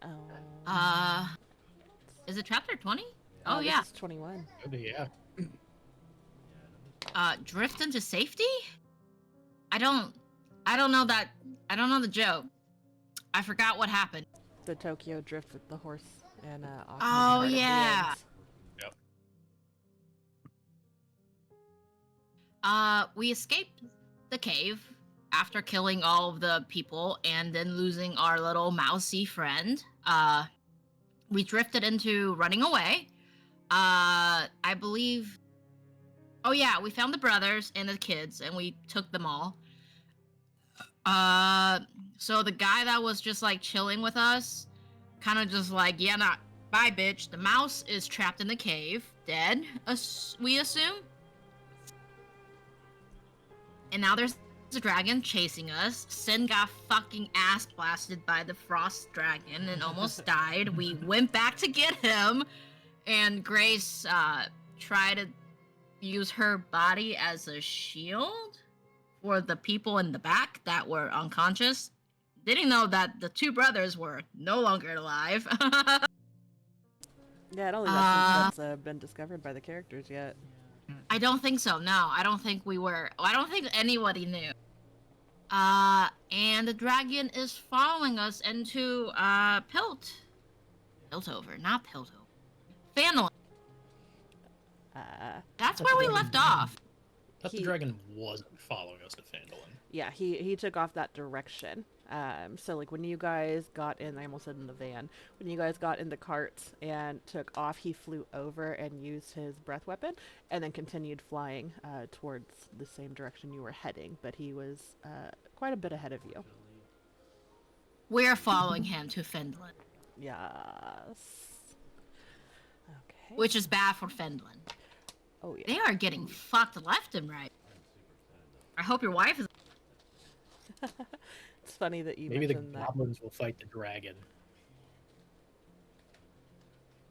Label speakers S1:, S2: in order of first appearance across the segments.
S1: Oh.
S2: Uh, is it chapter 20? Oh, yeah.
S1: This is 21.
S3: Yeah.
S2: Drift into safety? I don't know that. I don't know the joke. I forgot what happened.
S1: The Tokyo drift with the horse and ox
S2: Oh,
S1: part
S2: yeah.
S1: at
S3: Yep.
S2: We escaped the cave after killing all of the people and then losing our little mousy friend. We drifted into running away. I believe. Oh yeah, we found the brothers and the kids, and we took them all. Uh, so the guy that was just like chilling with us, kind of just like, yeah, not bye, bitch. The mouse is trapped in the cave, dead. We assume. And now there's a dragon chasing us. Sin got fucking ass blasted by the frost dragon and almost died. We went back to get him, and Grace tried to use her body as a shield for the people in the back that were unconscious. Didn't know that the two brothers were no longer alive.
S1: Yeah, I don't think that's been discovered by the characters yet.
S2: I don't think so. No, I don't think we were. I don't think anybody knew. And the dragon is following us into Piltover, not Piltover. Fandolin. That's where we left off.
S3: But the dragon wasn't following us to Fandolin.
S1: Yeah, he took off that direction. So like when you guys got in, I almost said in the van, when you guys got in the cart and took off, he flew over and used his breath weapon and then continued flying towards the same direction you were heading, but he was quite a bit ahead of you.
S2: We're following him to Fendlin.
S1: Yes. Okay.
S2: Which is bad for Fendlin.
S1: Oh yeah.
S2: They are getting fucked left and right. I hope your wife is...
S1: It's funny that you
S3: Maybe the
S1: mentioned that.
S3: goblins will fight the dragon.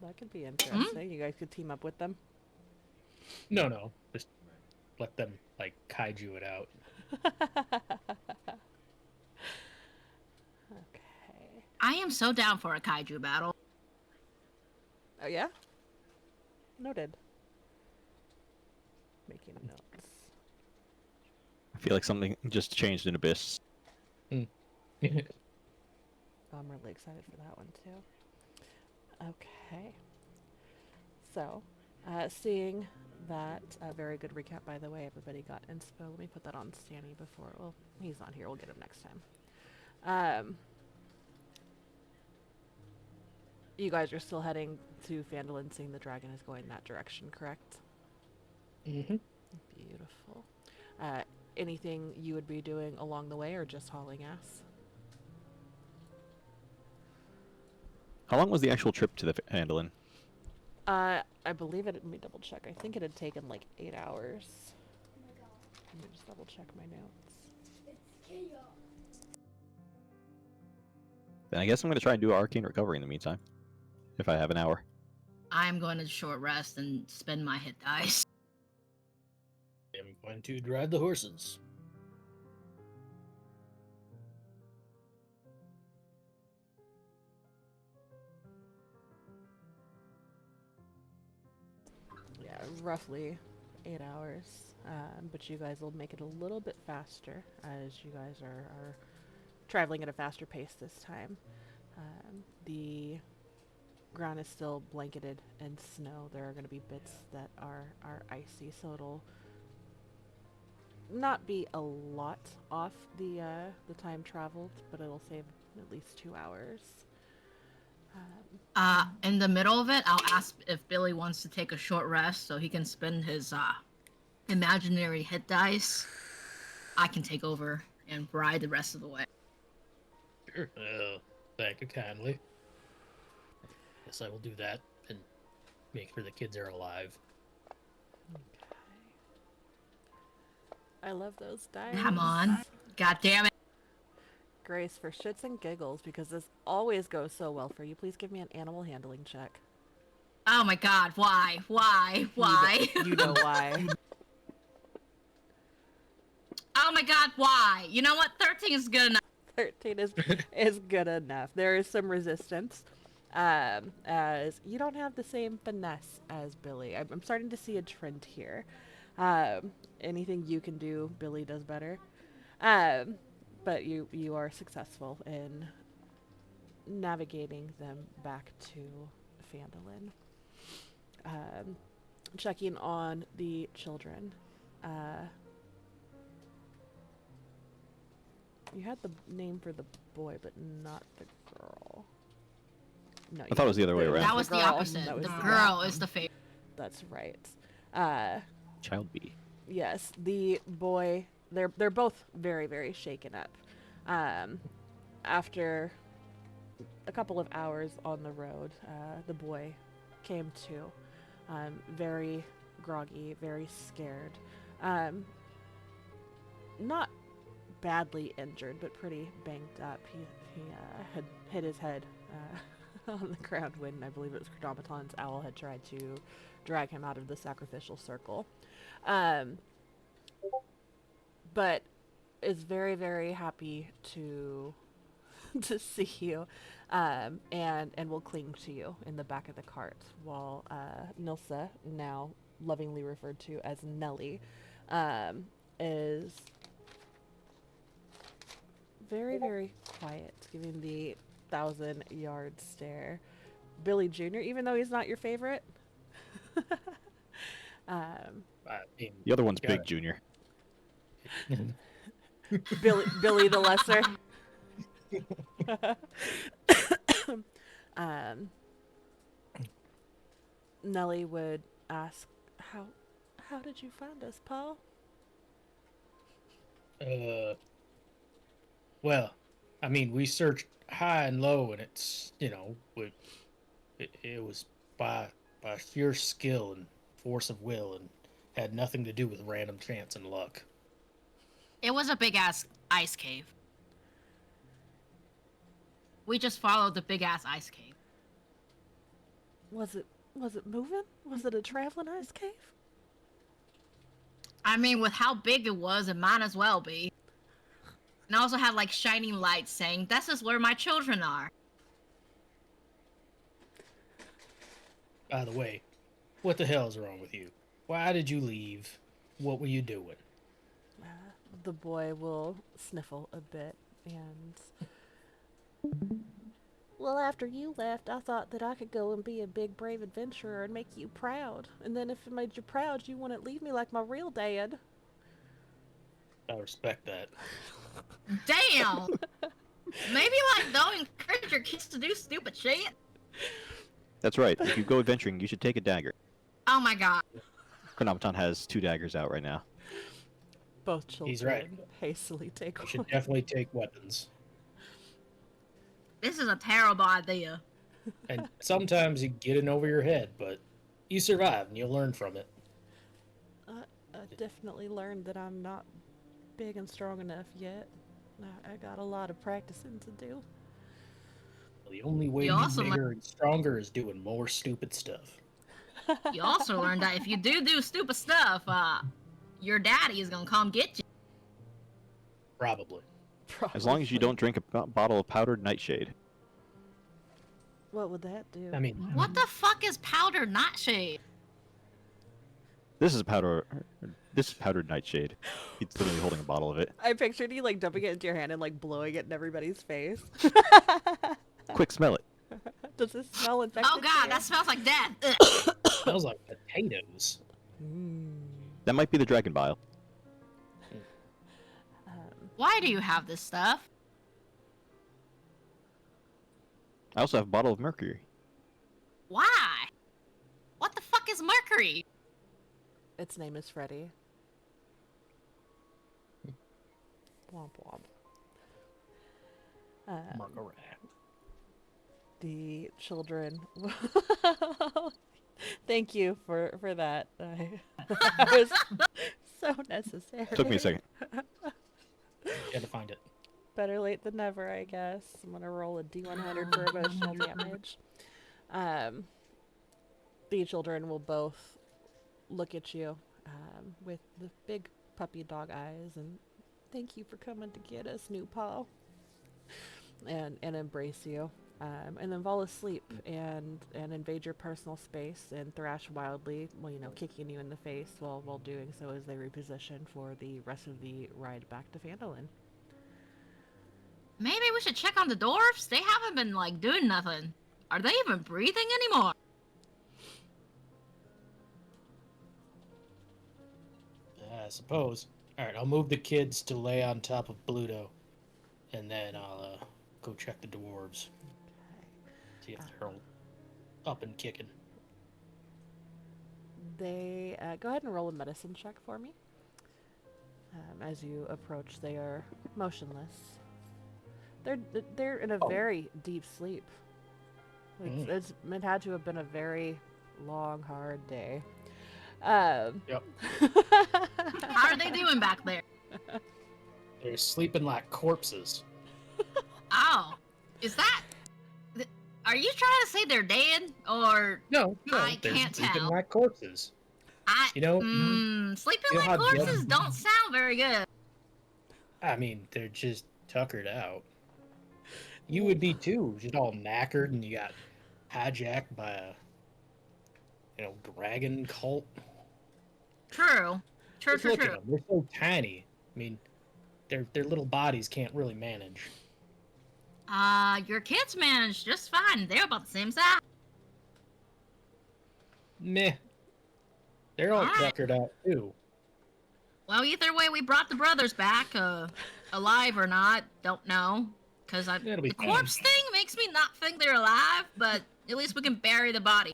S1: That could be interesting. You guys could team up with them.
S3: No. Just let them, like, kaiju it out.
S1: Okay.
S2: I am so down for a kaiju battle.
S1: Oh yeah? Noted. Making notes.
S4: I feel like something just changed in Abyss.
S1: I'm really excited for that one too. Okay. So, seeing that, very good recap by the way, everybody got inspo. Let me put that on Stanny before, well, he's not here, we'll get him next time. You guys are still heading to Fandolin, seeing the dragon is going that direction, correct?
S3: Mm-hmm.
S1: Beautiful. Anything you would be doing along the way, or just hauling ass?
S4: How long was the actual trip to the Fandolin?
S1: I believe it, let me double check. I think it had taken like 8 hours. Let me just double check my notes.
S4: Then I guess I'm going to try and do Arcane Recovery in the meantime. If I have an hour.
S2: I'm going to short rest and spend my hit dice.
S3: I'm going to drive the horses.
S1: Yeah, roughly 8 hours. But you guys will make it a little bit faster as you guys are traveling at a faster pace this time. The ground is still blanketed in snow. There are going to be bits that are icy, so it'll not be a lot off the time traveled, but it'll save at least 2 hours.
S2: In the middle of it, I'll ask if Billy wants to take a short rest so he can spend his imaginary hit dice. I can take over and ride the rest of the way.
S3: Sure. Thank you kindly. Yes, I will do that and make sure the kids are alive.
S1: Okay. I love those dice.
S2: Come on. God damn it.
S1: Grace, for shits and giggles, because this always goes so well for you, please give me an animal handling check.
S2: Oh my god, why? Why?
S1: You know why.
S2: Oh my god, why? You know what? 13 is good enough.
S1: 13 is good enough. There is some resistance, as you don't have the same finesse as Billy. I'm starting to see a trend here. Anything you can do, Billy does better. Um, but you are successful in navigating them back to Phandalin. Um, Checking on the children. Uh, you had the name for the boy, but not the girl. No,
S4: I thought it was the other way around.
S2: That was the
S1: girl.
S2: opposite.
S1: That was
S2: The
S1: the
S2: girl is the favorite.
S1: That's right. Uh,
S4: Child B.
S1: yes, the boy. They're both very very shaken up. After a couple of hours on the road, the boy came to, very groggy, very scared. Not badly injured, but pretty banged up. He had hit his head on the ground when I believe it was Chronometon's owl had tried to drag him out of the sacrificial circle. But is very, very happy to to see you, and will cling to you in the back of the cart, while Nilsa, now lovingly referred to as Nellie, is very, very quiet, giving the 1,000-yard stare. Billy Jr., even though he's not your favorite.
S3: I mean,
S4: The other one's
S3: got
S4: Big
S3: it.
S4: Junior.
S1: Billy the Lesser. um, Nellie would ask, "How did you find us, Paul?"
S3: Uh, well, I mean, we searched high and low, and it's it was by sheer skill and force of will, and had nothing to do with random chance and luck.
S2: It was a big ass ice cave. We just followed the big ass ice cave.
S1: Was it moving? Was it a traveling ice cave?
S2: I mean, with how big it was, it might as well be. And I also had like shining lights saying, "This is where my children are."
S3: By the way, what the hell is wrong with you? Why did you leave? What were you doing?
S1: The boy will sniffle a bit and. Well, after you left, I thought that I could go and be a big, brave adventurer and make you proud. And then if it made you proud, you wouldn't leave me like my real dad.
S3: I respect that.
S2: Damn! Maybe like don't encourage your kids to do stupid shit.
S4: That's right. If you go adventuring, you should take a dagger.
S2: Oh my god.
S4: Chronometon has 2 daggers out right now.
S1: Both children
S3: He's right.
S1: hastily take
S3: You
S1: one.
S3: should definitely take weapons.
S2: This is a terrible idea.
S3: And sometimes you get in over your head, but you survive and you'll learn from it.
S1: I definitely learned that I'm not big and strong enough yet. I got a lot of practicing to do.
S3: The only way
S2: You
S3: you
S2: also
S3: bigger and stronger is doing more stupid stuff.
S2: You also learned that if you do stupid stuff, your daddy is gonna come get you.
S3: Probably.
S4: As long as you
S1: Probably.
S4: don't drink a bottle of powdered nightshade.
S1: What would that do?
S3: I mean,
S2: What the fuck is powdered nightshade?
S4: This is powdered nightshade. He's literally holding a bottle of it.
S1: I pictured you like dumping it into your hand and like blowing it in everybody's face.
S4: Quick, smell it.
S1: Does this smell infected?
S2: Oh god,
S1: to
S2: that smells like death. Ugh.
S3: smells like potatoes.
S1: you?
S4: That might be the dragon bile.
S2: Why do you have this stuff?
S4: I also have a bottle of mercury.
S2: Why? What the fuck is mercury?
S1: Its name is Freddy. Womp womp.
S3: Margaret.
S1: The children. Thank you for that. That was so necessary.
S4: Took me a second.
S3: You had to find it.
S1: Better late than never, I guess. I'm gonna roll a D100 for emotional damage. The children will both look at you with the big puppy dog eyes and thank you for coming to get us, new Paul. and embrace you, and then fall asleep and invade your personal space and thrash wildly, well, kicking you in the face while doing so as they reposition for the rest of the ride back to Phandalin.
S2: Maybe we should check on the dwarfs. They haven't been like doing nothing. Are they even breathing anymore?
S3: I suppose. All right, I'll move the kids to lay on top of Bluto, and then I'll go check the dwarves, see if they're all up and kicking.
S1: They go ahead and roll a medicine check for me. As you approach, they are motionless. They're in a
S3: Oh.
S1: very deep sleep. It had to have been a very long, hard day.
S3: Yep.
S2: How are they doing back there?
S3: They're sleeping like corpses.
S2: Oh, is that? Are you trying to say they're dead, or
S3: No,
S2: I
S3: they're
S2: can't
S3: sleeping
S2: tell.
S3: like corpses.
S2: I?
S3: You know,
S2: Sleeping
S3: you know
S2: like
S3: how
S2: corpses
S3: dead-
S2: don't sound very good.
S3: I mean, they're just tuckered out. You would be too, just all knackered, and you got hijacked by a, dragon cult.
S2: True. True.
S3: Just
S2: True.
S3: look at
S2: True.
S3: them; they're so tiny. I mean, their little bodies can't really manage.
S2: Your kids managed just fine. They're about the same size.
S3: Meh. They're all
S2: Alright.
S3: tuckered out too.
S2: Well, either way, we brought the brothers back, alive or not, don't know. Cause
S3: It'll be
S2: the
S3: fine.
S2: corpse thing makes me not think they're alive, but at least we can bury the body.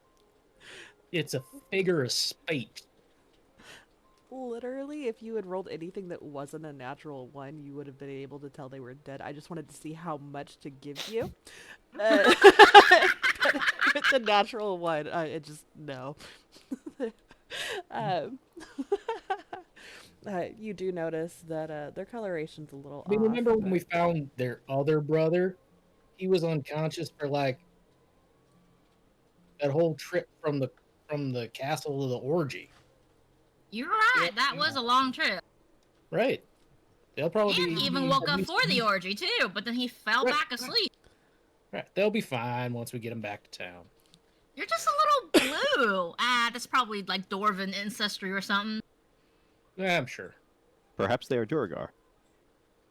S3: It's a figure of spate.
S1: Literally, if you had rolled anything that wasn't a natural one, you would have been able to tell they were dead. I just wanted to see how much to give you. It's a natural one. It just no. um, you do notice that their coloration's a little
S3: I mean,
S1: off.
S3: remember when we
S1: but-
S3: found their other brother? He was unconscious for like that whole trip from the castle to the orgy.
S2: You're right.
S3: Yeah.
S2: That was a long trip.
S3: Right. They'll probably
S2: And he even woke up for the orgy too, but then he fell
S3: Right,
S2: back
S3: right.
S2: asleep.
S3: Right. They'll be fine once we get them back to town.
S2: You're just a little blue. That's probably like dwarven ancestry or something.
S3: Yeah, I'm sure.
S4: Perhaps they are Duragar.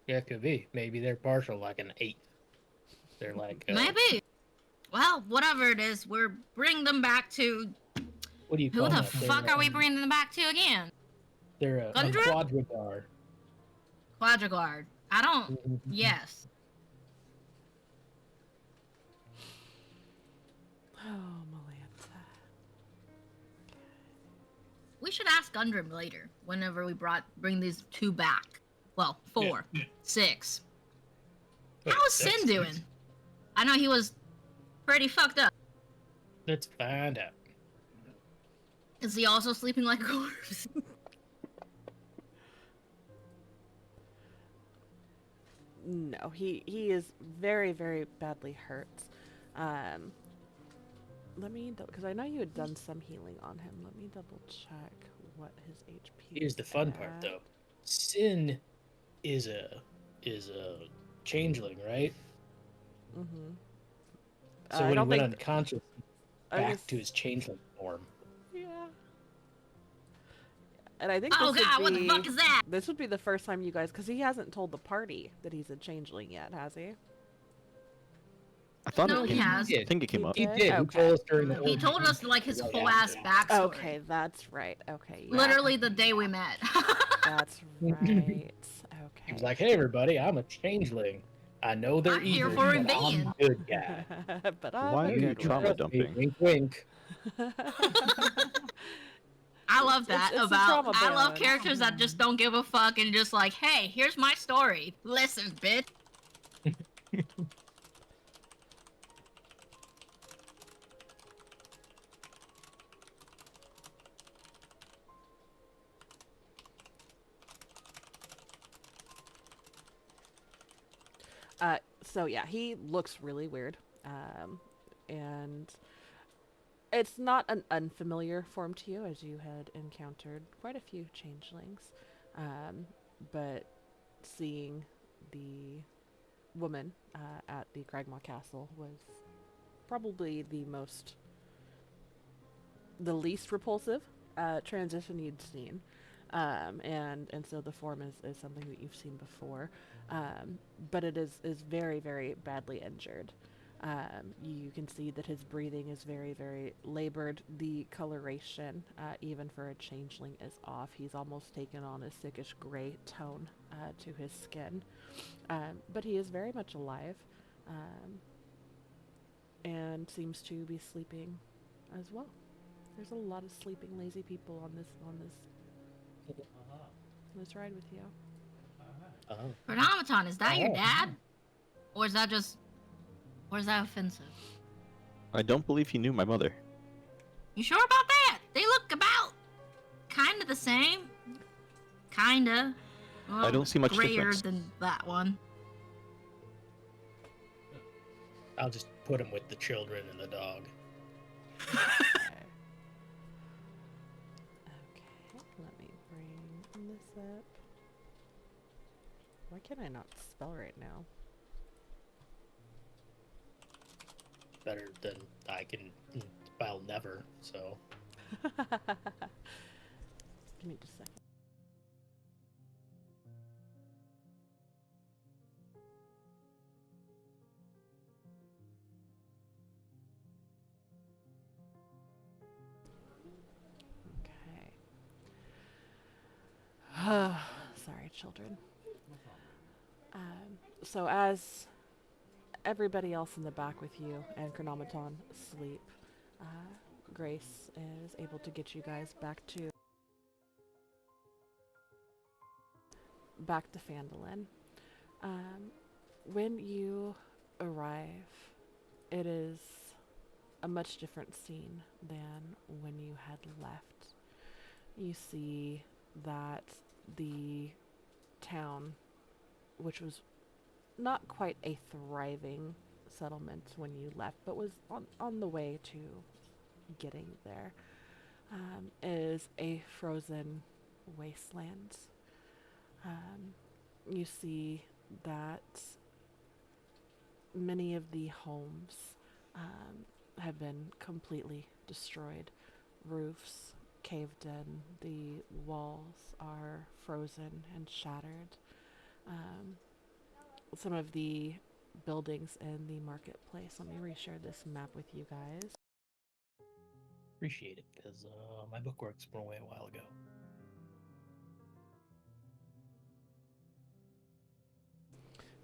S3: Yeah, it could be. Maybe they're partial, like an 8. They're like
S2: Maybe. Well, whatever it is, we're bringing them back to.
S3: What do you
S2: Who
S3: call
S2: the
S3: that?
S2: fuck are we bringing them back to again?
S3: They're a
S2: Gundren?
S3: quadrigar.
S2: Quadriguard. I don't. Yes.
S1: Oh, Melantha.
S2: We should ask Gundren later, whenever we bring these 2 back. Well, 4, 6.
S3: Wait,
S2: How's Sin
S3: that's-
S2: doing? I know he was pretty fucked up.
S3: Let's find out.
S2: Is he also sleeping like a corpse?
S1: No, he is very, very badly hurt. Let me because I know you had done some healing on him. Let me double check what his HP.
S3: Here's the fun part,
S1: at.
S3: though. Sin is a changeling, right?
S1: Mm-hmm.
S3: So when he went unconscious,
S1: I
S3: back
S1: just-
S3: to his changeling form.
S1: Yeah. And I think
S2: Oh
S1: this
S2: god,
S1: would
S2: what
S1: be,
S2: the fuck is that?
S1: This would be the first time you guys, because he hasn't told the party that he's a changeling yet, has he?
S4: I thought
S2: No,
S4: it
S2: he
S4: came,
S2: has.
S4: I think it came
S1: He
S4: up.
S3: He
S1: did?
S3: did.
S1: Okay.
S3: He told us during the
S2: He
S3: orgy.
S2: told us like his
S3: Right
S2: whole
S3: after
S2: ass
S3: that.
S2: backstory.
S1: Okay, that's right. Okay, yeah.
S2: Literally the day we met.
S1: That's right. Okay.
S3: He was like, "Hey, everybody, I'm a changeling. I know they're
S2: I'm here
S3: evil,
S2: for
S3: but I'm
S2: revenge."
S3: a good guy.
S1: But I'm
S4: Why
S1: a
S4: are you
S1: good
S4: trauma
S1: one.
S4: dumping?
S3: Wink, wink."
S2: I love
S1: It's-
S2: that
S1: it's a
S2: about.
S1: trauma
S2: I love
S1: balance.
S2: characters that just don't give a fuck and just like, hey, here's my story. Listen, bitch.
S1: So yeah, he looks really weird. And it's not an unfamiliar form to you, as you had encountered quite a few changelings. But seeing the woman at the Cragmaw Castle was probably the least repulsive transition you'd seen. And so the form is something that you've seen before. But it is very, very badly injured. You can see that his breathing is very, very labored. The coloration, even for a changeling, is off. He's almost taken on a sickish gray tone to his skin. But he is very much alive, and seems to be sleeping as well. There's a lot of sleeping lazy people on this ride with you.
S2: Chronometon, is that your
S3: Oh.
S2: dad? Or is that just... Or is that offensive?
S4: I don't believe he knew my mother.
S2: You sure about that? They look about kind of the same. Kinda. Well,
S4: I don't see much
S2: grayer
S4: difference.
S2: than that one.
S3: I'll just put him with the children and the dog.
S1: Okay. Okay, let me bring this up. Why can I not spell right now?
S3: Better than I can spell never, so.
S1: Give me just a second. Okay. Sorry, children. So as everybody else in the back with you and Chronometon sleep, Grace is able to get you guys back to Phandalin. When you arrive, it is a much different scene than when you had left. You see that the town, which was not quite a thriving settlement when you left, but was on the way to getting there, is a frozen wasteland. You see that many of the homes have been completely destroyed. Roofs caved in, the walls are frozen and shattered. Some of the buildings in the marketplace. Let me reshare this map with you guys.
S3: Appreciate it, because my bookworks went away a while ago.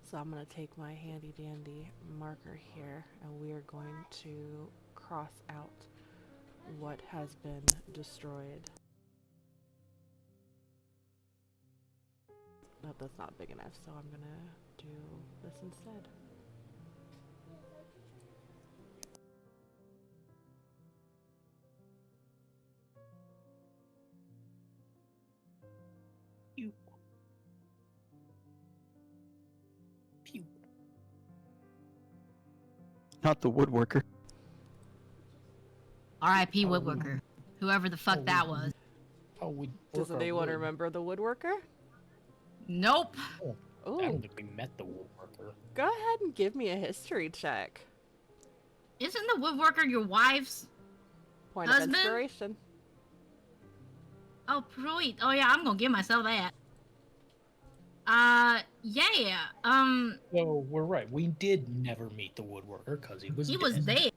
S1: So I'm going to take my handy dandy marker here, and we are going to cross out what has been destroyed. No, that's not big enough, so I'm going to do this instead.
S3: Pew. Pew.
S4: Not the woodworker.
S2: R.I.P. Woodworker. Whoever the fuck that was.
S3: Oh, we
S1: Does anyone remember the woodworker?
S2: Nope.
S3: I
S1: Ooh,
S3: don't think we met the woodworker.
S1: go ahead and give me a history check.
S2: Isn't the woodworker your wife's?
S1: Point
S2: Husband?
S1: of inspiration.
S2: Oh, sweet. Oh, yeah, I'm gonna give myself that. Yeah.
S3: So we're right. We did never meet the woodworker because he was
S2: He
S3: dead.
S2: was there.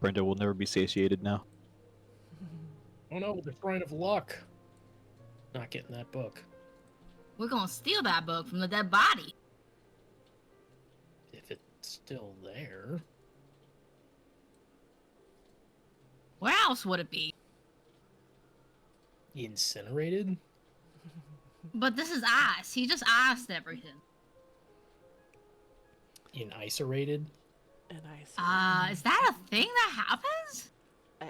S4: Brenda will never be satiated now.
S3: Oh no, the Shrine of Luck. Not getting that book.
S2: We're gonna steal that book from the dead body.
S3: If it's still there.
S2: Where else would it be?
S3: Incinerated?
S2: But this is ice. He just iced everything.
S3: Inciserated?
S1: And I see.
S2: Is that a thing that happens?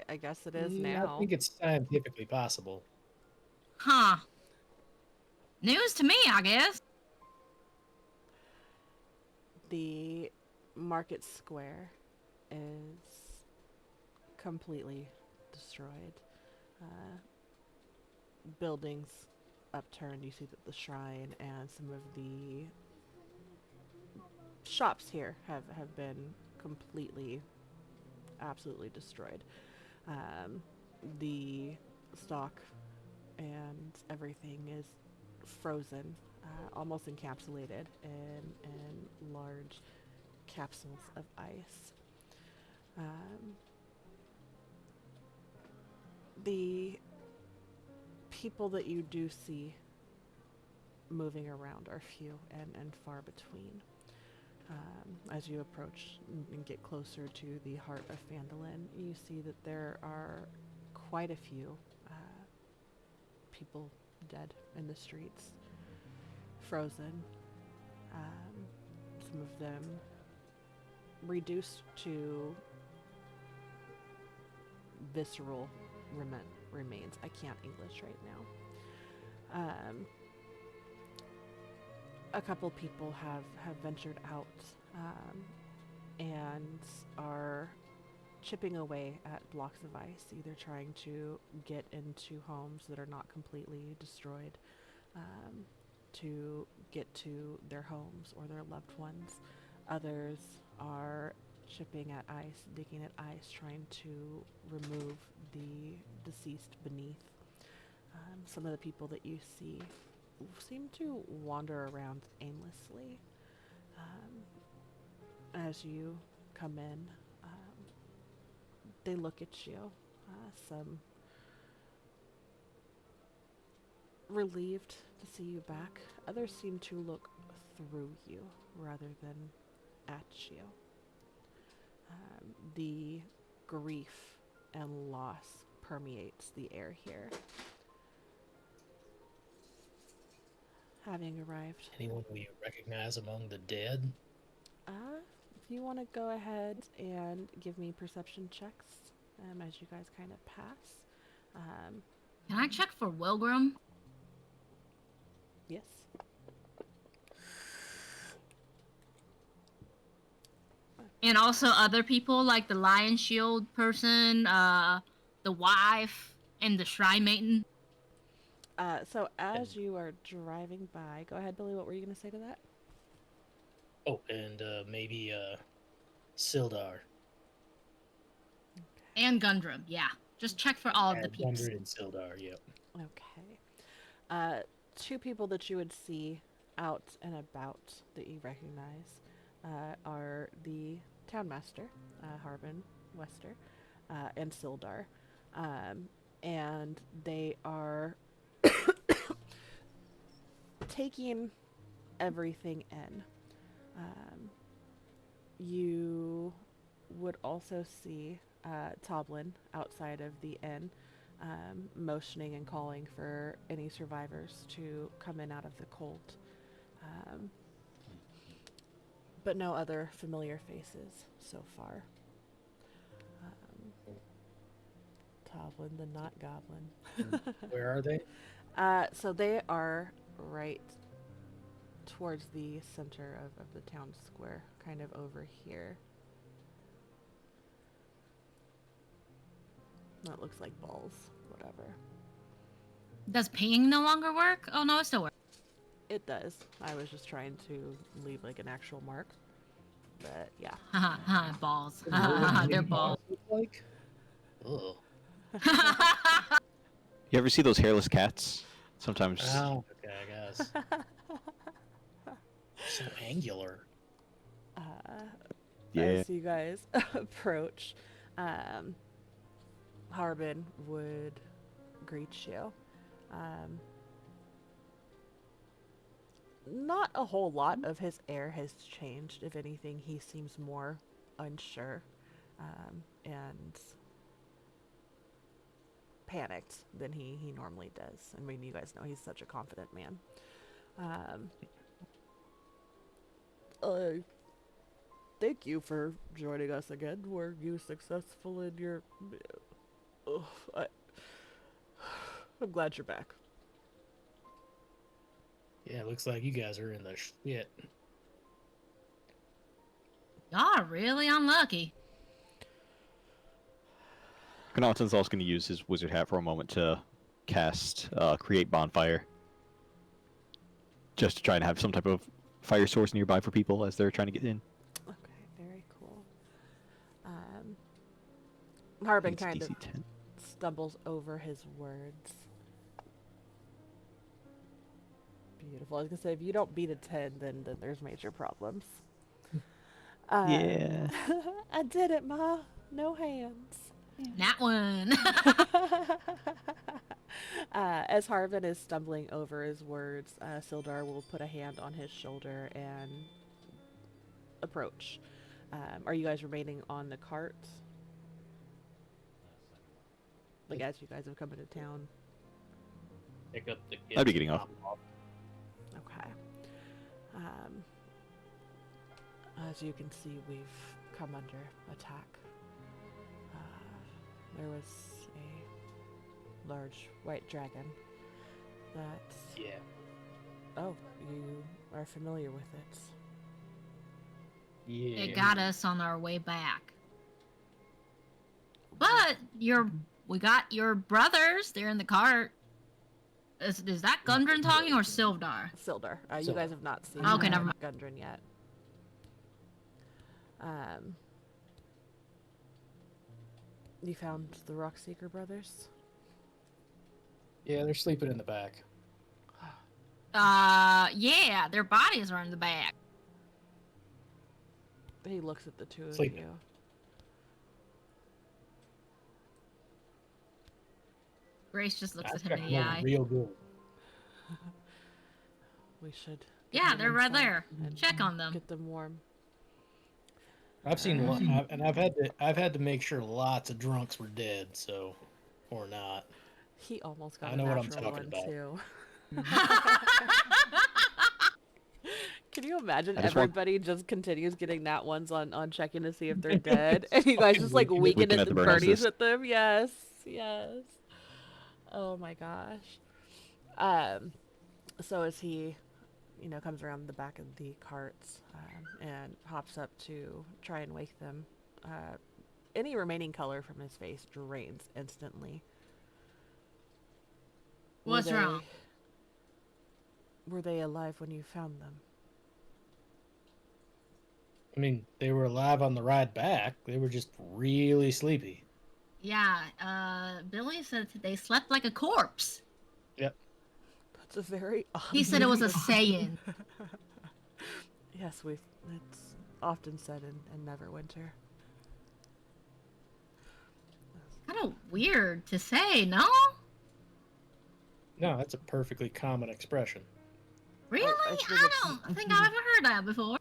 S1: I guess it is
S3: I
S1: now.
S3: think it's scientifically possible.
S2: Huh. News to me, I guess.
S1: The market square is completely destroyed. Buildings upturned, you see that the shrine and some of the shops here have been completely, absolutely destroyed. Um, the stock and everything is frozen, almost encapsulated in large capsules of ice. Um, the people that you do see moving around are few and far between. As you approach and get closer to the heart of Phandalin, you see that there are quite a few people dead in the streets, frozen. Some of them reduced to visceral remains. I can't English right now. A couple people have ventured out and are chipping away at blocks of ice, either trying to get into homes that are not completely destroyed, to get to their homes or their loved ones. Others are chipping at ice, digging at ice, trying to remove the deceased beneath. Some of the people that you see seem to wander around aimlessly. As you come in, they look at you, some relieved to see you back. Others seem to look through you rather than at you. The grief and loss permeates the air here. Having arrived,
S3: Anyone we recognize among the dead?
S1: if you want to go ahead and give me perception checks as you guys kind of pass.
S2: Can I check for Wilgrim?
S1: Yes.
S2: And also other people like the Lion Shield person, the wife, and the Shrine Maiden.
S1: So as you are driving by, go ahead, Billy. What were you going to say to that?
S3: Oh, and maybe Sildar.
S2: And Gundrum, yeah. Just check for all of the peeps.
S3: 100 and Sildar, yep.
S1: Okay. Two people that you would see out and about that you recognize are the townmaster, Harbin Wester, and Sildar. And they are taking everything in. You would also see Toblin outside of the inn, motioning and calling for any survivors to come in out of the cold. But no other familiar faces so far. Toblin, the not goblin.
S3: Where are they?
S1: So they are right towards the center of the town square, kind of over here. That looks like balls, whatever.
S2: Does pinging no longer work? Oh no, it still works.
S1: It does. I was just trying to leave like an actual mark. But yeah.
S2: Haha, balls.
S3: You know what
S2: They're
S3: mini
S2: balls.
S3: look like? Ugh.
S4: You ever see those hairless cats? Sometimes.
S3: Oh, okay, I guess. So angular.
S4: Yeah.
S1: As you guys approach, Harbin would greet you. Not a whole lot of his air has changed. If anything, he seems more unsure and panicked than he normally does. I mean, you guys know he's such a confident man. Thank you for joining us again. Were you successful in your... I'm glad you're back.
S3: Yeah, looks like you guys are in the shit.
S2: Y'all are really unlucky.
S4: Gnawaton's also going to use his wizard hat for a moment to cast Create Bonfire. just to try and have some type of fire source nearby for people as they're trying to get in.
S1: Okay, very cool. Harbin
S4: It's
S1: kind of
S4: DC 10.
S1: stumbles over his words. Beautiful. I was gonna say, if you don't beat a 10, then there's major problems.
S4: Yeah.
S1: I did it, Ma. No hands.
S2: That one.
S1: As Harvin is stumbling over his words, Sildar will put a hand on his shoulder and approach. Are you guys remaining on the cart?
S3: Uh,
S1: Like, as you guys have come into town?
S3: Pick up the kids.
S4: I'd be getting off.
S1: Okay. As you can see, we've come under attack. There was a large white dragon that...
S3: Yeah.
S1: Oh, you are familiar with it.
S3: Yeah.
S2: It got us on our way back. But we got your brothers. They're in the cart. Is that Gundren talking or Sildar?
S1: Sildar. You
S3: Sildar.
S1: guys have not seen
S2: Okay, never mind.
S1: Gundren yet. You found the Rockseeker brothers?
S3: Yeah, they're sleeping in the back.
S2: Yeah, their bodies are in the back.
S1: He looks at the two of
S3: Sleeping.
S1: you.
S2: Grace just looks
S3: I
S2: at him in
S3: checked
S2: the
S3: them
S2: eye.
S3: real good.
S1: We should. get
S2: Yeah,
S1: them
S2: they're right
S1: inside
S2: there.
S1: and
S2: Check on them.
S1: Get them warm.
S3: I've seen and I've had to make sure lots of drunks were dead, so or not.
S1: He almost got
S3: I know
S1: a
S3: what I'm
S1: natural
S3: talking
S1: one
S3: about.
S1: too. Can you imagine
S4: I just want-
S1: everybody just continues getting nat ones on checking to see if they're dead, and you guys just like
S3: Weekend
S1: weekend
S4: at
S1: at
S4: the
S1: the
S4: birdhouses.
S1: birdies with them? Yes, yes. Oh my gosh. So as he, comes around the back of the carts and hops up to try and wake them, any remaining color from his face drains instantly.
S2: What's wrong?
S1: Were they alive when you found them?
S3: I mean, they were alive on the ride back. They were just really sleepy.
S2: Yeah, Billy said they slept like a corpse.
S1: That's a very odd.
S2: He said it was a
S1: reason.
S2: saying.
S1: Yes, it's often said in Neverwinter.
S2: Kind of weird to say, no?
S3: No, that's a perfectly common expression.
S2: Really?
S1: I think
S2: I
S1: it's-
S2: don't think I've ever heard that before.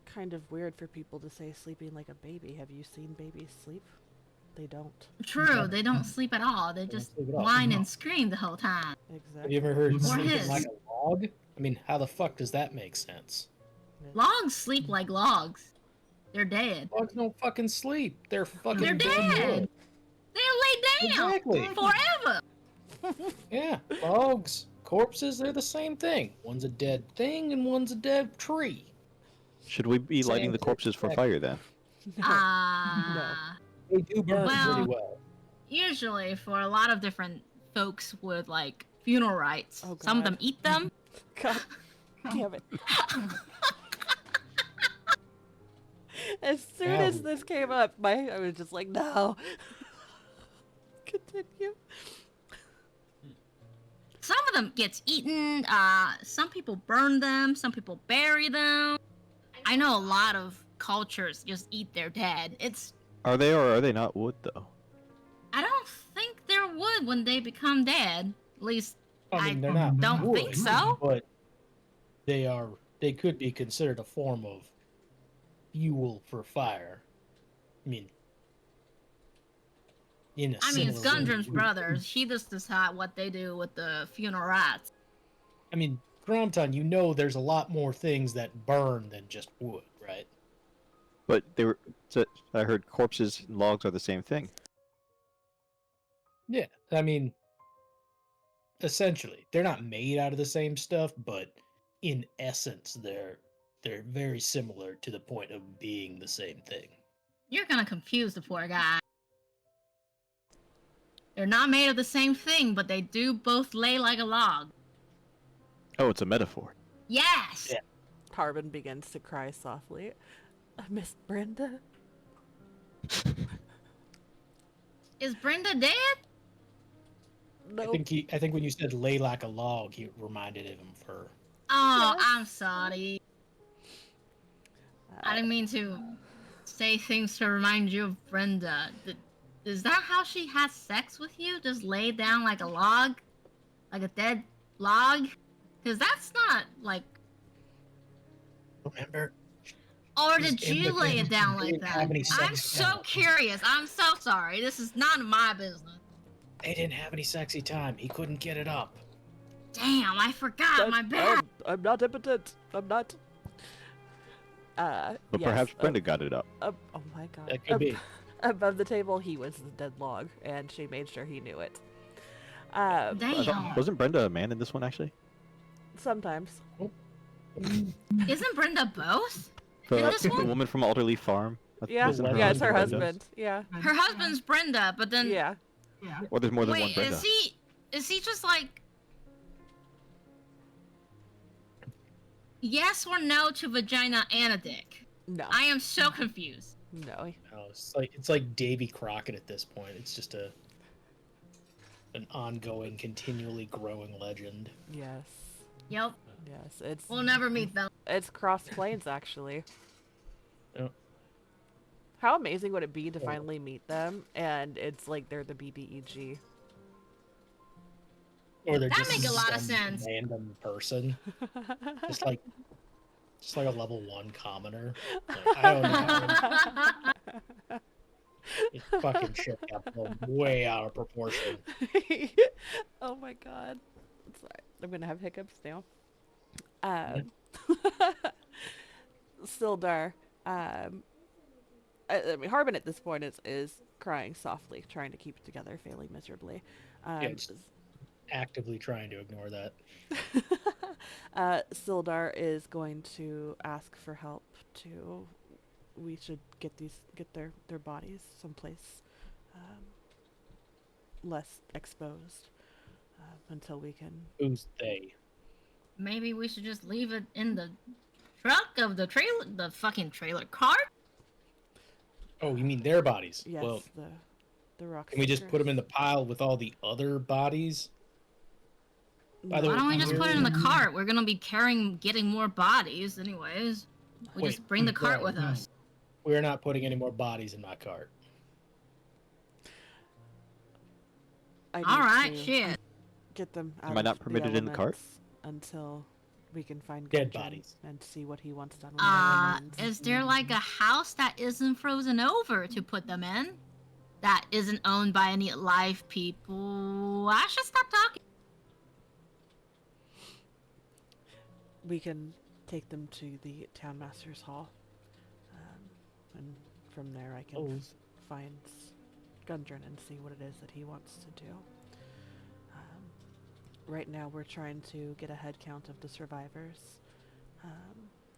S1: Kind of weird for people to say sleeping like a baby. Have you seen babies sleep? They don't.
S2: True, they don't sleep at all. They
S3: They don't
S2: just
S3: sleep at all.
S2: whine and scream the whole time.
S3: Have
S1: Exactly.
S3: you ever heard
S2: Or
S3: sleeping
S2: his.
S3: like a log? I mean, how the fuck does that make sense?
S2: Logs sleep like logs. They're dead.
S3: Logs don't fucking sleep. They're fucking
S2: They're dead.
S3: wood.
S2: They lay down
S3: Exactly.
S2: forever.
S3: Yeah, logs, corpses, they're the same thing. One's a dead thing and one's a dead tree.
S4: Should we be lighting the
S3: Same
S4: corpses for
S3: thing.
S4: fire then?
S3: They do burn
S2: Well-
S3: pretty well.
S2: Usually, for a lot of different folks with like funeral rites,
S1: Oh,
S2: some of
S1: God.
S2: them eat them.
S1: God damn it. As soon as
S3: Ow.
S1: this came up, I was just like, no. Continue.
S2: Some of them gets eaten. Some people burn them. Some people bury them. I know a lot of cultures just eat their dead.
S4: Are they or are they not wood though?
S2: I don't think they're wood when they become dead. At least
S3: I mean, they're not
S2: don't
S3: wood,
S2: think so.
S3: but they could be considered a form of fuel for fire. I mean, it's
S2: Gundren's brothers. He just decide what they do with the funeral rites.
S3: I mean, Gromton, you know there's a lot more things that burn than just wood, right?
S4: But I heard corpses and logs are the same thing.
S3: Yeah, I mean, essentially, they're not made out of the same stuff, but in essence, they're very similar to the point of being the same thing.
S2: You're gonna confuse the poor guy. They're not made of the same thing, but they do both lay like a log.
S4: Oh, it's a metaphor.
S2: Yes.
S3: Yeah.
S1: Harbin begins to cry softly. Miss Brenda?
S2: Is Brenda dead?
S1: Nope.
S3: I think when you said lay like a log, he reminded him of her.
S2: Oh,
S1: Yes.
S2: I'm sorry. I didn't mean to say things to remind you of Brenda. Is that how she has sex with you? Just lay down like a log? Like a dead log? Because that's not like.
S3: Remember?
S2: Or
S3: He's
S2: did
S3: in
S2: you
S3: the
S2: lay
S3: thing.
S2: it down
S3: They
S2: like
S3: didn't
S2: that?
S3: have any
S2: I'm
S3: sexy
S2: so
S3: time.
S2: curious. I'm so sorry. This is none of my business.
S3: They didn't have any sexy time. He couldn't get it up.
S2: Damn, I forgot. My bad.
S1: I'm not impotent. I'm not.
S4: But
S1: Yes.
S4: perhaps Brenda got it up.
S1: Oh my god.
S3: That could be.
S1: Above the table, he was the dead log, and she made sure he knew it.
S4: I
S2: Damn.
S4: thought, wasn't Brenda a man in this one actually?
S1: Sometimes.
S2: Isn't Brenda both?
S4: The,
S2: In this
S4: the
S2: one?
S4: woman from Alderley Farm.
S1: Yeah,
S3: The
S1: yeah, it's her
S3: Brenda.
S1: husband. Yeah,
S2: Her husband's Brenda, but then
S1: yeah.
S4: Or there's more than one
S2: wait,
S4: Brenda.
S2: is he just like yes or no to vagina and a dick?
S1: No,
S2: I am so confused.
S1: no.
S3: Oh, it's like Davy Crockett at this point. It's just an ongoing, continually growing legend.
S1: Yes,
S2: Yep.
S1: yes. It's
S2: We'll never meet them.
S1: it's cross planes actually.
S3: Yep.
S1: How amazing would it be to finally meet them, and it's like they're the BBEG.
S3: Or they're
S2: That
S3: just
S2: make a lot of
S3: some
S2: sense.
S3: random person, just like a level 1 commoner. Like, I don't know. This fucking shit got blown way out of proportion.
S1: Oh my god. Sorry. I'm gonna have hiccups now. Sildar, I mean, Harbin at this point is crying softly, trying to keep it together, failing miserably.
S3: Yeah, just actively trying to ignore that.
S1: Sildar is going to ask for help to. We should get their bodies someplace less exposed until we can.
S3: Who's they?
S2: Maybe we should just leave it in the truck of the trailer, the fucking trailer cart.
S3: Oh, you mean their bodies?
S1: Yes,
S3: Well,
S1: the rock.
S3: can we just put them in the pile with all the other bodies? By the
S2: Why
S3: way,
S2: don't we just put it in the cart? We're gonna be getting more bodies anyways. We
S3: Wait,
S2: just bring the cart
S3: no,
S2: with us.
S3: We're not putting any more bodies in my cart.
S1: I need
S2: All right,
S1: to
S2: shit.
S1: get them out
S4: Am I
S1: of
S4: not permitted in the cart?
S1: elements until we can find
S3: Dead
S1: Gundren
S3: bodies.
S1: and see what he wants done with their remains.
S2: Is there like a house that isn't frozen over to put them in? That isn't owned by any live people? I should stop talking.
S1: We can take them to the town master's hall, and from there I can
S3: Oh.
S1: find Gundren and see what it is that he wants to do. Right now we're trying to get a head count of the survivors.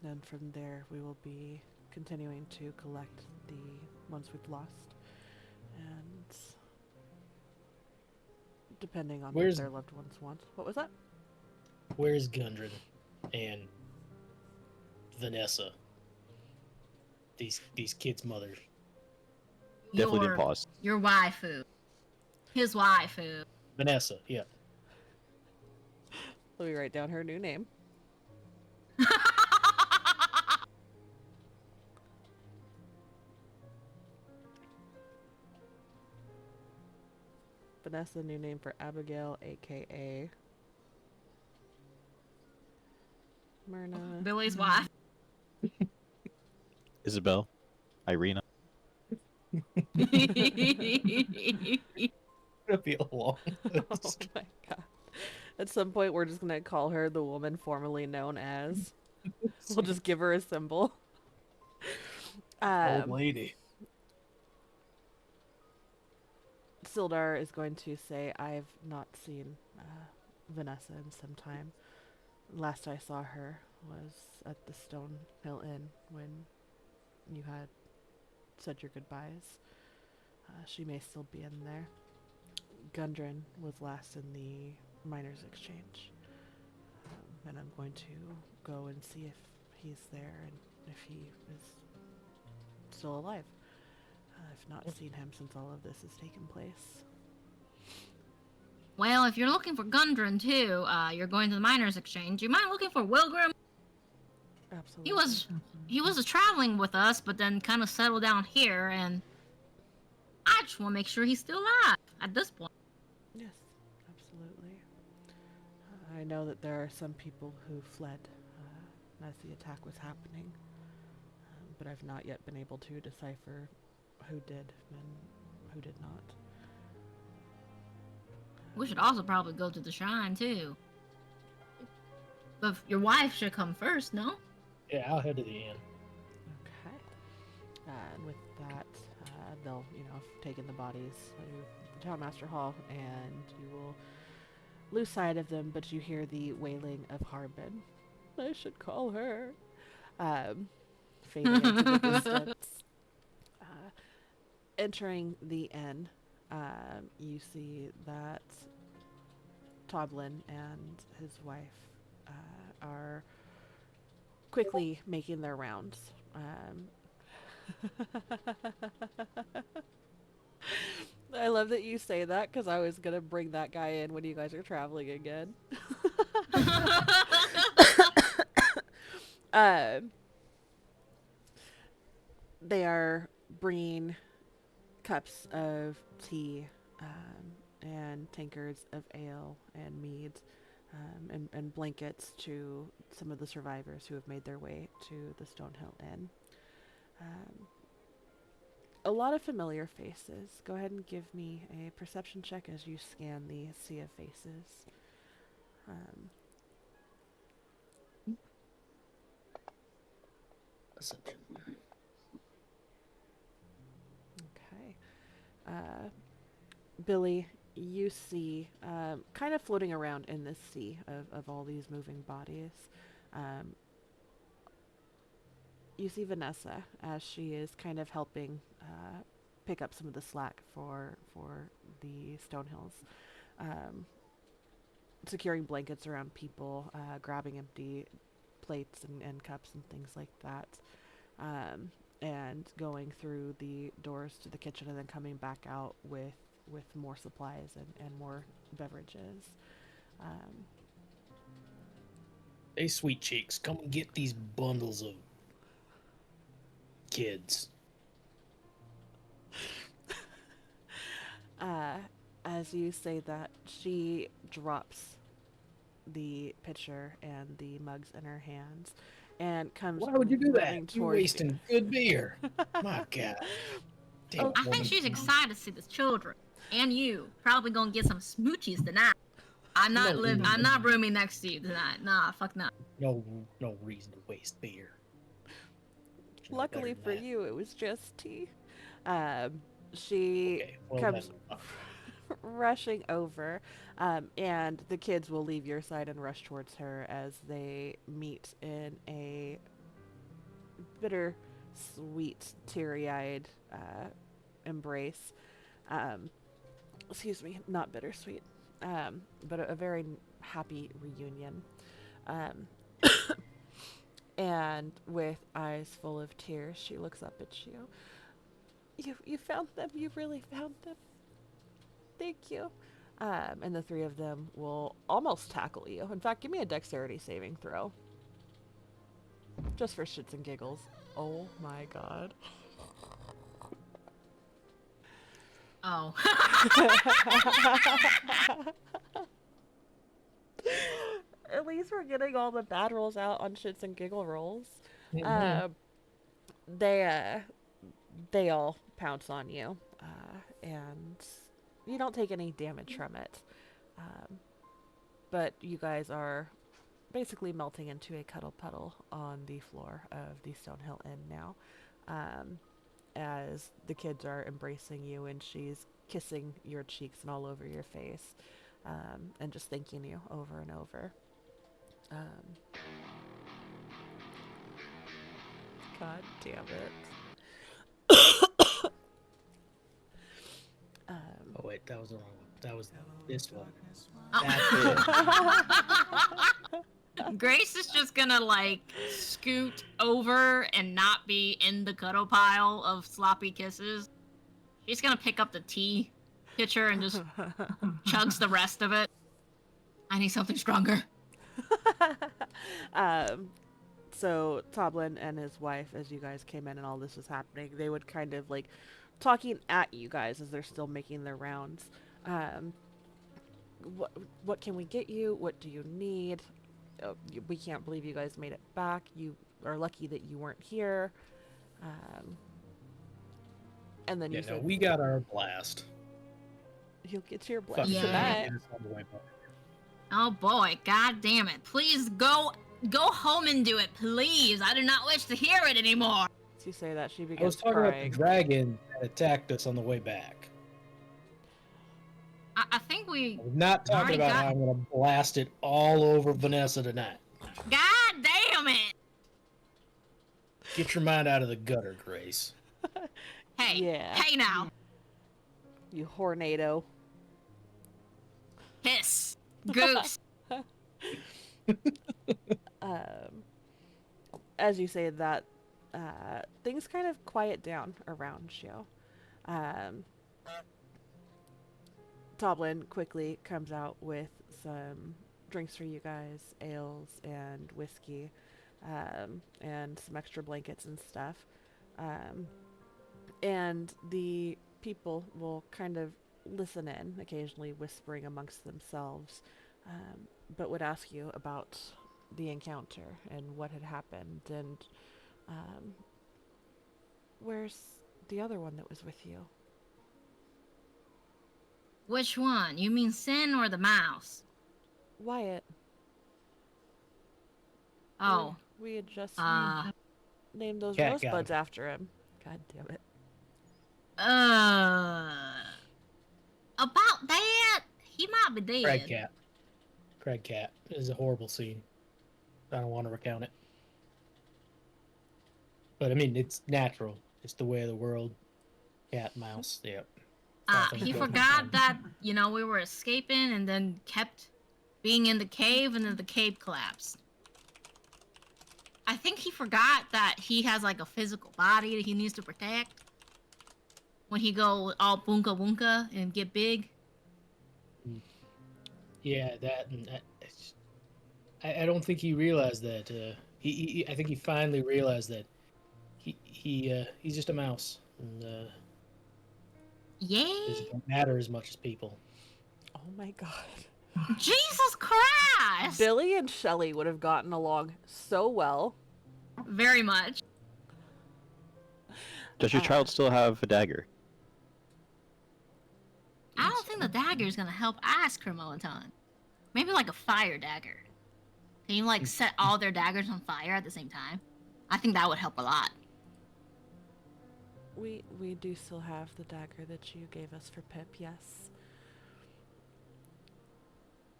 S1: Then from there we will be continuing to collect the ones we've lost, and depending on
S3: Where's-
S1: what their loved ones want. What was that?
S3: Where's Gundren and Vanessa? These kids' mothers.
S4: Definitely didn't pause.
S2: Your waifu. His waifu.
S3: Vanessa, yeah.
S1: Let me write down her new name. Vanessa, new name for Abigail, aka Myrna.
S2: Billy's wife.
S4: Isabel, Irina.
S3: It'll be a long
S1: Oh my god. At some point, we're just gonna call her the woman formerly known as. We'll just give her a symbol.
S3: old lady.
S1: Sildar is going to say, I've not seen Vanessa in some time. Last I saw her was at the Stone Hill Inn when you had said your goodbyes. She may still be in there. Gundren was last in the Miners' Exchange. and I'm going to go and see if he's there and if he is still alive. I've not seen him since all of this has taken place.
S2: Well, if you're looking for Gundren too, you're going to the Miners' Exchange. You mind looking for Wilgrim?
S1: Absolutely.
S2: He was traveling with us, but then kind of settled down here, and I just want to make sure he's still alive at this point.
S1: Yes, absolutely. I know that there are some people who fled as the attack was happening, but I've not yet been able to decipher who did and who did not.
S2: We should also probably go to the shrine too. But your wife should come first, no?
S3: Yeah, I'll head to the inn.
S1: Okay. And with that, they'll, have taken the bodies to the Townmaster Hall, and you will lose sight of them, but you hear the wailing of Harbin. I should call her. Fading into the distance. Entering the inn, you see that Toblin and his wife are quickly making their rounds. I love that you say that because I was going to bring that guy in when you guys are traveling again. They are bringing cups of tea and tankards of ale and mead and blankets to some of the survivors who have made their way to the Stonehill Inn. A lot of familiar faces. Go ahead and give me a perception check as you scan the sea of faces. Okay. Billy, you see, kind of floating around in this sea of all these moving bodies, you see Vanessa as she is kind of helping pick up some of the slack for the Stonehills, securing blankets around people, grabbing empty plates and cups and things like that, and going through the doors to the kitchen and then coming back out with more supplies and more beverages.
S3: Hey, sweet cheeks, come and get these bundles of kids.
S1: As you say that, she drops the pitcher and the mugs in her hands and comes
S3: Why would you do that?
S1: running
S3: You're
S1: towards
S3: wasting good beer. My God. Damn
S1: Oh,
S2: I think
S3: woman.
S2: she's excited to see the children. And you. Probably gonna get some smoochies tonight. I'm not rooming next to you tonight. Nah, fuck no.
S3: No reason to waste beer. Should know
S1: Luckily
S3: better
S1: for
S3: than
S1: you, it was just tea. She
S3: Okay, well,
S1: comes
S3: then,
S1: rushing over, and the kids will leave your side and rush towards her as they meet in a bitter-sweet, teary-eyed embrace. Excuse me, not bittersweet, but a very happy reunion. Um, and with eyes full of tears, she looks up at you. You found them. You really found them. Thank you. And the three of them will almost tackle you. In fact, give me a dexterity saving throw. Just for shits and giggles. Oh my god.
S2: Oh.
S1: At least we're getting all the bad rolls out on shits and giggle rolls.
S3: Mhm.
S1: They all pounce on you, and you don't take any damage from it. But you guys are basically melting into a cuddle puddle on the floor of the Stonehill Inn now, as the kids are embracing you and she's kissing your cheeks and all over your face, and just thanking you over and over. God damn it.
S3: Oh wait, that was the wrong one. That was this one.
S2: Oh.
S3: That's it.
S2: Grace is just gonna like scoot over and not be in the cuddle pile of sloppy kisses. She's gonna pick up the tea pitcher and just chugs the rest of it. I need something stronger.
S1: um, so Toblin and his wife, as you guys came in and all this was happening, they would kind of like talking at you guys as they're still making their rounds. Um, what can we get you? What do you need? We can't believe you guys made it back. You are lucky that you weren't here. Um, and then
S3: Yeah,
S1: you
S3: no,
S1: said
S3: we got our blast.
S1: you'll get your blast
S2: Yeah.
S1: tonight.
S2: Oh boy, god damn it. Please go home and do it, please. I do not wish to hear it anymore.
S1: As you say that, she
S3: I was
S1: begins
S3: talking about
S1: crying.
S3: the dragon that attacked us on the way back.
S2: I think we
S3: I'm not talking
S2: Already
S3: about
S2: got-
S3: how I'm gonna blast it all over Vanessa tonight.
S2: God damn it!
S3: Get your mind out of the gutter, Grace.
S2: Hey,
S1: Yeah.
S2: hey now.
S1: You hornado.
S2: Hiss. Goose.
S1: As you say that, things kind of quiet down around you. Toblin quickly comes out with some drinks for you guys, ales and whiskey, and some extra blankets and stuff. And the people will kind of listen in, occasionally whispering amongst themselves, but would ask you about the encounter and what had happened, and where's the other one that was with you?
S2: Which one? You mean Sin or the mouse?
S1: Wyatt.
S2: Oh.
S1: We had just named those
S3: Cat got
S1: rosebuds
S3: him.
S1: after him. God damn it.
S2: About that, he might be dead.
S3: Craig Cat. It is a horrible scene. I don't want to recount it. But I mean, it's natural. It's the way of the world. Cat, mouse, yep.
S2: He forgot that, we were escaping and then kept being in the cave and then the cave collapsed. I think he forgot that he has like a physical body that he needs to protect. When he go all boonka boonka and get big.
S3: Yeah, I don't think he realized that. I think he finally realized that he's just a mouse, and
S2: Yay!
S3: doesn't matter as much as people.
S1: Oh my god.
S2: Jesus Christ!
S1: Billy and Shelley would have gotten along so well.
S2: Very much.
S4: Does your child still have a dagger?
S2: I don't think the dagger is gonna help ice cream all the time. Maybe like a fire dagger. Can you like set all their daggers on fire at the same time? I think that would help a lot.
S1: We do still have the dagger that you gave us for Pip, yes.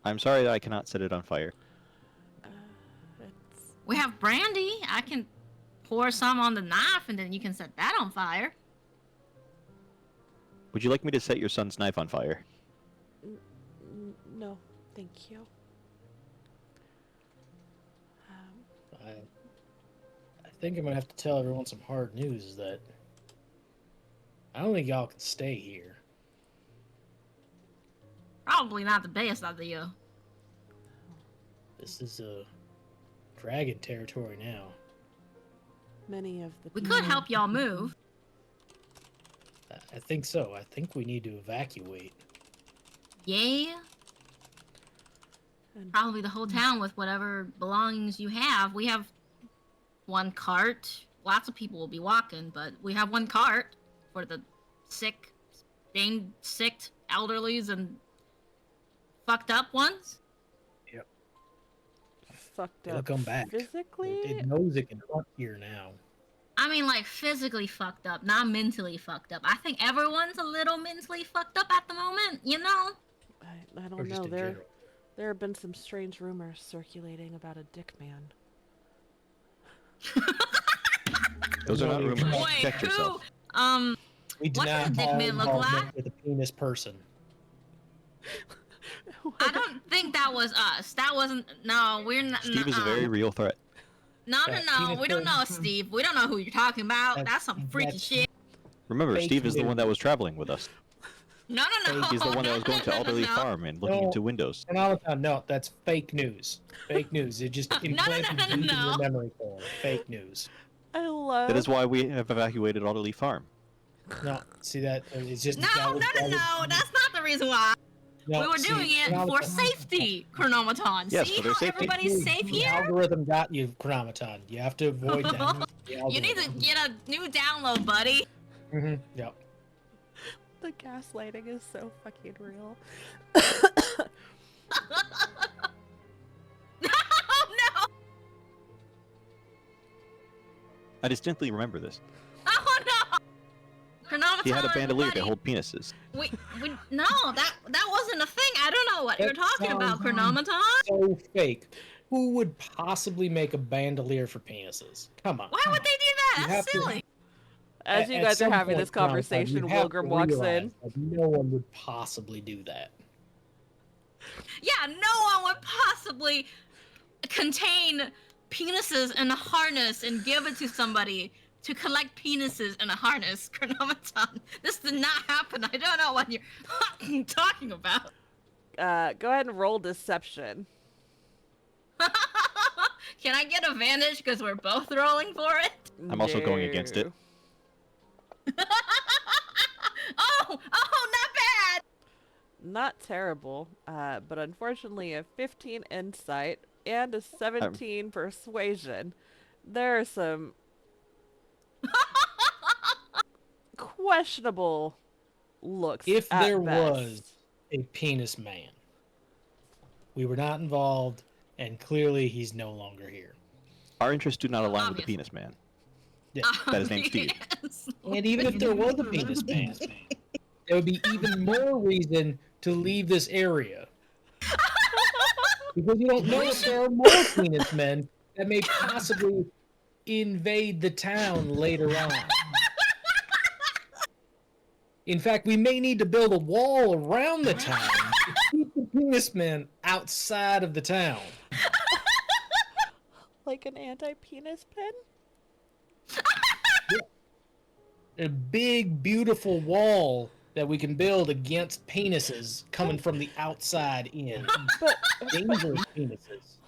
S4: I'm sorry that I cannot set it on fire.
S1: It's
S2: We have brandy. I can pour some on the knife and then you can set that on fire.
S4: Would you like me to set your son's knife on fire?
S1: no, thank you.
S3: I think I'm gonna have to tell everyone some hard news. Is that I don't think y'all can stay here.
S2: Probably not the best idea.
S3: This is dragon territory now.
S1: Many of the
S2: We could help y'all move.
S3: I think so. I think we need to evacuate.
S2: Yeah.
S1: And
S2: Probably the whole town with whatever belongings you have. We have one cart. Lots of people will be walking, but we have one cart for the sick, dang sick elderlies and fucked up ones.
S1: fucked
S3: It'll
S1: up
S3: come back.
S1: physically.
S3: It knows it can hunt here now.
S2: I mean, like physically fucked up, not mentally fucked up. I think everyone's a little mentally fucked up at the moment, you know?
S1: I
S3: Or
S1: don't
S3: just
S1: know.
S3: in
S1: There
S3: general.
S1: there have been some strange rumors circulating about a dick man.
S4: Those are not
S3: Wait,
S4: rumors.
S2: Wait,
S4: Protect yourself.
S3: We do
S2: What does
S3: not
S2: a dick
S3: have
S2: man look
S3: involvement
S2: like?
S3: with a penis person.
S2: I don't think think that was us. That wasn't. No, we're not.
S4: Steve is a very real threat.
S2: No.
S3: Penis
S2: We don't know
S3: thing.
S2: Steve. We don't know who you're talking about. That's some freaky
S3: that's-
S2: shit.
S4: Remember,
S3: Fake
S4: Steve is the one that
S3: news.
S4: was traveling with us.
S2: No.
S4: He's the one that was going to Alderley
S2: no.
S4: Farm and looking
S3: No.
S4: into windows.
S3: Chronomicon, no, that's fake news. Fake news. It just
S2: No.
S3: implanted deep in your memory core. Fake news.
S1: I love.
S4: That is why we have evacuated Alderley Farm.
S3: No, see that? It's just
S2: No.
S3: that was-
S2: That's not the reason why.
S3: no,
S2: We were
S3: see,
S2: doing it for safety, Chronomaton.
S4: Yes,
S2: See
S4: for their
S2: how
S4: safety.
S2: everybody's safe
S3: The
S2: here?
S3: algorithm got you, Chronomaton. You have to avoid that.
S2: You need to get a new download, buddy.
S3: Yep.
S1: The gaslighting is so fucking real.
S2: No.
S4: I distinctly remember this.
S2: Oh no. Chronomaton.
S4: He had a bandolier
S2: buddy.
S4: to hold penises.
S2: We no, that wasn't a thing. I don't know what you're
S3: That
S2: talking about,
S3: sounds-
S2: Chronomaton.
S3: So fake. Who would possibly make a bandolier for penises? Come on.
S2: Why would they do that?
S3: You have
S2: That's
S3: to-
S2: silly.
S1: As you
S3: At
S1: guys are
S3: some
S1: having
S3: point,
S1: this
S3: Chronomaton,
S1: conversation,
S3: you have to
S1: Wilgrim walks in.
S3: realize that no one would possibly do that.
S2: Yeah, no one would possibly contain penises in a harness and give it to somebody to collect penises in a harness, Chronomaton. This did not happen. I don't know what you're talking about.
S1: Go ahead and roll deception.
S2: Can I get advantage because we're both rolling for it?
S4: I'm also going against it.
S2: Oh, not bad.
S1: Not terrible, but unfortunately a 15 insight and a 17 persuasion. There are some questionable looks.
S3: If
S1: at
S3: there
S1: best.
S3: was a penis man, we were not involved, and clearly he's no longer here.
S4: Our interests do not align with the
S2: Obviously.
S4: penis man.
S3: Yeah.
S4: That is named Steve.
S2: Yes.
S3: And even if there was a penis man, there would be even more reason to leave this area. Because you don't know if there are more penis men that may possibly invade the town later on. In fact, we may need to build a wall around the town to keep the penis men outside of the town.
S1: Like an anti-penis pen?
S3: A big, beautiful wall that we can build against penises coming from the outside in.
S1: But
S3: Dangerous penises.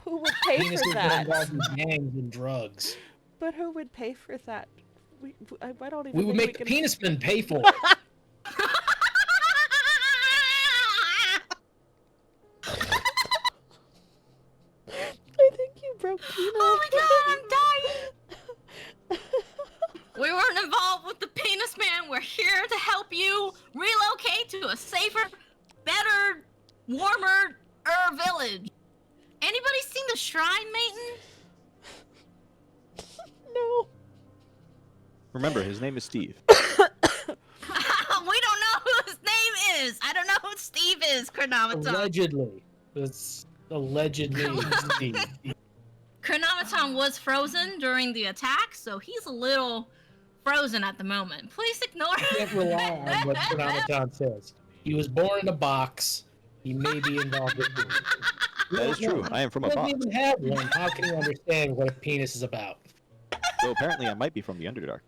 S1: who would pay
S3: Penises
S1: for
S3: that
S1: that?
S3: involve gangs and drugs.
S1: But who would pay for that? I don't even
S3: We would
S1: think
S3: make the
S1: can...
S3: penis men pay for it.
S1: I think you broke Tina.
S2: Oh my god, I'm dying! We weren't involved with the penis man. We're here to help you relocate to a safer, better, warmer village. Anybody seen the shrine, Maiden?
S1: No.
S4: Remember, his name is Steve.
S2: We don't know who his name is. I don't know who Steve is, Chronomaton.
S3: Allegedly. It's allegedly Steve.
S2: Chronomaton was frozen during the attack, so he's a little frozen at the moment. Please ignore
S3: You can't
S2: him.
S3: rely on what Chronomaton says. He was born in a box. He may be involved with penis.
S4: That is true. I am from
S3: He
S4: a
S3: doesn't
S4: box.
S3: even have one. How can you understand what a penis is about?
S4: So apparently I might be from the Underdark.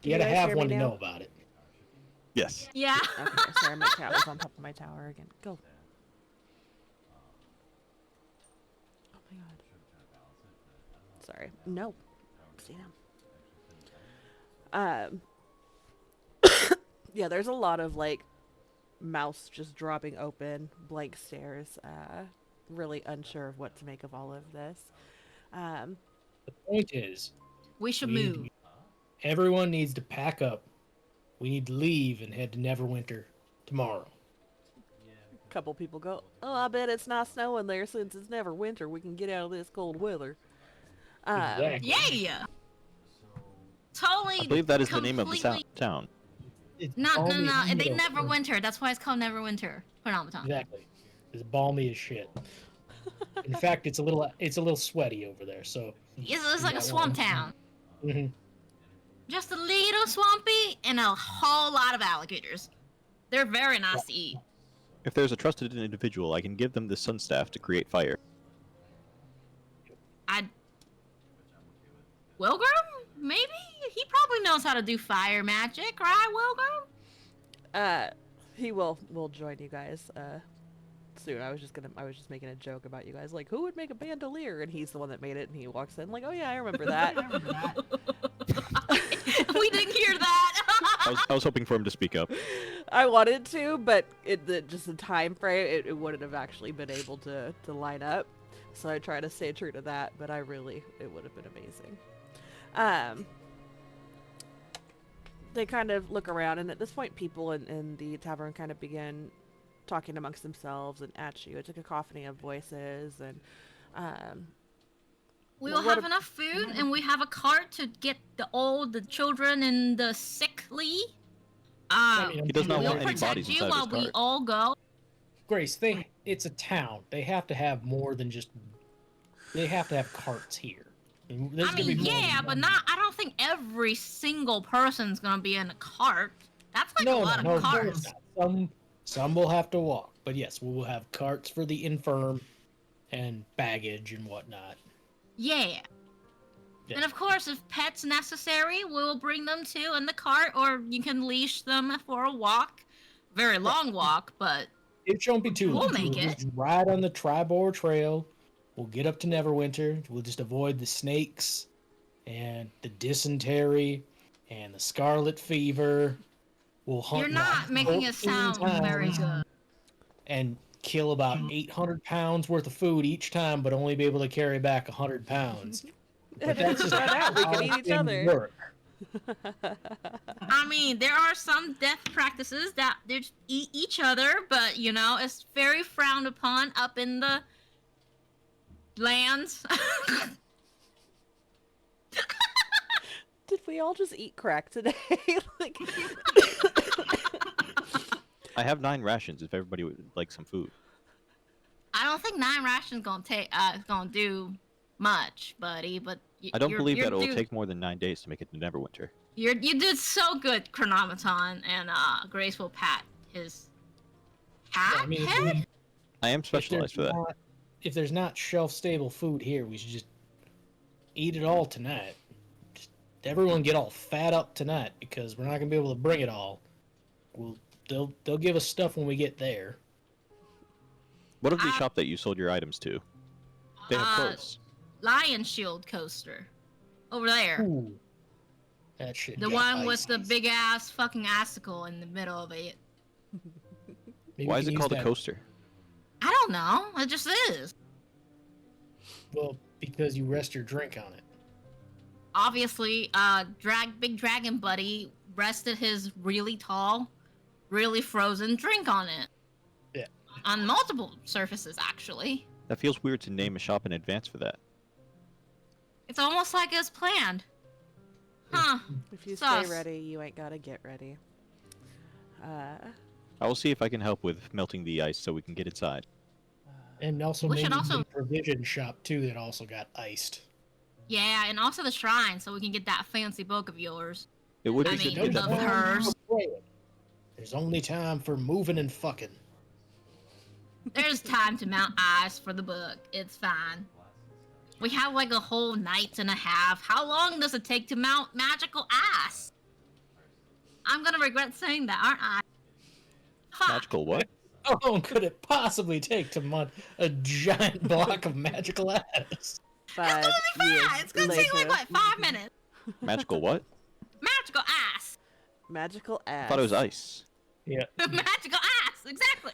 S3: You gotta
S1: guys
S3: have
S1: hear me
S3: one to
S1: now?
S3: know about it.
S4: Yes.
S2: Yeah.
S1: Okay, sorry, my cat was on top of my tower again. Go. Oh my god. Sorry. No. See now. Yeah, there's a lot of like mouths just dropping open, blank stares, really unsure of what to make of all of this.
S3: The point is,
S2: We should
S3: we-
S2: move.
S3: everyone needs to pack up. We need to leave and head to Neverwinter tomorrow.
S1: Couple people go, oh, I bet it's not snowing there since it's never winter. We can get out of this cold weather.
S3: Exactly.
S2: Yeah. Totally.
S4: I believe that is the name of the
S2: completely-
S4: town.
S3: It's
S2: No,
S3: balmy as
S2: they
S3: shit
S2: never
S3: over
S2: winter. That's why it's called Neverwinter. Chronometon.
S3: Exactly. It's balmy as shit. In fact, it's a little sweaty over there. So
S2: It's like a swamp town.
S3: Hmm.
S2: Just a little swampy and a whole lot of alligators. They're very nice to eat.
S4: If there's a trusted individual, I can give them the sun staff to create fire.
S2: Wilgrim? Maybe? He probably knows how to do fire magic, right, Wilgrim?
S1: He will join you guys soon. I was just making a joke about you guys, like, who would make a bandolier? And he's the one that made it, and he walks in like, oh yeah, I remember that.
S2: We didn't hear that.
S4: I was hoping for him to speak up.
S1: I wanted to, but just the time frame, it wouldn't have actually been able to line up. So I try to stay true to that, but it would have been amazing. They kind of look around, and at this point, people in the tavern kind of begin talking amongst themselves and at you. It's a cacophony of voices, and
S2: We will have enough food, and we have a cart to get the old, the children, and the sickly.
S4: He does not
S2: We'll
S4: want any
S2: protect
S4: bodies
S2: you
S4: inside
S2: while
S4: his
S2: we
S4: cart.
S2: all go.
S3: Grace, it's a town. They have to have more than just. They have to have carts here. There's
S2: I
S3: gonna be
S2: mean,
S3: more than
S2: yeah, but
S3: one.
S2: not. I don't think every single person's gonna be in a cart. That's like a lot
S3: No,
S2: of carts.
S3: Some will have to walk, but yes, we will have carts for the infirm and baggage and whatnot.
S2: Yeah.
S3: Yeah.
S2: And of course, if pets necessary, we'll bring them too in the cart, or you can leash them for a walk. Very long walk, but
S3: It shouldn't be too
S2: We'll
S3: long.
S2: make it.
S3: Just ride on the Tribor Trail. We'll get up to Neverwinter. We'll just avoid the snakes and the dysentery and the scarlet fever. We'll hunt.
S2: you're not making it
S3: 14
S2: sound very
S3: times
S2: good.
S3: And kill about 800 pounds worth of food each time, but only be able to carry back 100 pounds. But that's just
S1: Run out, we
S3: how
S1: can eat each
S3: things
S1: other.
S3: work.
S2: I mean, there are some death practices that they just eat each other, but you know, it's very frowned upon up in the lands.
S1: Did we all just eat crack today? Like,
S4: I have 9 rations if everybody would like some food.
S2: I don't think 9 rations gonna do much, buddy. But
S4: I don't believe that it will
S2: dude,
S4: take more than 9 days to make it to Neverwinter.
S2: You did so good, Chronometon, and Grace will pat his hat
S3: I mean,
S2: head.
S4: I am specialized for that.
S3: If there's not shelf-stable food here, we should just eat it all tonight. Just everyone get all fat up tonight, because we're not gonna be able to bring it all. They'll give us stuff when we get there.
S4: What of the shop that you sold your items to? They have clothes.
S2: Lion Shield coaster over there.
S3: Ooh, that shit.
S2: The
S3: got
S2: one with the
S3: ices.
S2: big ass fucking icicle in the middle of it.
S3: Maybe
S4: Why
S3: we
S4: is
S3: can
S4: it
S3: use
S4: called a
S3: that-
S4: coaster?
S2: I don't know. It just is.
S3: Well, because you rest your drink on it.
S2: Obviously, Big Dragon Buddy rested his really tall, really frozen drink on it.
S3: Yeah.
S2: On multiple surfaces, actually.
S4: That feels weird to name a shop in advance for that.
S2: It's almost like it was planned. Huh.
S1: if you
S2: Sus.
S1: stay ready, you ain't gotta get ready.
S4: I will see if I can help with melting the ice so we can get inside.
S3: And also
S2: We
S3: maybe
S2: should also-
S3: the provision shop too that also got iced.
S2: Yeah, and also the shrine, so we can get that fancy book of yours.
S4: It would
S2: I
S4: be
S2: mean,
S4: good to
S2: of
S4: get that.
S2: hers.
S3: There's only time for moving and fucking.
S2: There's time to mount eyes for the book. It's fine. We have like a whole night and a half. How long does it take to mount magical ass? I'm gonna regret saying that, aren't I? Fuck.
S4: Magical what?
S3: How long could it possibly take to mount a giant block of magical ass?
S1: 5
S2: It's gonna be
S1: years
S2: fine. It's gonna take like
S1: later.
S2: what, 5 minutes?
S4: Magical what?
S2: Magical ass.
S1: Magical ass.
S4: I thought it was ice.
S3: Yeah,
S2: Magical ass. Exactly.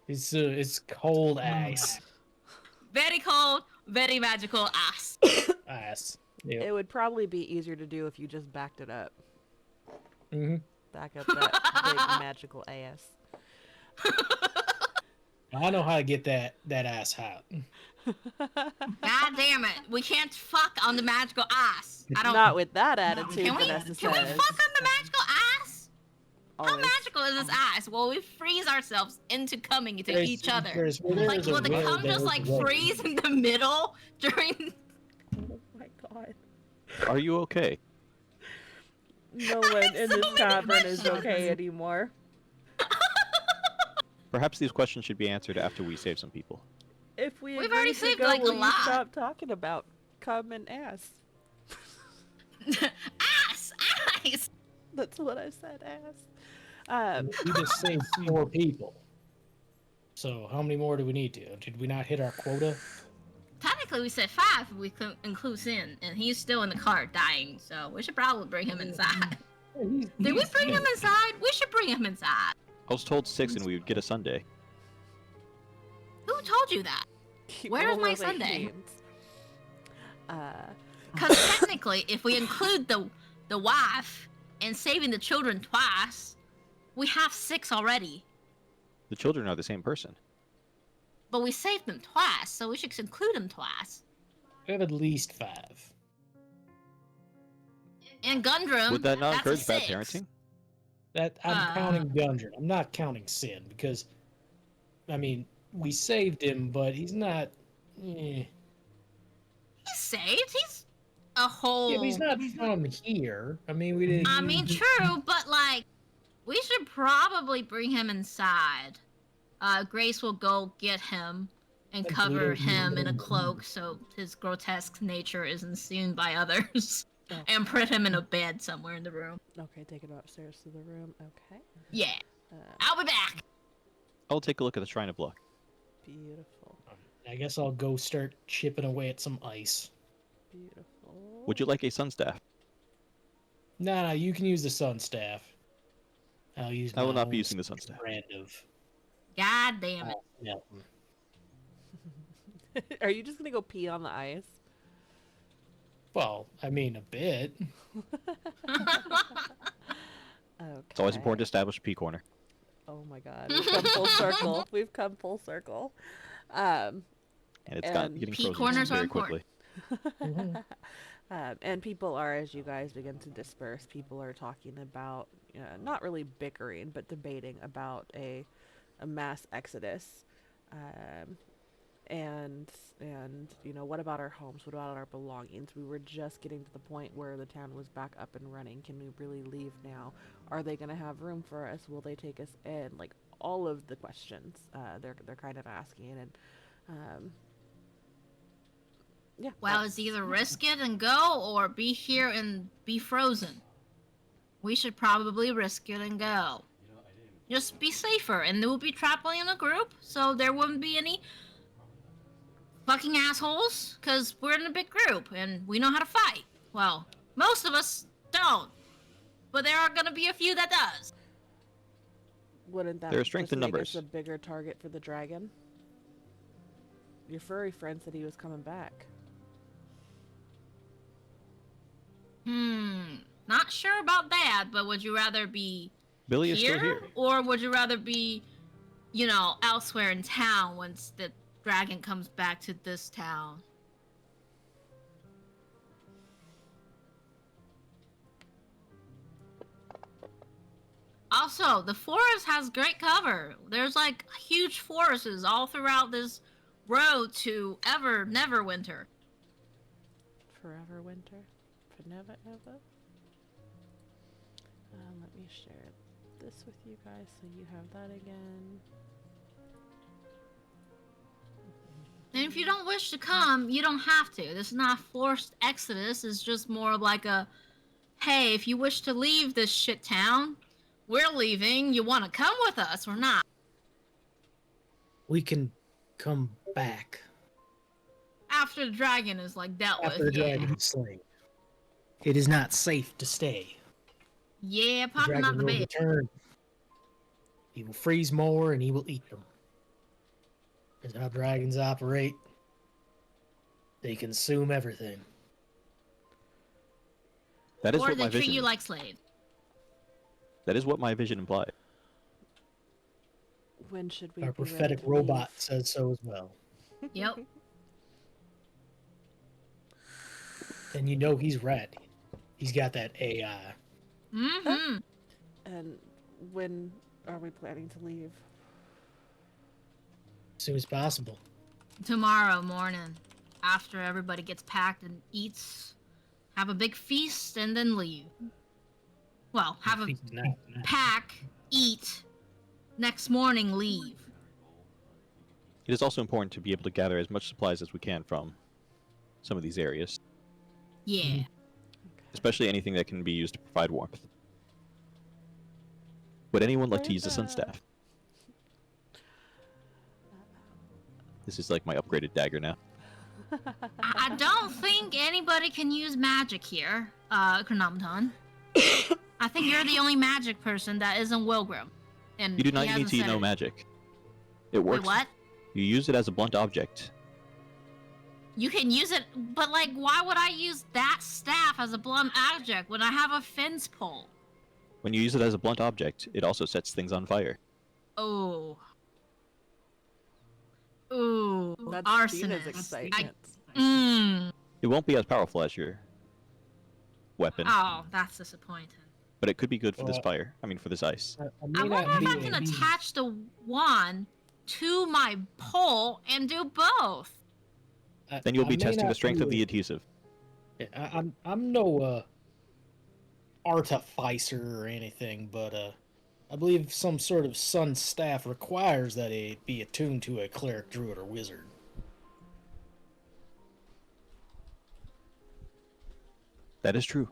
S3: it's cold ice.
S2: Very cold, very magical ass.
S3: Ass. Yeah.
S1: It would probably be easier to do if you just backed it up.
S3: Mm-hmm.
S1: Back up that big magical ass.
S3: I know how to get that ass hot.
S2: God damn it. We can't fuck on the magical ass. I don't.
S1: Not with that attitude,
S2: Can we
S1: Vanessa
S2: fuck
S1: says.
S2: on the magical ass? How
S1: Always.
S2: magical is this ice? Will we freeze ourselves into coming to each other?
S3: Where
S2: Like,
S3: there's a
S2: will the
S3: will,
S2: cum just
S3: there's
S2: like
S3: a way.
S2: freeze in the middle during?
S1: Oh my god.
S4: Are you okay?
S1: No one in
S2: so
S1: this
S2: many
S1: tavern is
S2: questions.
S1: okay anymore.
S4: Perhaps these questions should be answered after we save some people.
S1: If we
S2: We've
S1: agree
S2: already
S1: to
S2: saved,
S1: go,
S2: like, a
S1: will you
S2: lot.
S1: stop talking about cum and ass?
S2: Ass, ice.
S1: That's what I said, ass.
S3: We just saved 4 people. So how many more do we need to? Did we not hit our quota?
S2: Technically, we said 5 if we include Sin, and he's still in the car dying. So we should probably bring him inside. Did we bring him inside? We should bring him inside.
S4: I was told 6 and we would get a Sunday.
S2: Who told you that? Where's
S1: All
S2: my
S1: of
S2: Sunday?
S1: 18s.
S2: Because technically, if we include the wife and saving the children twice, we have 6 already.
S4: The children are the same person.
S2: But we saved them twice, so we should include them twice.
S3: We have at least 5.
S2: And Gundrum,
S4: Would that not
S2: that's a
S4: encourage bad
S2: 6.
S4: parenting?
S3: That I'm
S2: Uh.
S3: counting Gundren. I'm not counting Sin because, I mean, we saved him, but he's not.
S2: He's saved. He's a whole.
S3: Yeah, but he's not from here. I mean, we didn't.
S2: I mean, true, but like, we should probably bring him inside. Grace will go get him and
S3: And
S2: cover
S3: Pluto-
S2: him in a cloak so his grotesque nature isn't seen by others.
S1: Oh.
S2: And put him in a bed somewhere in the room.
S1: Okay, take it upstairs to the room. Okay.
S2: Yeah.
S1: Uh,
S2: I'll be back.
S4: I'll take a look at the Shrine of Luck.
S1: beautiful.
S3: I guess I'll go start chipping away at some ice.
S1: Beautiful.
S4: Would you like a sun staff?
S3: Nah, you can use the sun staff. I'll use.
S4: I will
S3: my
S4: not be
S3: own
S4: using the sun staff.
S3: brand of.
S2: God damn it.
S3: Yeah.
S1: Are you just gonna go pee on the ice?
S3: Well, I mean, a bit.
S1: Okay.
S4: It's always important to establish a pee corner.
S1: Oh my god, we've come full circle. We've come full circle.
S4: And it's
S1: And
S4: getting
S2: pee
S4: frozen
S2: corners are
S4: very
S2: important.
S4: quickly.
S1: And people are, as you guys begin to disperse, people are talking about, not really bickering, but debating about a mass exodus. And what about our homes? What about our belongings? We were just getting to the point where the town was back up and running. Can we really leave now? Are they going to have room for us? Will they take us in? Like, all of the questions they're kind of asking. And yeah.
S2: Well, it's either risk it and go or be here and be frozen. We should probably risk it and go. Just be safer, and we'll be traveling in a group, so there wouldn't be any fucking assholes, because we're in a big group, and we know how to fight. Well, most of us don't, but there are gonna be a few that does.
S1: Wouldn't that
S4: There are strength
S1: just
S4: in
S1: make
S4: numbers.
S1: us a bigger target for the dragon? Your furry friend said he was coming back.
S2: Not sure about that, but would you rather be
S4: Billy is still here.
S2: or would you rather be, elsewhere in town once the dragon comes back to this town? Also, the forest has great cover. There's like huge forests all throughout this road to Neverwinter.
S1: Forever winter? For never ever? Let me share this with you guys so you have that again.
S2: And if you don't wish to come, you don't have to. This is not a forced exodus. It's just more of like a, hey, if you wish to leave this shit town, we're leaving. You want to come with us or not?
S3: We can come back
S2: After the dragon is like dealt
S3: after the
S2: with.
S3: dragon is slain. It is not safe to stay.
S2: Yeah,
S3: The
S2: popping
S3: dragon
S2: out the
S3: will
S2: bed.
S3: return. He will freeze more and he will eat them. That's how dragons operate. They consume everything.
S4: That is
S2: Or
S4: what
S2: they
S4: my
S2: treat
S4: vision.
S2: you like slaves.
S4: That is what my vision implied.
S1: When should we
S3: Our
S1: be ready
S3: prophetic
S1: to
S3: robot
S1: leave?
S3: says so as well.
S2: Yep.
S3: And you know he's ready. He's got that AI.
S2: Mm-hmm.
S1: And when are we planning to leave?
S3: As soon as possible.
S2: Tomorrow morning, after everybody gets packed and eats, have a big feast, and then leave. Well, have a
S3: Feast tonight.
S2: pack, eat, next morning leave.
S4: It is also important to be able to gather as much supplies as we can from some of these areas,
S2: Yeah.
S4: especially anything that can be used to provide warmth. Would anyone like to use the sun staff? This is like my upgraded dagger now.
S2: I don't think anybody can use magic here, Chronometon. I think you're the only magic person that isn't Wilgrim. And
S4: You do
S2: he
S4: not need
S2: hasn't
S4: to
S2: said
S4: know
S2: it.
S4: magic. It works.
S2: Wait, what?
S4: You use it as a blunt object.
S2: You can use it, but like, why would I use that staff as a blunt object when I have a fence pole?
S4: When you use it as a blunt object, it also sets things on fire.
S2: Oh. Ooh.
S1: That's
S2: Arsonist.
S1: Dina's excitement.
S2: Mmm.
S4: It won't be as powerful as your weapon,
S2: Oh, that's disappointing.
S4: but it could be good for this
S3: Well-
S4: fire. I mean, for this ice.
S2: I wonder if I can attach the wand to my pole and do both.
S4: Then you'll be testing the strength of the adhesive.
S3: I'm no artificer or anything, but I believe some sort of sun staff requires that it be attuned to a cleric, druid, or wizard.
S4: That is true.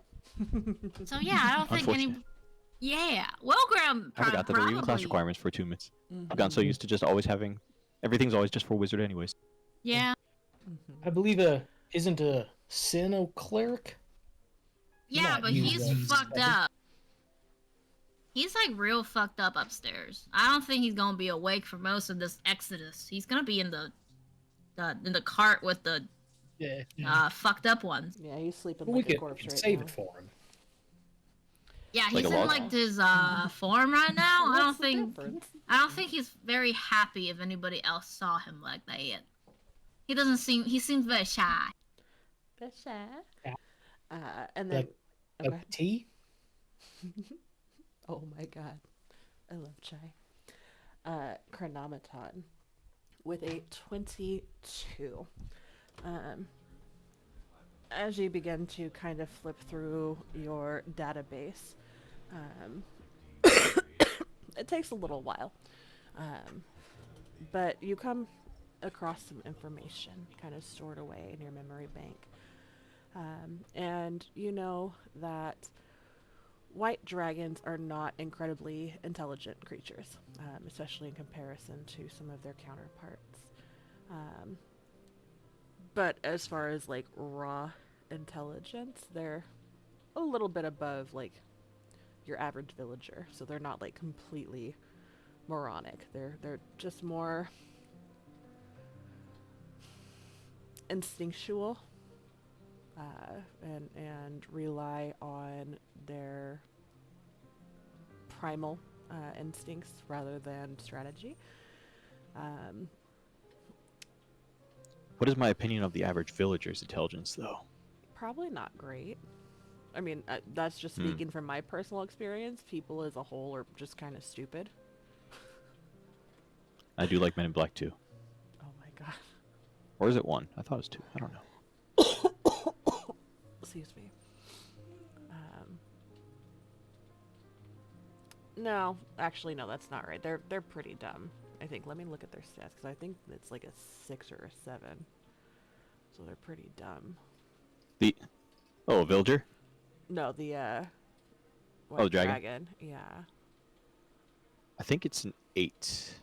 S2: So yeah, I don't think any.
S4: Unfortunate.
S2: Yeah, Wilgram
S4: I forgot that there were even class
S2: probably.
S4: requirements for attunements.
S1: Mhm.
S4: I've gotten so used to just always having everything's always just for wizard anyways.
S2: Yeah,
S3: I believe isn't a sin a cleric?
S2: yeah,
S3: Not
S2: but
S3: you,
S2: he's
S3: Rose.
S2: fucked up. He's like real fucked up upstairs. I don't think he's gonna be awake for most of this exodus. He's gonna be in the cart with the
S3: Yeah.
S2: fucked up ones.
S1: Yeah, he's sleeping
S3: we
S1: like a
S3: could
S1: corpse right
S3: save
S1: now.
S3: it for him.
S2: Yeah,
S4: Like
S2: he's
S4: a
S2: in
S4: log?
S2: like this form right now.
S1: What's the difference?
S2: I don't think he's very happy if anybody else saw him like that. He seems very shy.
S1: Yeah. And then,
S3: A
S1: okay.
S3: tea?
S1: Oh my god, I love chai. Chronometon with a 22. As you begin to kind of flip through your database, it takes a little while, but you come across some information kind of stored away in your memory bank. And you know that white dragons are not incredibly intelligent creatures, especially in comparison to some of their counterparts. But as far as like raw intelligence, they're a little bit above like your average villager. So they're not like completely moronic. They're just more instinctual, and rely on their primal instincts rather than strategy.
S4: What is my opinion of the average villager's intelligence, though?
S1: Probably not great. I mean, that's just
S4: Hmm.
S1: speaking from my personal experience. People as a whole are just kind of stupid.
S4: I do like Men in Black 2.
S1: Oh my god.
S4: Or is it 1? I thought it was 2. I don't know.
S1: Excuse me. No, actually, no, that's not right. They're pretty dumb. I think. Let me look at their stats because I think it's like a 6 or a 7. So they're pretty dumb.
S4: Oh, a villager?
S1: No, the
S4: Oh, the dragon?
S1: dragon. Yeah.
S4: I think it's an 8.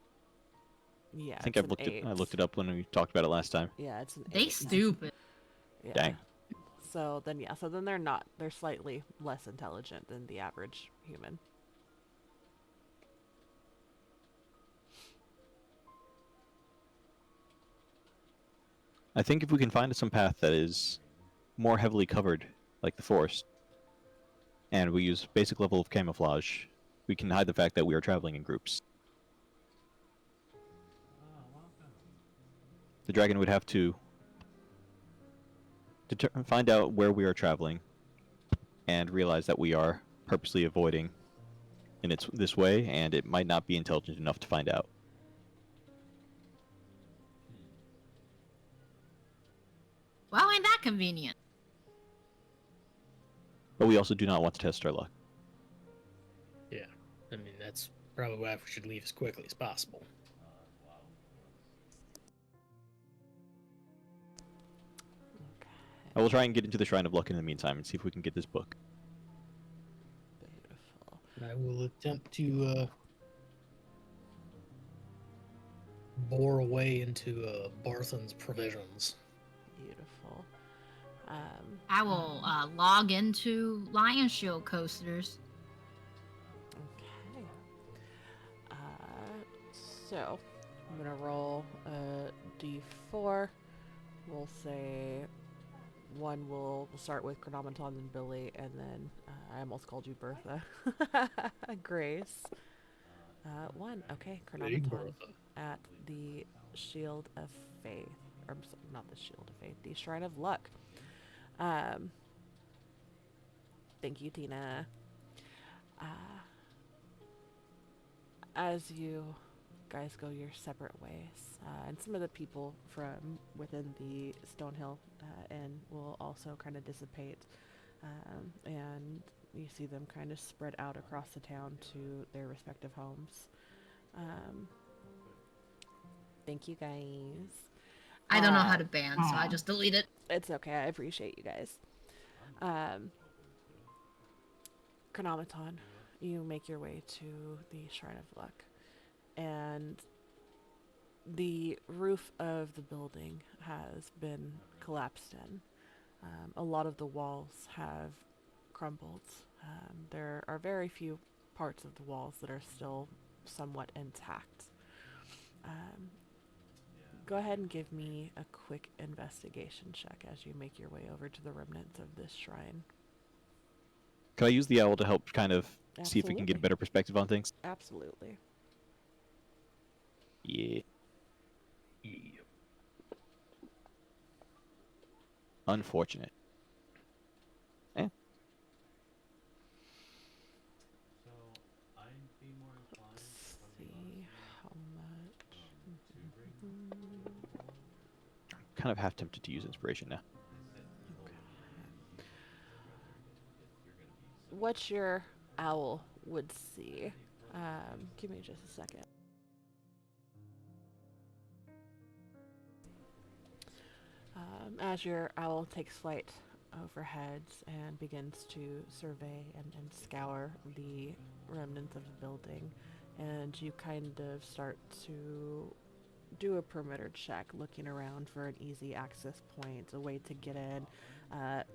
S1: Yeah.
S4: I think
S1: it's
S4: I
S1: an
S4: looked
S1: eight.
S4: it up when we talked about it last time.
S1: Yeah, it's an
S2: They
S1: 8.
S2: stupid.
S1: Yeah.
S4: Dang.
S1: So then they're slightly less intelligent than the average human.
S4: I think if we can find some path that is more heavily covered, like the forest, and we use basic level of camouflage, we can hide the fact that we are traveling in groups. The dragon would have to find out where we are traveling and realize that we are purposely avoiding in this way, and it might not be intelligent enough to find out.
S2: Well, ain't that convenient?
S4: But we also do not want to test our luck.
S3: Yeah. I mean, that's probably why we should leave as quickly as possible.
S4: I will try and get into the Shrine of Luck in the meantime and see if we can get this book.
S1: Beautiful.
S3: I will attempt to bore away into Barthen's provisions.
S1: Beautiful.
S2: I will log into Lion Shield coasters.
S1: Okay. So, I'm gonna roll a d4. We'll say one will start with Chronometon and Billy, and then I almost called you Bertha. Grace. One. Okay,
S3: Big
S1: Chronometon
S3: Bertha.
S1: at the Shield of Faith. Or not the Shield of Faith, the Shrine of Luck. Thank you, Tina. As you guys go your separate ways, and some of the people from within the Stonehill Inn will also kind of dissipate, and you see them kind of spread out across the town to their respective homes. Thank you, guys.
S2: I don't know how to ban, so I just delete it.
S1: It's okay. I appreciate you guys. Chronometon, you make your way to the Shrine of Luck, and the roof of the building has been collapsed in. A lot of the walls have crumbled. There are very few parts of the walls that are still somewhat intact. Go ahead and give me a quick investigation check as you make your way over to the remnants of this shrine.
S4: Can I use the owl to help kind of see if we can get a
S1: Absolutely.
S4: better perspective on things?
S1: Absolutely.
S4: Yeah.
S3: Yeah.
S4: Unfortunate. Eh.
S1: Let's see how much.
S4: Kind of half tempted to use inspiration now.
S1: What your owl would see. Give me just a second. As your owl takes flight overheads and begins to survey and scour the remnants of the building, and you kind of start to do a perimeter check, looking around for an easy access point, a way to get in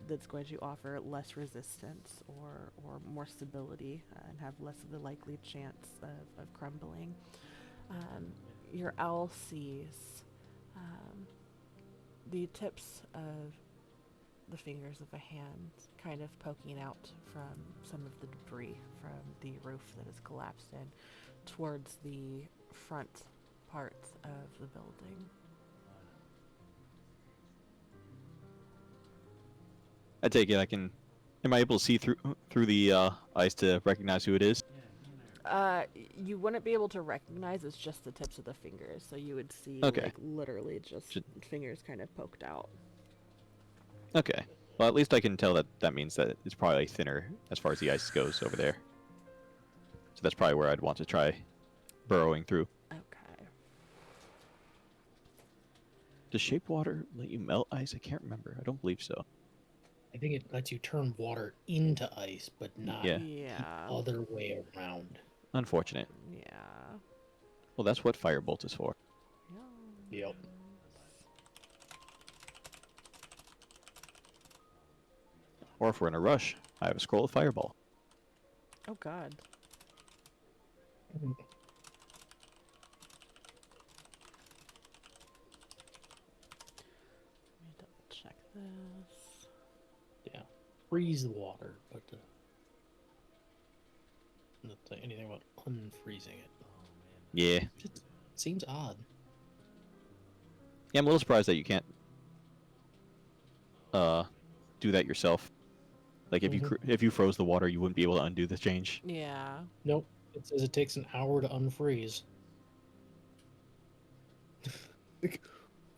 S1: that's going to offer less resistance or more stability and have less of the likely chance of crumbling. Your owl sees the tips of the fingers of a hand kind of poking out from some of the debris from the roof that has collapsed in towards the front part of the building.
S4: I take it I can. Am I able to see through the ice to recognize who it is?
S1: You wouldn't be able to recognize, it's just the tips of the fingers, so you would see
S4: Okay.
S1: like literally just
S4: Should-
S1: fingers kind of poked out.
S4: Okay. Well, at least I can tell that means that it's probably thinner as far as the ice goes over there. So that's probably where I'd want to try burrowing through.
S1: Okay.
S4: Does shape water let you melt ice? I can't remember. I don't believe so.
S3: I think it lets you turn water into ice, but not
S4: Yeah.
S1: Yeah.
S3: the other way around.
S4: Unfortunate.
S1: Yeah.
S4: Well, that's what Firebolt is for.
S3: Yep.
S4: Or if we're in a rush, I have a scroll of Fireball.
S1: Oh god. Let me double check this.
S3: Yeah. Freeze the water, but not anything about unfreezing it.
S4: Yeah.
S3: Just seems odd.
S4: Yeah, I'm a little surprised that you can't do that yourself. Like if
S3: Mhm.
S4: if you froze the water, you wouldn't be able to undo the change.
S1: Yeah.
S3: Nope. It says it takes an hour to unfreeze. Like,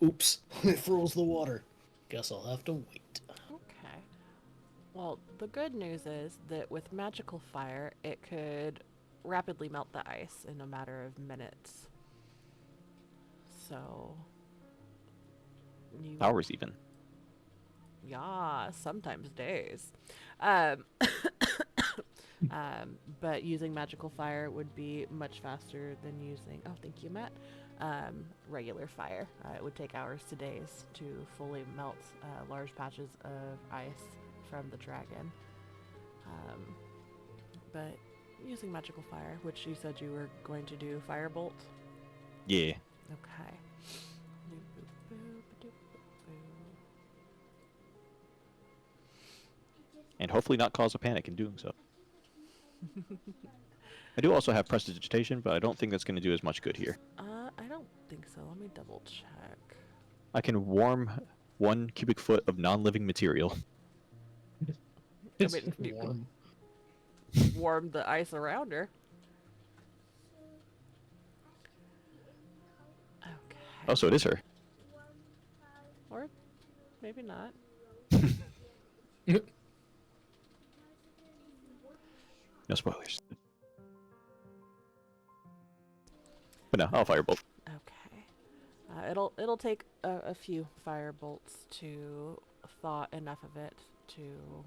S3: oops, it froze the water. Guess I'll have to wait.
S1: Okay. Well, the good news is that with magical fire, it could rapidly melt the ice in a matter of minutes. So, you,
S4: Hours even.
S1: yeah, sometimes days. Um, but using magical fire would be much faster than using, oh, thank you, Matt, regular fire. It would take hours to days to fully melt large patches of ice from the dragon. Um, but using magical fire, which you said you were going to do firebolt.
S4: Yeah.
S1: Okay.
S4: And hopefully not cause a panic in doing so. I do also have prestidigitation, but I don't think that's going to do as much good here.
S1: I don't think so. Let me double check.
S4: I can warm 1 cubic foot of non-living material.
S3: It's
S1: mean, you-
S3: warm.
S1: Warm the ice around her. Okay.
S4: Oh, so it is her.
S1: Or maybe not.
S4: No spoilers. But no, I'll firebolt.
S1: Okay. It'll take a few fire bolts to thaw enough of it to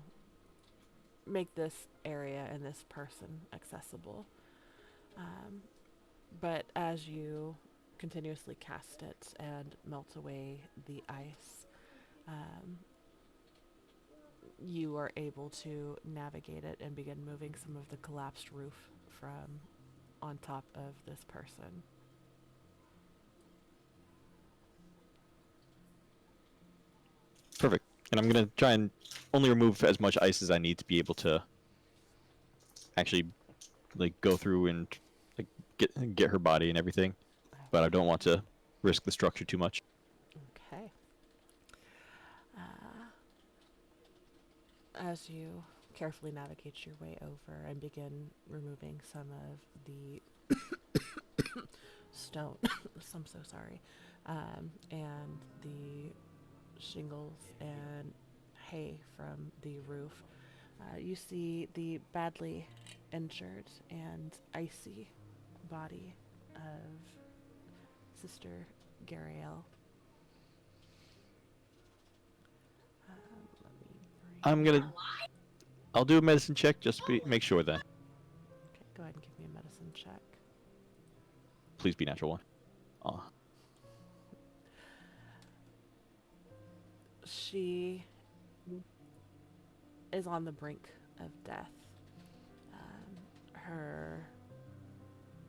S1: make this area and this person accessible. But as you continuously cast it and melt away the ice, you are able to navigate it and begin moving some of the collapsed roof from on top of this person.
S4: Perfect. And I'm going to try and only remove as much ice as I need to be able to actually like go through and like get her body and everything. But I don't want to risk the structure too much.
S1: Okay. As you carefully navigate your way over and begin removing some of the stone, I'm so sorry, and the shingles and hay from the roof, you see the badly injured and icy body of Sister Gariel. Let me
S4: I'm
S1: bring.
S4: going to... I'll do a medicine check just to make sure then.
S1: Okay, go ahead and give me a medicine check.
S4: Please be natural one. Aw.
S1: She is on the brink of death. Her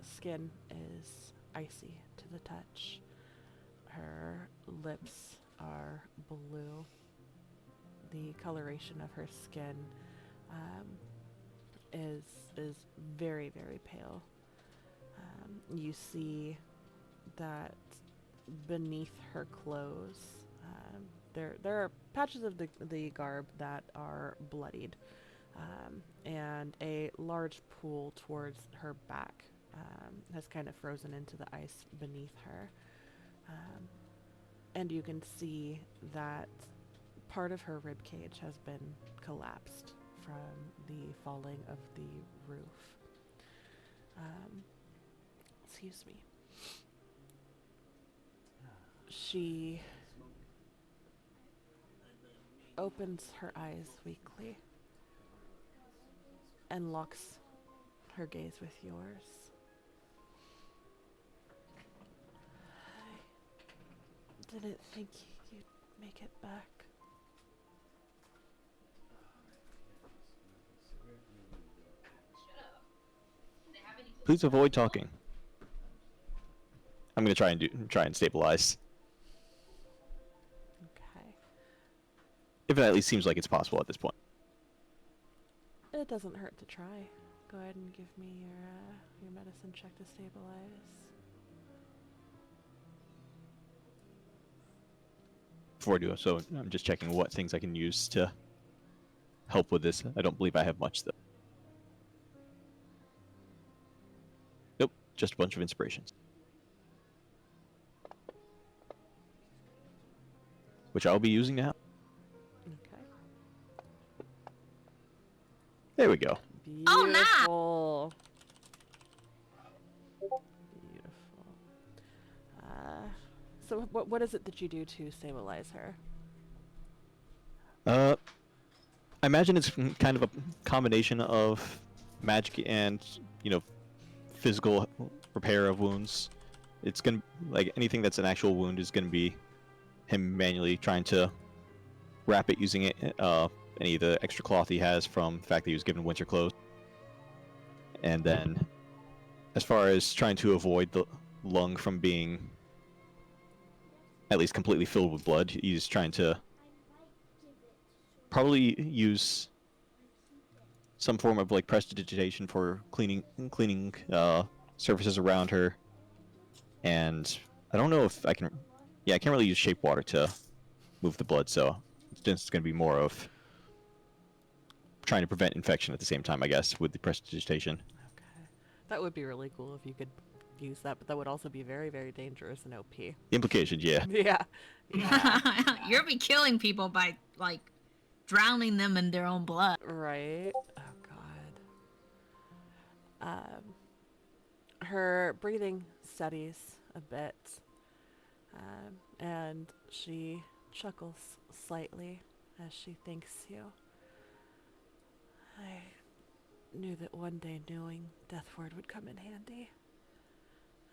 S1: skin is icy to the touch. Her lips are blue. The coloration of her skin is very, very pale. You see that beneath her clothes, there are patches of the garb that are bloodied, and a large pool towards her back has kind of frozen into the ice beneath her. And you can see that part of her rib cage has been collapsed from the falling of the roof. Excuse me. She opens her eyes weakly and locks her gaze with yours. I didn't think you'd make it back.
S4: Please avoid talking. I'm going to try and stabilize.
S1: Okay.
S4: If it at least seems like it's possible at this point.
S1: It doesn't hurt to try. Go ahead and give me your medicine check to stabilize.
S4: Before I do so, I'm just checking what things I can use to help with this. I don't believe I have much though. just a bunch of inspirations. Which I'll be using now.
S1: Okay.
S4: There we go.
S2: Oh, nah!
S1: Beautiful. Beautiful. So what is it that you do to stabilize her?
S4: I imagine it's kind of a combination of magic and, you know, physical repair of wounds. It's gonna, like, anything that's an actual wound is gonna be him manually trying to wrap it using any of the extra cloth he has from the fact that he was given winter clothes. And then, as far as trying to avoid the lung from being at least completely filled with blood, he's trying to probably use some form of like prestidigitation for cleaning surfaces around her. And I don't know if I can. Yeah, I can't really use shape water to move the blood, so it's going to be more of trying to prevent infection at the same time, I guess, with the prestidigitation.
S1: Okay. That would be really cool if you could use that, but that would also be very, very dangerous in OP.
S4: Implications, yeah.
S1: Yeah. Yeah.
S2: You'll be killing people by, like, drowning them in their own blood.
S1: Right. Oh God. Her breathing steadies a bit, and she chuckles slightly as she thanks you. I knew that one day knowing Deathward would come in handy.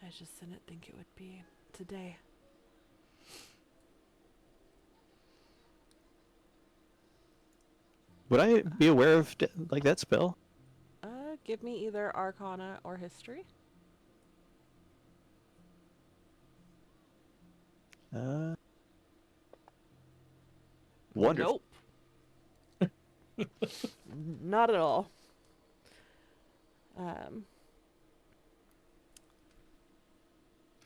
S1: I just didn't think it would be today.
S4: Would I be aware of like that spell?
S1: Give me either Arcana or History.
S4: Wonderful.
S1: Nope. Not at all.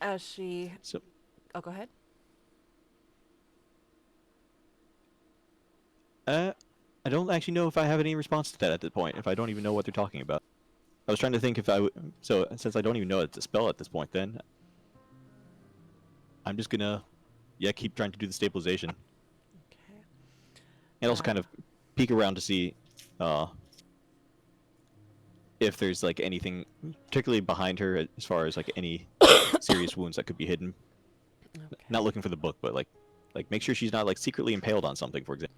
S1: As she...
S4: So,
S1: Oh, go ahead.
S4: I don't actually know if I have any response to that at this point. If I don't even know what they're talking about, I was trying to think if I would. So since I don't even know it's a spell at this point, then I'm just gonna, yeah, keep trying to do the stabilization.
S1: Okay.
S4: And also kind of peek around to see if there's like anything particularly behind her as far as like any serious wounds that could be hidden.
S1: Okay.
S4: Not looking for the book, but like make sure she's not like secretly impaled on something, for example.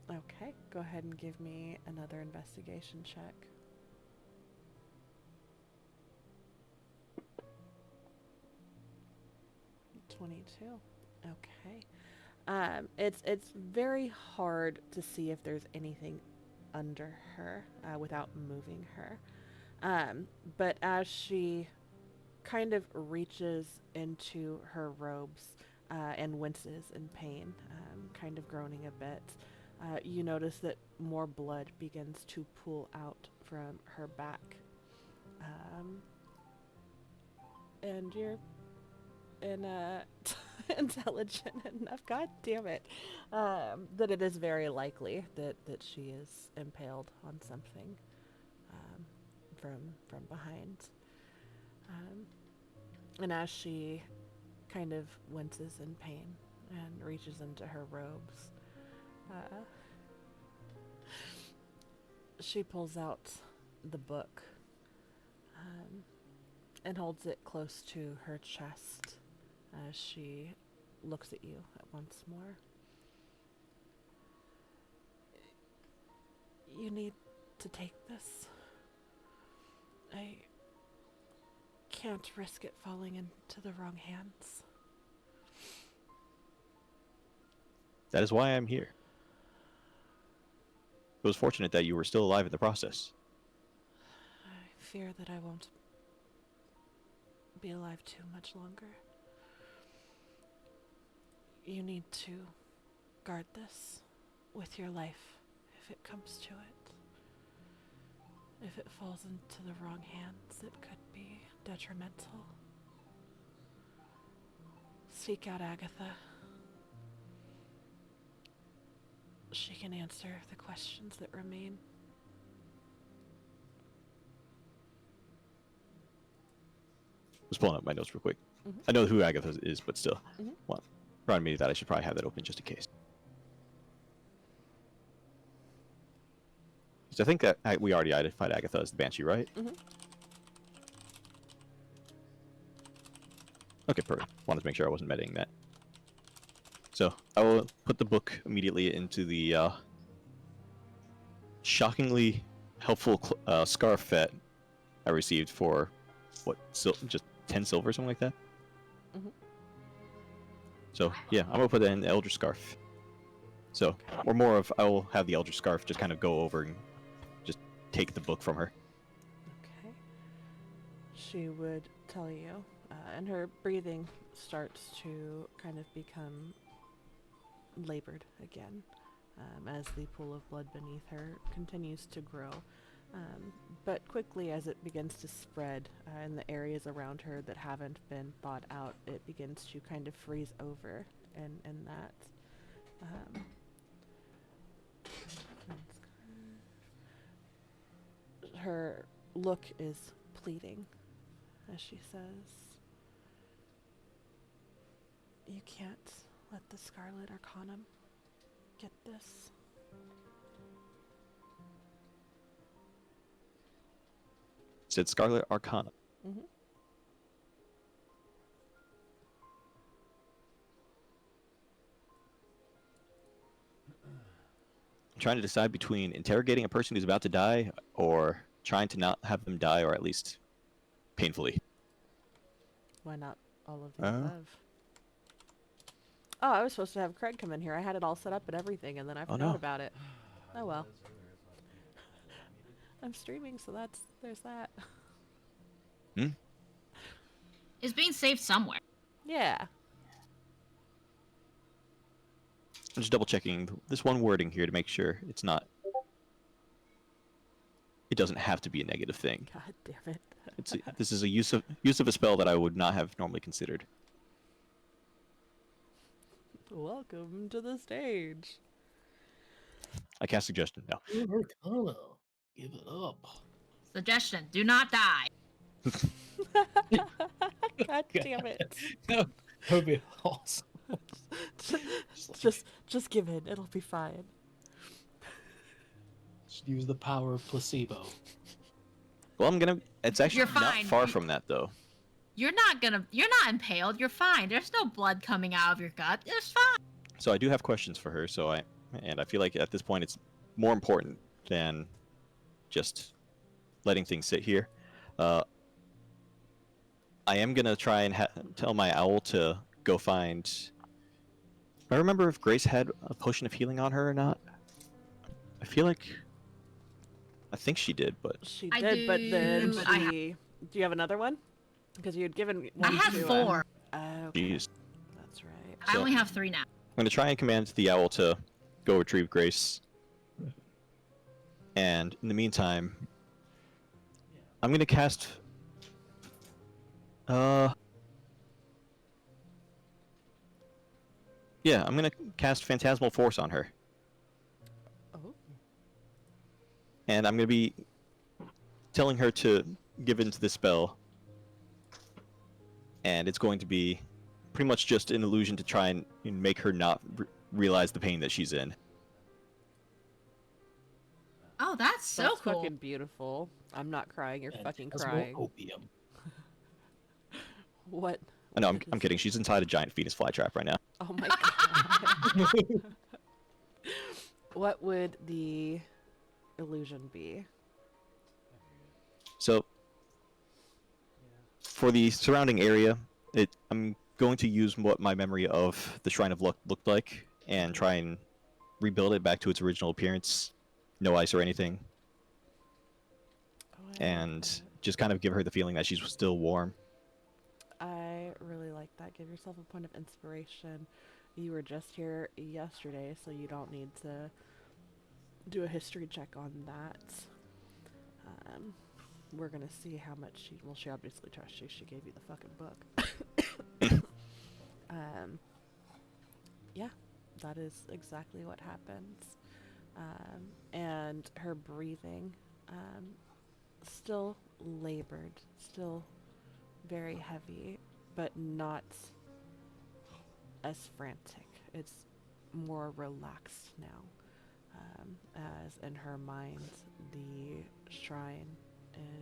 S1: Okay. Go ahead and give me another investigation check. $22. Okay. It's very hard to see if there's anything under her without moving her. But as she kind of reaches into her robes and winces in pain, kind of groaning a bit, you notice that more blood begins to pool out from her back. And you're intelligent enough, god damn it, that it is very likely that she is impaled on something from behind. And as she kind of winces in pain and reaches into her robes, she pulls out the book and holds it close to her chest as she looks at you once more. You need to take this. I can't risk it falling into the wrong hands.
S4: That is why I'm here. It was fortunate that you were still alive in the process.
S1: I fear that I won't be alive too much longer. You need to guard this with your life if it comes to it. If it falls into the wrong hands, it could be detrimental. Seek out Agatha. She can answer the questions that remain.
S4: was pulling up my notes real quick.
S1: Mhm.
S4: I know who Agatha is, but still.
S1: Mhm.
S4: Well, reminded me that I should probably have that open just in case. 'Cause I think that we already identified Agatha as the Banshee, right?
S1: Mhm.
S4: Okay, perfect. Wanted to make sure I wasn't editing that. So I will put the book immediately into the shockingly helpful scarf that I received for what, just 10 silver, something like that.
S1: Mhm.
S4: So yeah, I'm gonna put that in the Elder Scarf. So, or more of, I will have the Elder Scarf just kind of go over and just take the book from her.
S1: Okay. She would tell you, and her breathing starts to kind of become labored again, as the pool of blood beneath her continues to grow. But quickly, as it begins to spread in the areas around her that haven't been thawed out, it begins to kind of freeze over in that. Um, her look is pleading as she says, "You can't let the Scarlet Arcanum get this."
S4: Said Scarlet Arcana.
S1: Mm-hmm.
S4: I'm trying to decide between interrogating a person who's about to die or trying to not have them die, or at least painfully.
S1: Why not all of the
S4: Uh,
S1: above? Oh, I was supposed to have Craig come in here. I had it all set up and everything, and then I
S4: Oh
S1: forgot
S4: no.
S1: about it. Oh well. I'm streaming, so there's that.
S4: Hmm?
S2: It's being saved somewhere.
S1: Yeah.
S4: I'm just double checking this one wording here to make sure it's not. It doesn't have to be a negative thing.
S1: God damn it.
S4: This is a use of a spell that I would not have normally considered.
S1: Welcome to the stage.
S4: I cast suggestion. No.
S3: Arcana. Give it up.
S2: Suggestion: do not die.
S1: God damn it.
S3: That would be awesome.
S1: Just give in. It'll be fine.
S3: Just use the power of placebo.
S4: Well, it's actually
S2: You're
S4: not
S2: fine.
S4: far from that though.
S2: You're not impaled. You're fine. There's no blood coming out of your gut. It's fine.
S4: So I do have questions for her. And I feel like at this point it's more important than just letting things sit here. I am gonna try and tell my owl to go find. I remember if Grace had a potion of healing on her or not. I think she did, but
S1: She
S2: I
S1: did, but then
S2: do-
S1: she... Do you have another one? Because you had given
S2: I
S1: one
S2: have
S1: to...
S2: 4.
S1: Okay.
S4: jeez.
S1: That's right.
S2: I
S4: So-
S2: only have 3 now.
S4: I'm gonna try and command the owl to go retrieve Grace. And in the meantime, I'm gonna cast. Yeah, I'm gonna cast Phantasmal Force on her,
S1: Oh.
S4: and I'm gonna be telling her to give into the spell. And it's going to be pretty much just an illusion to try and make her not realize the pain that she's in.
S2: Oh, that's so
S1: That's
S2: cool.
S1: fucking beautiful. I'm not crying. You're fucking
S3: Phantasmal
S1: crying.
S3: Opium.
S1: What?
S4: No,
S1: what
S4: I'm
S1: is-
S4: kidding. She's inside a giant Venus flytrap right now.
S1: Oh my god. What would the illusion be?
S4: So, for the surrounding area, I'm going to use what my memory of the Shrine of Luck looked like and try and rebuild it back to its original appearance. No ice or anything.
S1: Oh, I like
S4: And
S1: that.
S4: just kind of give her the feeling that she's still warm.
S1: I really like that. Give yourself a point of inspiration. You were just here yesterday, so you don't need to do a history check on that. We're gonna see how much she... Well, she obviously trusts you. She gave you the fucking book. Yeah, that is exactly what happens. And her breathing, still labored, still very heavy, but not as frantic. It's more relaxed now, as in her mind the shrine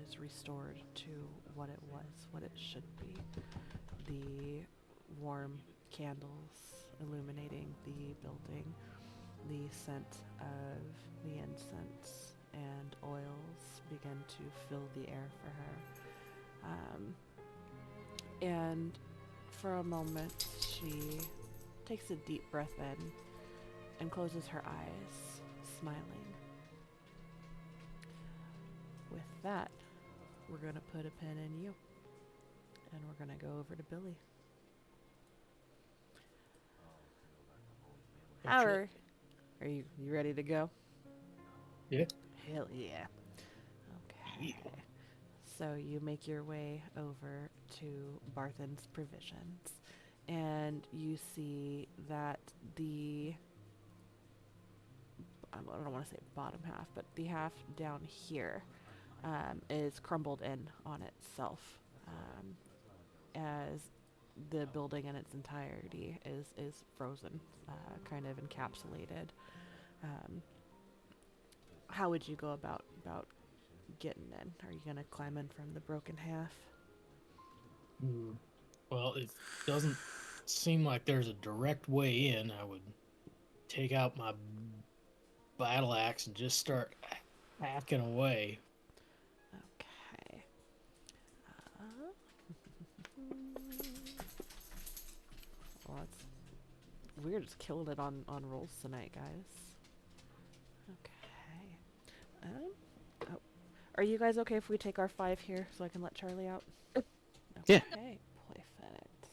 S1: is restored to what it was, what it should be. The warm candles illuminating the building, the scent of the incense and oils begin to fill the air for her. And for a moment, she takes a deep breath in and closes her eyes, smiling. With that, we're going to put a pin in you, and we're going to go over to Billy. Howard, are you ready to go?
S3: Yeah.
S1: Hell yeah. Okay. So you make your way over to Barthen's Provisions, and you see that I don't want to say bottom half, but the half down here is crumbled in on itself, as the building in its entirety is frozen, kind of encapsulated. How would you go about getting in? Are you gonna climb in from the broken half?
S3: Well, it doesn't seem like there's a direct way in. I would take out my battle axe and just start hacking away.
S1: Okay. Well, we're just killing it on rolls tonight, guys. Okay. Oh. Are you guys okay if we take our 5 here so I can let Charlie out?
S4: Yeah.
S1: Okay. Perfect.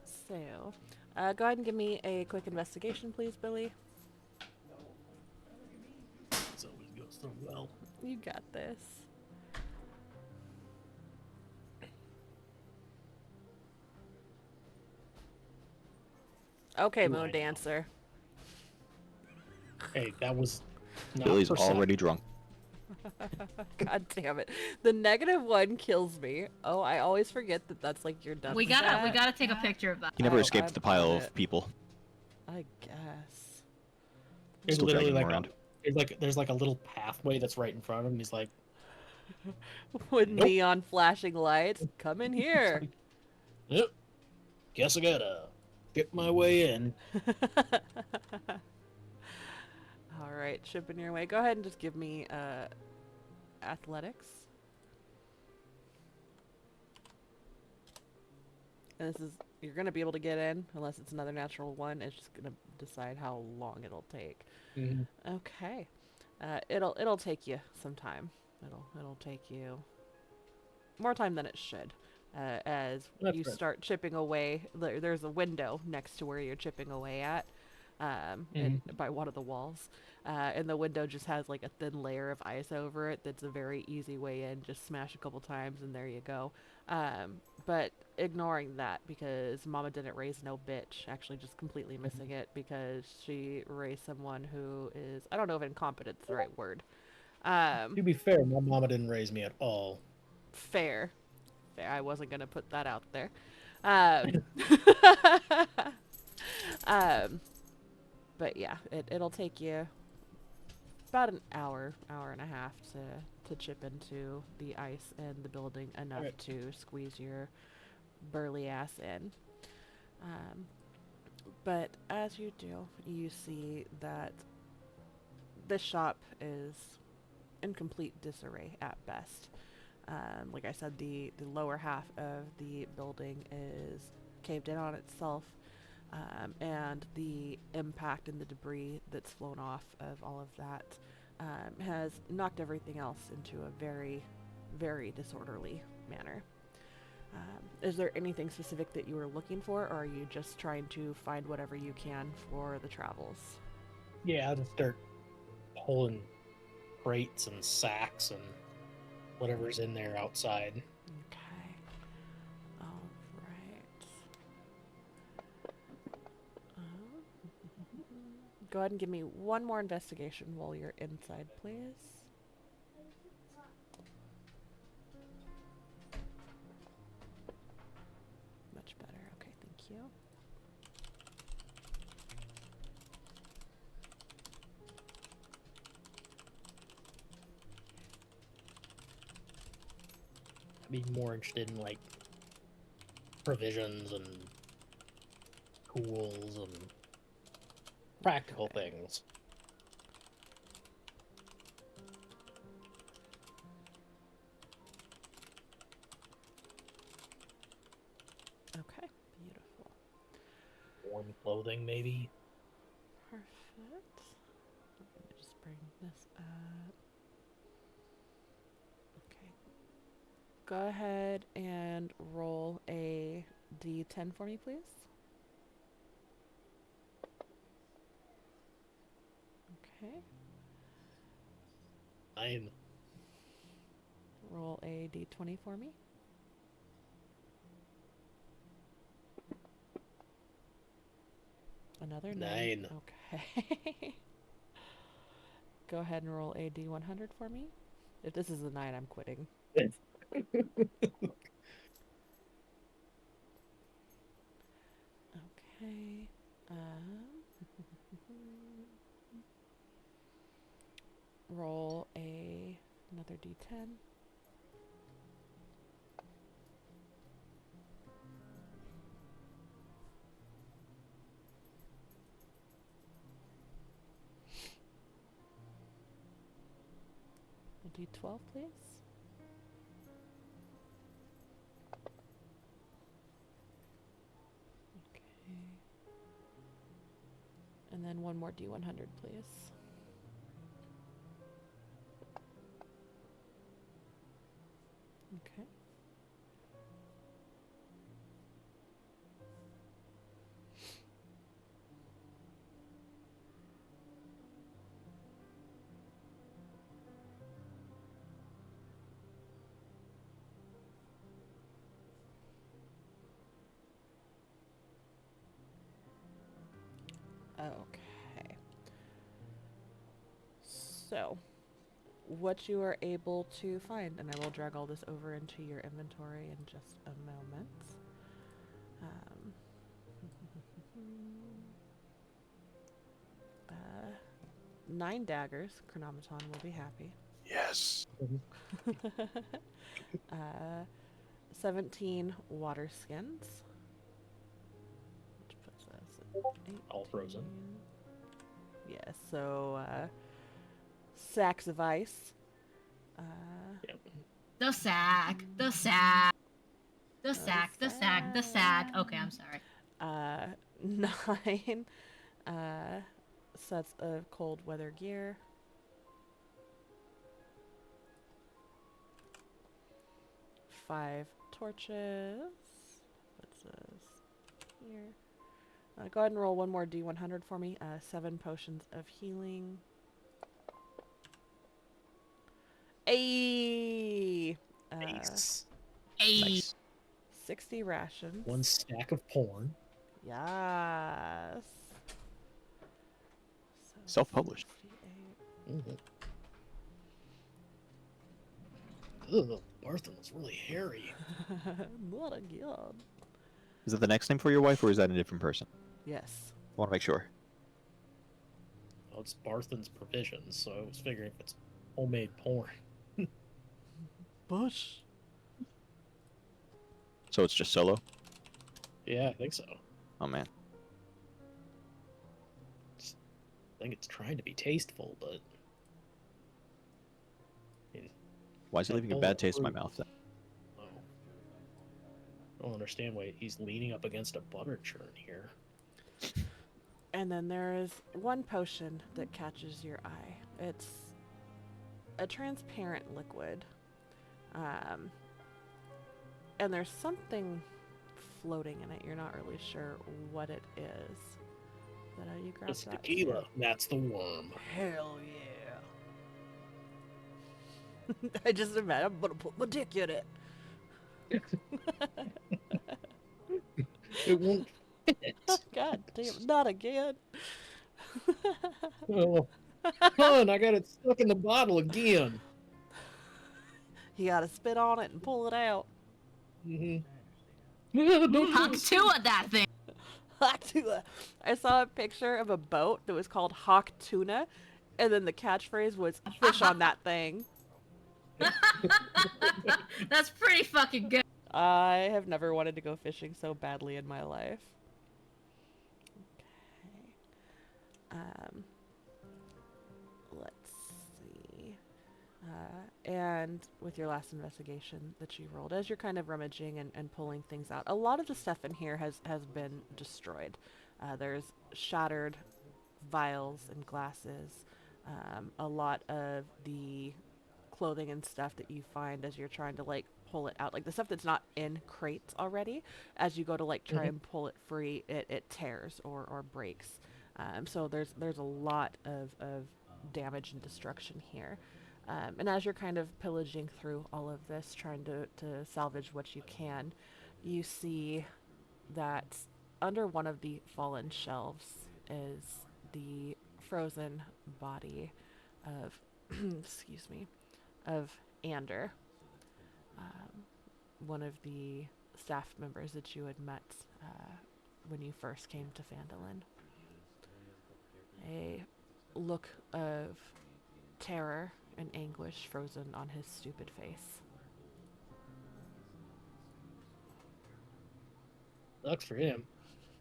S1: So, go ahead and give me a quick investigation, please, Billy.
S3: It's always goes so well.
S1: You got this. Okay,
S3: Do I
S1: Moon
S3: know?
S1: Dancer.
S3: Hey, that was not
S4: Billy's
S3: percent.
S4: already drunk.
S1: God damn it. The -1 kills me. Oh, I always forget that that's like your done
S2: We
S1: stat.
S2: gotta take a picture of that.
S4: He never
S1: Oh,
S4: escaped
S1: I'm
S4: the pile
S1: on
S4: of
S1: it.
S4: people.
S1: I guess.
S3: There's
S4: Still
S3: literally
S4: dragging him
S3: like
S4: around.
S3: there's like a little pathway that's right in front of him. And he's like,
S1: With
S3: Nope.
S1: neon flashing lights. Come in here.
S3: "Yep, guess I gotta get my way in."
S1: Alright, chipping your way. Go ahead and just give me athletics. And this is, you're going to be able to get in, unless it's another natural one. It's just going to decide how long it'll take.
S3: Mhm.
S1: Okay. It'll take you some time. It'll take you more time than it should. As
S3: That's
S1: you
S3: right.
S1: start chipping away, there's a window next to where you're chipping away at, and by one of the walls. And the window just has like a thin layer of ice over it. That's a very easy way in. Just smash a couple times and there you go. But ignoring that, because Mama didn't raise no bitch. Actually, just completely missing it because she raised someone who is, I don't know if incompetent's the right word.
S3: To be fair, my mama didn't raise me at all.
S1: Fair. Fair. I wasn't gonna put that out there. Um, um, but yeah, it'll take you about an hour, hour and a half to chip into the ice and the building enough
S3: Right.
S1: to squeeze your burly ass in. Um, but as you do, you see that this shop is in complete disarray at best. Like I said, the lower half of the building is caved in on itself, and the impact and the debris that's flown off of all of that has knocked everything else into a very very disorderly manner. Is there anything specific that you were looking for, or are you just trying to find whatever you can for the travels?
S3: Yeah, I'll just start pulling crates and sacks and whatever's in there outside.
S1: Okay. All right. Go ahead and give me one more investigation while you're inside, please. Much better. Okay, thank you.
S3: I'd be more interested in like provisions and tools and practical things.
S1: Okay, beautiful.
S3: Warm clothing, maybe.
S1: Perfect. Let me just bring this up. Okay. Go ahead and roll a d10 for me, please. Okay.
S3: I'm
S1: Roll a d20 for me. Another 9.
S3: 9.
S1: Okay. Go ahead and roll a d100 for me. If this is a 9, I'm quitting. Okay. Roll another d10. A d12, please. Okay. And then one more d100, please. Okay. Okay. So, what you are able to find, and I will drag all this over into your inventory in just a moment. Um, 9 daggers. Chronometon will be happy.
S4: Yes.
S1: uh, 17 water skins. Which puts us at 18.
S3: All frozen.
S1: Yeah, so sacks of ice.
S3: Yep.
S2: The sack. The sack. The sack. The sack. The sack. Okay, I'm sorry.
S1: 9 sets of cold weather gear. 5 torches. What's this here? Go ahead and roll one more d100 for me. 7 potions of healing. Ayy!
S3: Nice.
S2: Hey.
S4: Nice.
S1: 60 rations.
S3: 1 stack of porn.
S1: Yes. So
S4: Self-published.
S1: 68.
S3: Ugh, Barthen's really hairy.
S1: Not again.
S4: Is that the next name for your wife, or is that a different person?
S1: Yes.
S4: I want to make sure.
S3: Well, it's Barthen's provisions, so I was figuring if it's homemade porn.
S1: Bush.
S4: So it's just solo?
S3: Yeah, I think so.
S4: Oh, man.
S3: I think it's trying to be tasteful, but
S4: Why is it
S3: that
S4: leaving a
S3: bowl
S4: bad
S3: of
S4: taste in my
S3: fruit.
S4: mouth then?
S3: Oh. I don't understand why he's leaning up against a butter churn here.
S1: And then there is one potion that catches your eye. It's a transparent liquid Um, and there's something floating in it. You're not really sure what it is. But you grab
S3: It's
S1: that
S3: tequila.
S1: too.
S3: That's the worm.
S1: Hell yeah. I just imagine I'm gonna put my dick in it.
S3: It won't fit.
S1: God damn, not again.
S3: Oh, fun! I got it stuck in the bottle again.
S1: You gotta spit on it and pull it out.
S3: Mm-hmm. Don't do
S2: Huck
S3: it.
S2: two of that thing.
S1: Hawk tuna. I saw a picture of a boat that was called Hawk Tuna, and then the catchphrase was "fish on that thing."
S2: That's pretty fucking good.
S1: I have never wanted to go fishing so badly in my life. Okay. Let's see. And with your last investigation that you rolled, as you're kind of rummaging and pulling things out, a lot of the stuff in here has been destroyed. There's shattered vials and glasses. A lot of the clothing and stuff that you find as you're trying to like pull it out, like the stuff that's not in crates already, as you go to like try and pull it free, it tears or breaks. So there's a lot of damage and destruction here. And as you're kind of pillaging through all of this, trying to salvage what you can, you see that under one of the fallen shelves is the frozen body of, excuse me, of Ander, one of the staff members that you had met when you first came to Phandalin. A look of terror and anguish frozen on his stupid face.
S3: Sucks for him.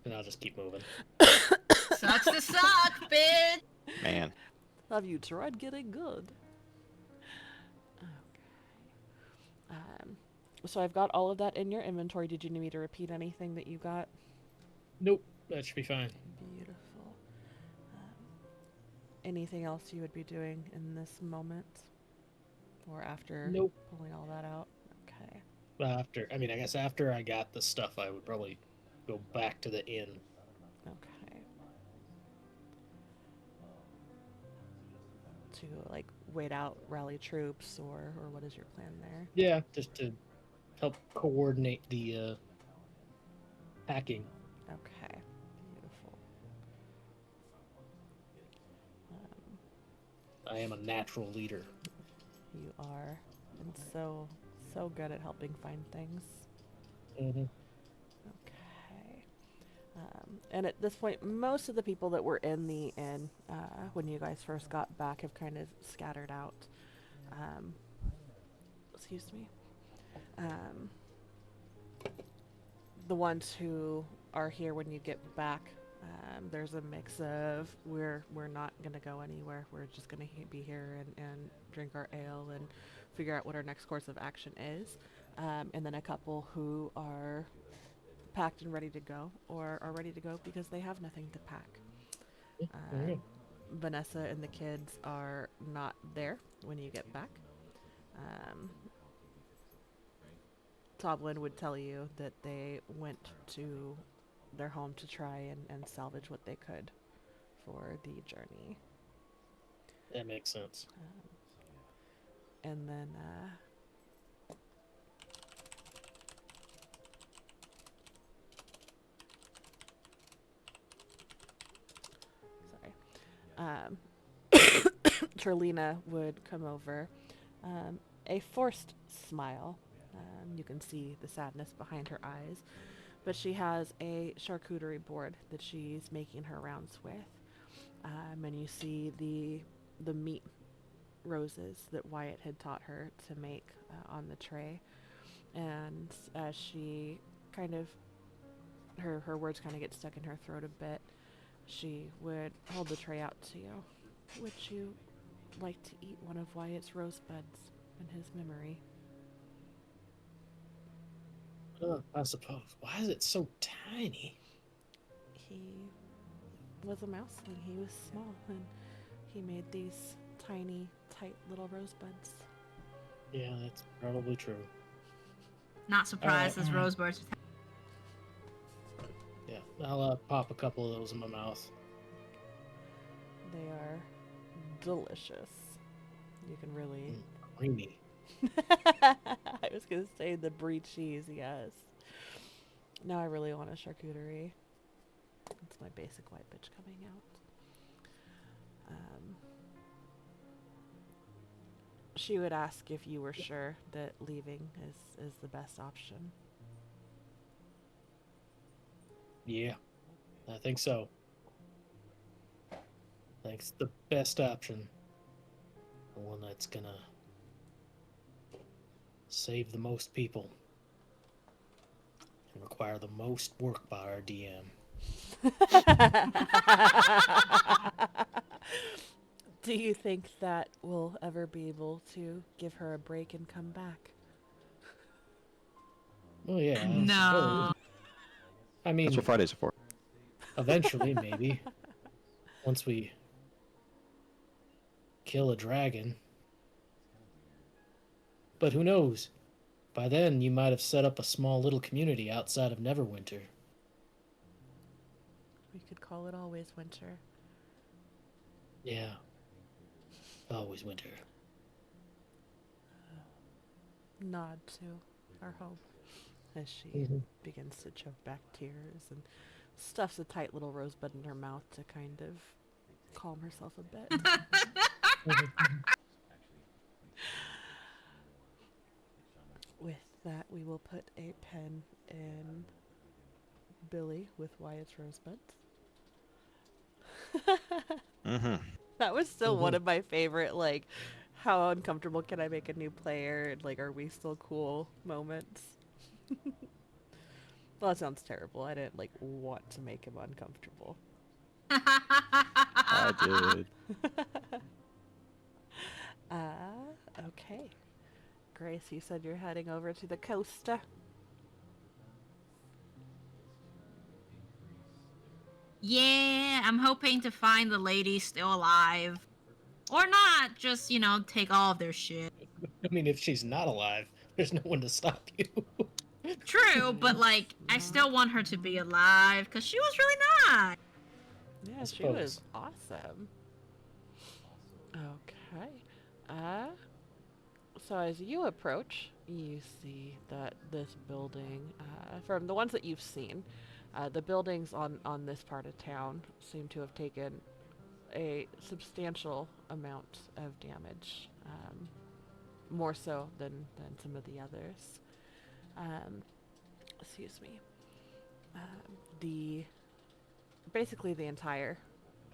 S3: And I'll just keep moving.
S2: Sucks to suck, bitch.
S4: Man.
S1: Have you tried getting good? Okay. So I've got all of that in your inventory. Did you need me to repeat anything that you got?
S3: Nope, that should be fine.
S1: Beautiful. Anything else you would be doing in this moment? Or after
S3: Nope.
S1: pulling all that out? Okay.
S3: I guess after I got the stuff, I would probably go back to the inn.
S1: Okay. To like wait out rally troops or what is your plan there?
S3: Yeah, just to help coordinate the packing.
S1: Okay. Beautiful.
S3: I am a natural leader.
S1: You are. And so good at helping find things.
S3: Mm-hmm.
S1: Okay. And at this point, most of the people that were in the inn when you guys first got back have kind of scattered out. Excuse me. The ones who are here when you get back, there's a mix of we're not gonna go anywhere. We're just gonna be here and drink our ale and figure out what our next course of action is. And then a couple who are packed and ready to go, or are ready to go because they have nothing to pack. Vanessa and the kids are not there when you get back. Toblin would tell you that they went to their home to try and salvage what they could for the journey.
S3: That makes sense.
S1: And then Terlina would come over, a forced smile. You can see the sadness behind her eyes, but she has a charcuterie board that she's making her rounds with, and you see the meat roses that Wyatt had taught her to make on the tray. And as she kind of her words kind of get stuck in her throat a bit, she would hold the tray out to you. Would you like to eat one of Wyatt's rosebuds in his memory?
S3: I suppose. Why is it so tiny?
S1: He was a mouseling. He was small, and he made these tiny, tight little rosebuds.
S3: Yeah, that's probably true.
S2: Not surprised as
S3: Alright.
S2: Rosebird's.
S3: Yeah, I'll pop a couple of those in my mouth.
S1: They are delicious. You can really.
S3: Creamy.
S1: I was gonna say the brie cheese, yes. Now I really want a charcuterie. It's my basic white bitch coming out. She would ask if you were sure that leaving is the best option.
S3: Yeah, I think so. I think it's the best option. The one that's gonna save the most people and require the most work by our DM.
S1: Do you think that we'll ever be able to give her a break and come back?
S3: Oh yeah, I
S2: No.
S3: suppose. I
S4: That's
S3: mean,
S4: what Fridays are for.
S3: eventually, maybe. Once we kill a dragon. But who knows? By then, you might have set up a small little community outside of Neverwinter.
S1: We could call it always winter.
S3: Yeah. Always winter.
S1: Nod to our home as she begins to choke back tears and stuffs a tight little rosebud in her mouth to kind of calm herself a bit. With that, we will put a pen in Billy with Wyatt's rosebuds.
S4: Mm-hmm.
S1: That was still one of my favorite, like, how uncomfortable can I make a new player? And, like, are we still cool moments? Well, that sounds terrible. I didn't, like, want to make him uncomfortable.
S4: I did.
S1: Okay. Grace, you said you're heading over to the costa.
S2: Yeah, I'm hoping to find the lady still alive. Or not, just, take all of their shit.
S3: I mean, if she's not alive, there's no one to stop you.
S2: True, but, like, I still want her to be alive, because she was really nice.
S1: Yeah,
S3: I
S1: she was
S3: suppose.
S1: awesome. Okay. So as you approach, you see that this building, from the ones that you've seen, the buildings on this part of town seem to have taken a substantial amount of damage, more so than some of the others. Excuse me. The basically the entire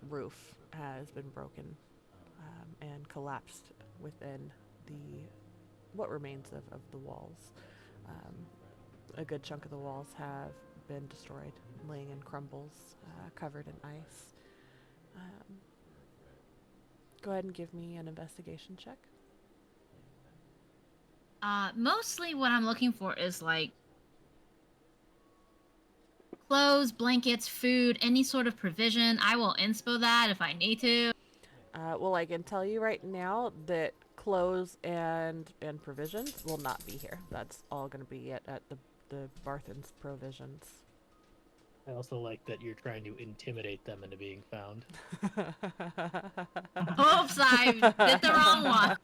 S1: roof has been broken and collapsed within the what remains of the walls. A good chunk of the walls have been destroyed, laying in crumbles, covered in ice. Go ahead and give me an investigation check.
S2: Mostly what I'm looking for is, like, clothes, blankets, food, any sort of provision. I will inspo that if I need to.
S1: Well, I can tell you right now that clothes and provisions will not be here. That's all going to be at the Barthen's provisions.
S3: I also like that you're trying to intimidate them into being found.
S2: Oops, I did the wrong one.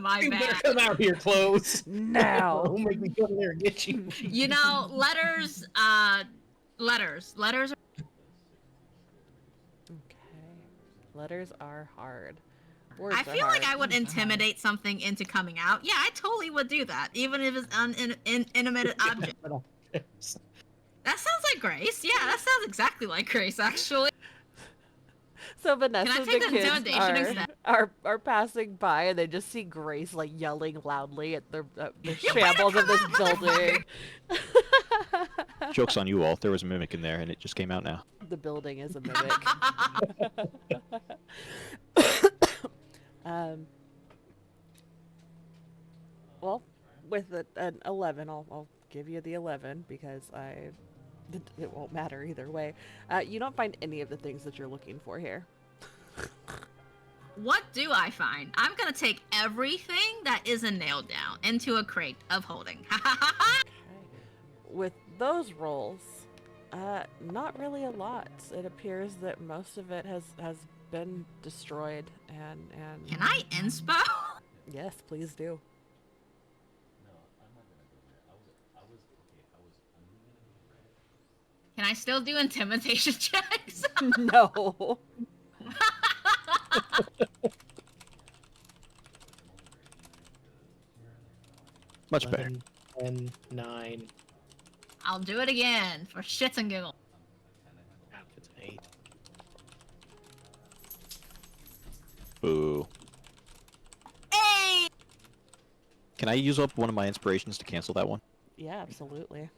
S2: My
S3: You better
S2: bad.
S3: come out here, clothes.
S1: Now.
S3: Don't make me come there and get you.
S2: Letters, letters.
S1: Okay. Letters are hard. Words
S2: I
S1: are
S2: feel like
S1: hard.
S2: I would intimidate something into coming out. Yeah, I totally would do that, even if it's an inanimate object. That sounds like Grace. Yeah, that sounds exactly like Grace, actually.
S1: So Vanessa
S2: Can I
S1: and
S2: take
S1: the
S2: the
S1: kids
S2: intimidation instead?
S1: are passing by and they just see Grace like yelling loudly at the
S2: You
S1: shambles
S2: better
S1: of this
S2: come out,
S1: building.
S4: Joke's on you all. There was a mimic in there, and it just came out now.
S1: The building is a mimic. Well, with an 11, I'll give you the 11 because it won't matter either way. You don't find any of the things that you're looking for here.
S2: what do I find? I'm gonna take everything that isn't nailed down into a crate of holding.
S1: Okay. With those rolls, not really a lot. It appears that most of it has been destroyed, and
S2: Can I inspo?
S1: yes, please do.
S2: Can I still do intimidation checks?
S1: No.
S4: Much better.
S3: 11, 10, 9.
S2: I'll do it again for shits and giggles.
S3: If it's an 8.
S4: Boo.
S2: Hey!
S4: Can I use up one of my inspirations to cancel that one?
S1: Yeah, absolutely.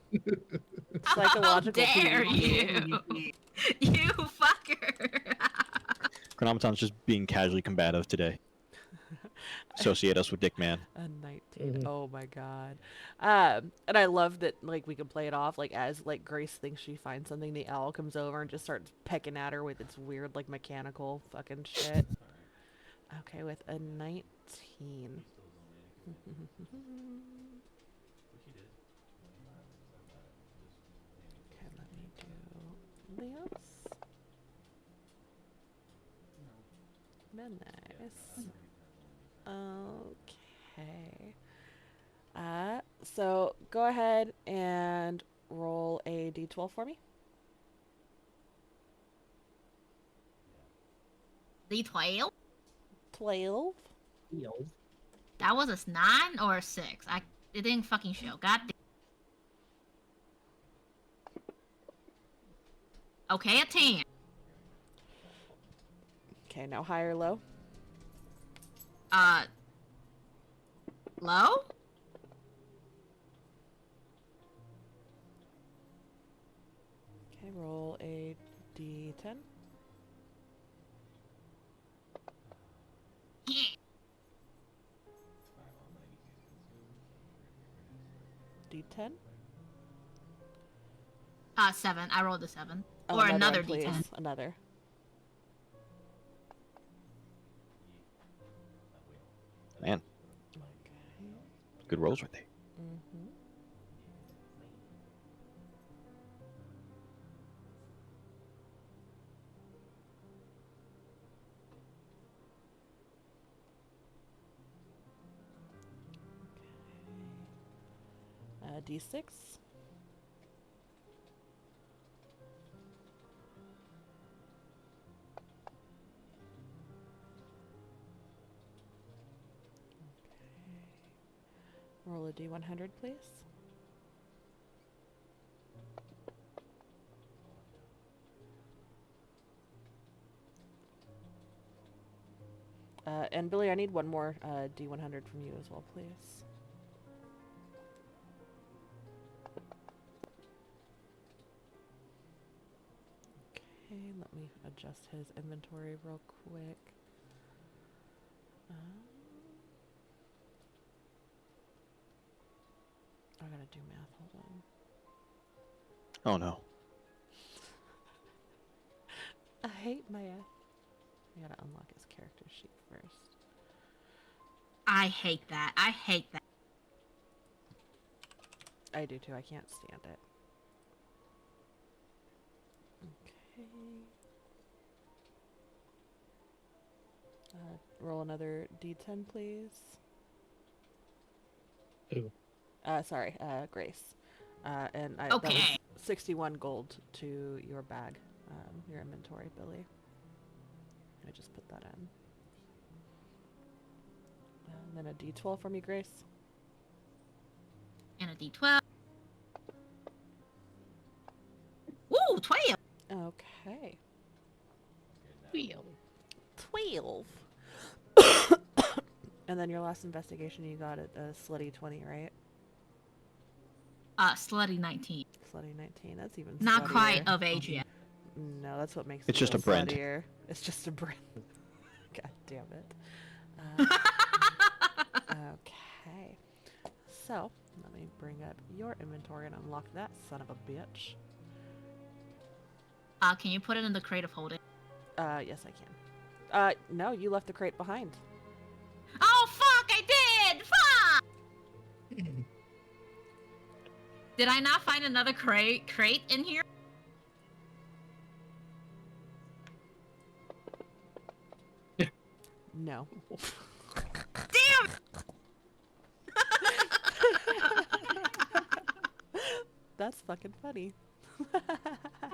S2: How
S1: Psychological
S2: dare
S1: PvP.
S2: you? You fucker!
S4: Chronometon's just being casually combative today. Associate us with Dick Man.
S1: A 19. Oh my god. And I love that like we can play it off like as like Grace thinks she finds something, the owl comes over and just starts pecking at her with its weird like mechanical fucking shit. Okay, with a 19. Okay, let me do this. Nice. Okay. So go ahead and roll a d12 for me.
S2: D12?
S1: 12.
S2: That was a 9 or a 6? It didn't fucking show. God damn. Okay, a 10.
S1: Okay, now high or low?
S2: Low?
S1: Okay, roll a d10.
S2: Yeah.
S1: D10?
S2: 7. I rolled a 7.
S1: Oh,
S2: Or another
S1: one, please.
S2: D10.
S1: Another.
S4: Man,
S1: Okay.
S4: good rolls right there.
S1: Mm-hmm. D6. Roll a d100, please. And Billy, I need one more d100 from you as well, please. Okay, let me adjust his inventory real quick. I gotta do math, hold on.
S4: Oh no.
S1: I hate math. I gotta unlock his character sheet first.
S2: I hate that. I hate that.
S1: I do too, I can't stand it. Okay. Roll another d10, please.
S3: Ooh.
S1: Sorry, Grace. And that
S2: Okay.
S1: was 61 gold to your bag, your inventory, Billy. I just put that in. And then a d12 for me, Grace.
S2: And a D12. Ooh, 12.
S1: Okay.
S2: 12.
S1: 12. And then your last investigation, you got a slutty 20, right?
S2: Slutty 19.
S1: Slutty 19. That's even
S2: Not
S1: sluttier.
S2: quite of age yet.
S1: No, that's what makes
S4: It's
S1: it
S4: just a
S1: even
S4: brand.
S1: sluttier. It's just a brand. God damn it. Okay. So, let me bring up your inventory and unlock that son of a bitch.
S2: Can you put it in the crate of holding?
S1: Yes, I can. No, you left the crate behind.
S2: Oh fuck! I did. Fuck! Did I not find another crate in here?
S1: No.
S2: Damn!
S1: That's fucking funny.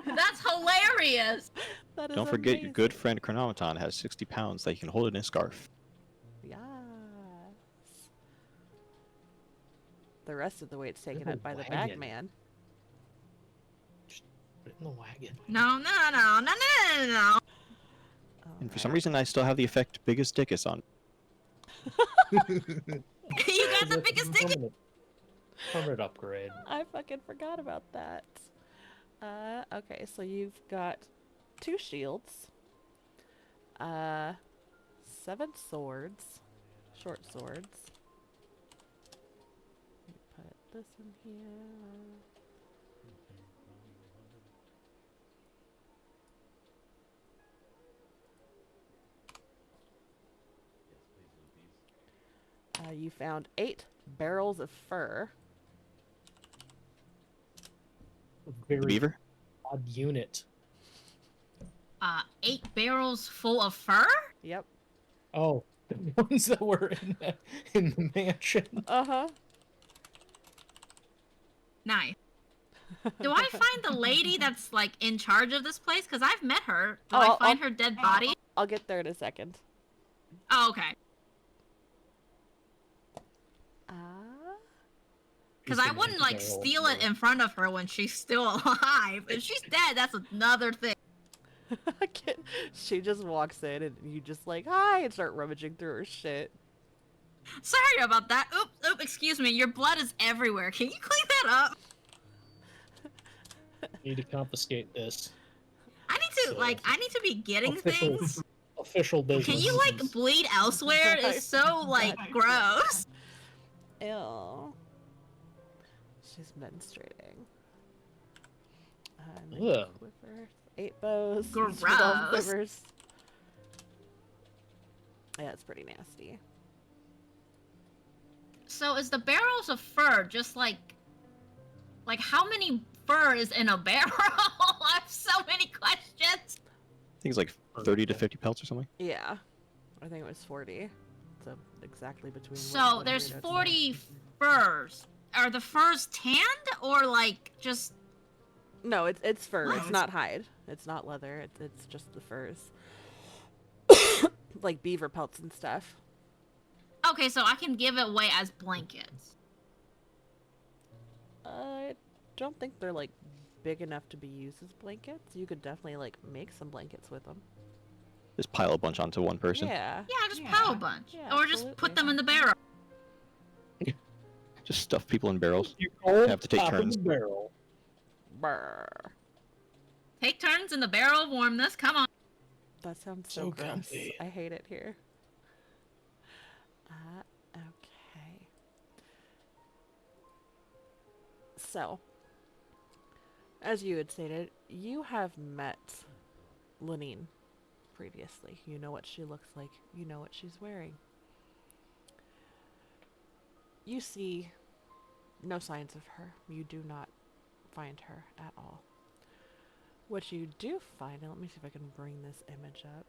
S2: That's hilarious.
S1: That is
S4: Don't forget your good
S1: amazing.
S4: friend Chronometon has 60 pounds that you can hold in a scarf.
S1: Yes. The rest of the weight's taken
S3: Little
S1: up by the
S3: wagon.
S1: bag man.
S3: Just put it in the wagon.
S2: No.
S4: And for some reason, I still have the effect biggest dickus on.
S2: You got the biggest dick.
S3: Permanent upgrade.
S1: I fucking forgot about that. Okay, so you've got 2 shields, 7 swords, short swords. Let me put this in here. You found 8 barrels of fur.
S3: A very
S4: Beaver?
S3: odd unit.
S2: 8 barrels full of fur?
S1: Yep.
S3: Oh, the ones that were in the mansion.
S1: Uh-huh.
S2: Nice. Do I find the lady that's like in charge of this place? Because I've met her. Do I find her dead body?
S1: I'll get there in a second.
S2: Oh, okay. Because I wouldn't like steal it in front of her when she's still alive. If she's dead, that's another thing.
S1: She just walks in and you just like, hi, and start rummaging through her shit.
S2: Sorry about that. Oops, excuse me. Your blood is everywhere. Can you clean that up?
S3: Need to confiscate this.
S2: I need to be getting things.
S3: Official business.
S2: Can you like bleed elsewhere? It's so like gross.
S1: Ew. She's menstruating.
S3: Ugh.
S1: Quiver. 8 bows.
S2: Gross.
S1: 12 quivers. Yeah, it's pretty nasty.
S2: So is the barrels of fur just like how many fur is in a barrel? I have so many questions.
S4: I think it's like 30 to 50 pelts or something.
S1: Yeah. I think it was 40. So exactly between.
S2: So there's 40 furs. Are the furs tanned or like just?
S1: No, it's fur.
S2: What?
S1: It's not hide. It's not leather. It's just the furs. Like beaver pelts and stuff.
S2: Okay, so I can give it away as blankets.
S1: I don't think they're like big enough to be used as blankets. You could definitely like make some blankets with them.
S4: Just pile a bunch onto one person.
S1: Yeah.
S2: Yeah, just pile a bunch,
S1: Yeah,
S2: or just put them in the barrel.
S4: Just stuff people in barrels.
S3: You hold
S4: Have to take
S3: top of
S4: turns.
S3: the barrel.
S1: Brr.
S2: Take turns in the barrel of warmness. Come on.
S1: That sounds so
S3: So
S1: gross.
S3: comfy.
S1: I hate it here. Okay. So, as you had stated, you have met Lenine previously. You know what she looks like. You know what she's wearing. You see no signs of her. You do not find her at all. What you do find, and let me see if I can bring this image up.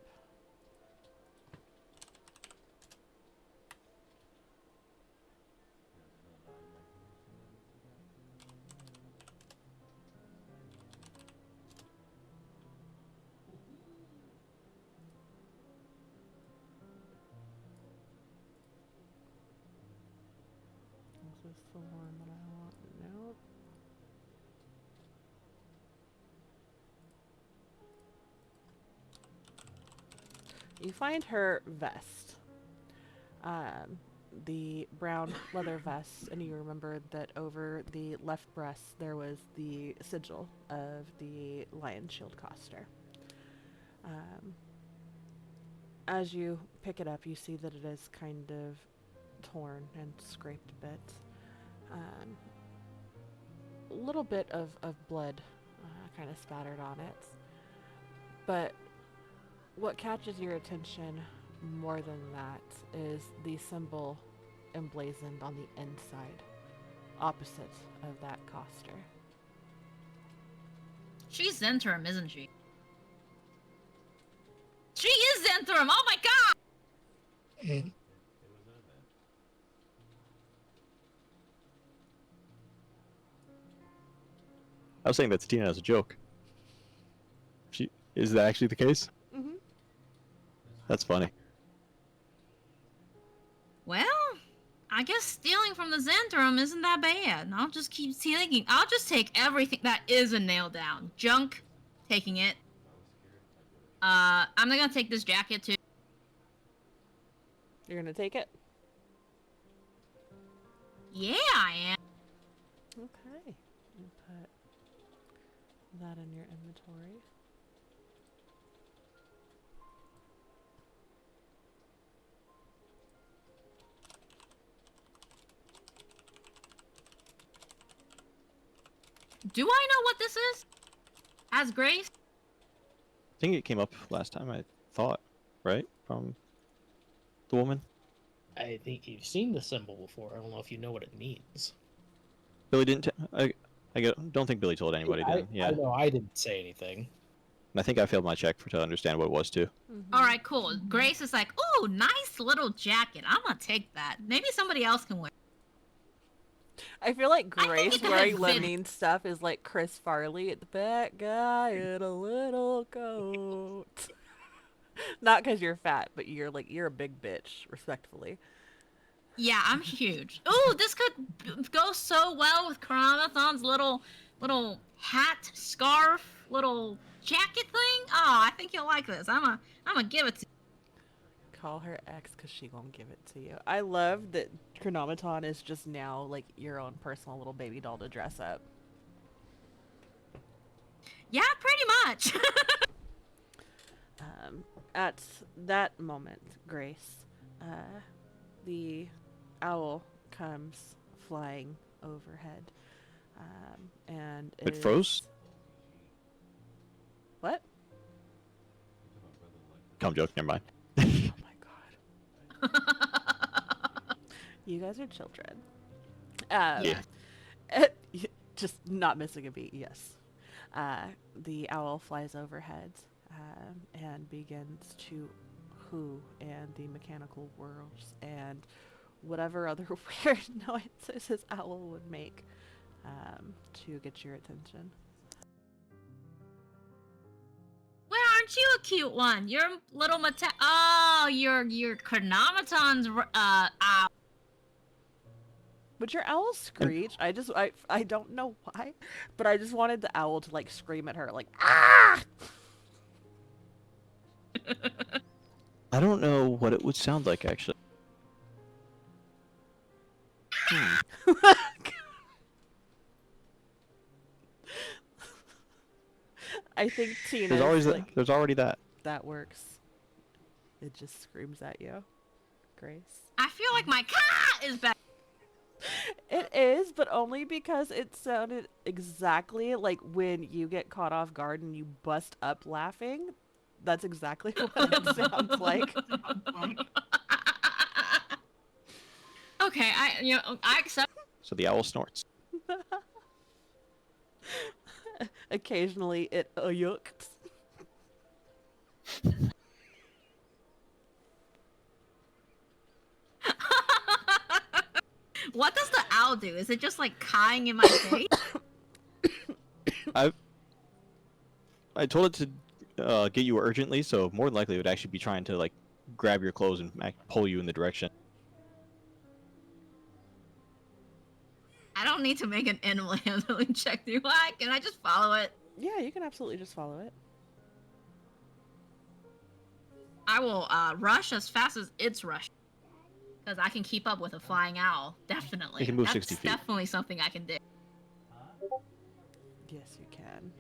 S1: Is this the one that I want? Nope. You find her vest. The brown leather vest, and you remember that over the left breast there was the sigil of the lion shield coster. As you pick it up, you see that it is kind of torn and scraped a bit. A little bit of blood kind of spattered on it. But What catches your attention more than that is the symbol emblazoned on the inside, opposite of that coster.
S2: She's Zentrum, isn't she? She is Zentrum! Oh my god!
S4: I was saying that to Tina as a joke. Is that actually the case?
S1: Mm-hmm.
S4: That's funny.
S2: Well, I guess stealing from the Zentrum isn't that bad. I'll just keep thinking. I'll just take everything that is a nail down. Junk, taking it. I'm not gonna take this jacket too.
S1: You're gonna take it?
S2: Yeah, I am.
S1: Okay. You put that in your inventory.
S2: Do I know what this is? As Grace?
S4: I think it came up last time, I thought, right? From the woman?
S3: I think you've seen the symbol before. I don't know if you know what it means.
S4: Billy didn't. Don't think Billy told anybody then. Yeah.
S3: I know I didn't say anything.
S4: And I think I failed my check to understand what it was too.
S1: Mm-hmm.
S2: All right, cool. Grace is like, "Ooh, nice little jacket. I'm gonna take that. Maybe somebody else can wear."
S1: I feel like
S2: I think
S1: Grace
S2: it could
S1: wearing
S2: have been-
S1: limousine stuff is like Chris Farley at the back guy in a little coat. Not because you're fat, but you're a big bitch, respectfully.
S2: Yeah, I'm huge. Ooh, this could go so well with Chronothon's little hat, scarf, little jacket thing. Oh, I think you'll like this. I'm gonna give it to
S1: Call her ex because she gonna give it to you. I love that Chronometon is just now like your own personal little baby doll to dress up.
S2: Yeah, pretty much.
S1: At that moment, Grace, the owl comes flying overhead, and
S4: It froze?
S1: What?
S4: Come joke, never mind.
S1: Oh my god. You guys are children.
S2: Yeah.
S1: Just not missing a beat, yes. The owl flies overhead and begins to who and the mechanical whirls and whatever other weird noises his owl would make to get your attention.
S2: Well, aren't you a cute one? You're a little you're Chronometon's owl.
S1: Would your owl screech? I don't know why, but I just wanted the owl to like scream at her like ah.
S4: I don't know what it would sound like actually.
S1: I think Tina.
S4: There's already that.
S1: That works. It just screams at you, Grace.
S2: I feel like my cat is back.
S1: It is, but only because it sounded exactly like when you get caught off guard and you bust up laughing. That's exactly what it sounds like.
S2: Okay, I accept.
S4: So the owl snorts.
S1: Occasionally it yucks.
S2: What does the owl do? Is it just like cawing in my face?
S4: I told it to get you urgently, so more than likely it would actually be trying to like grab your clothes and pull you in the direction.
S2: I don't need to make an animal handling check, do I? Can I just follow it?
S1: Yeah, you can absolutely just follow it.
S2: I will rush as fast as it's rushing. Because I can keep up with a flying owl. Definitely.
S4: You can move
S2: That's
S4: 60 feet.
S2: definitely something I can do.
S1: Yes, you can.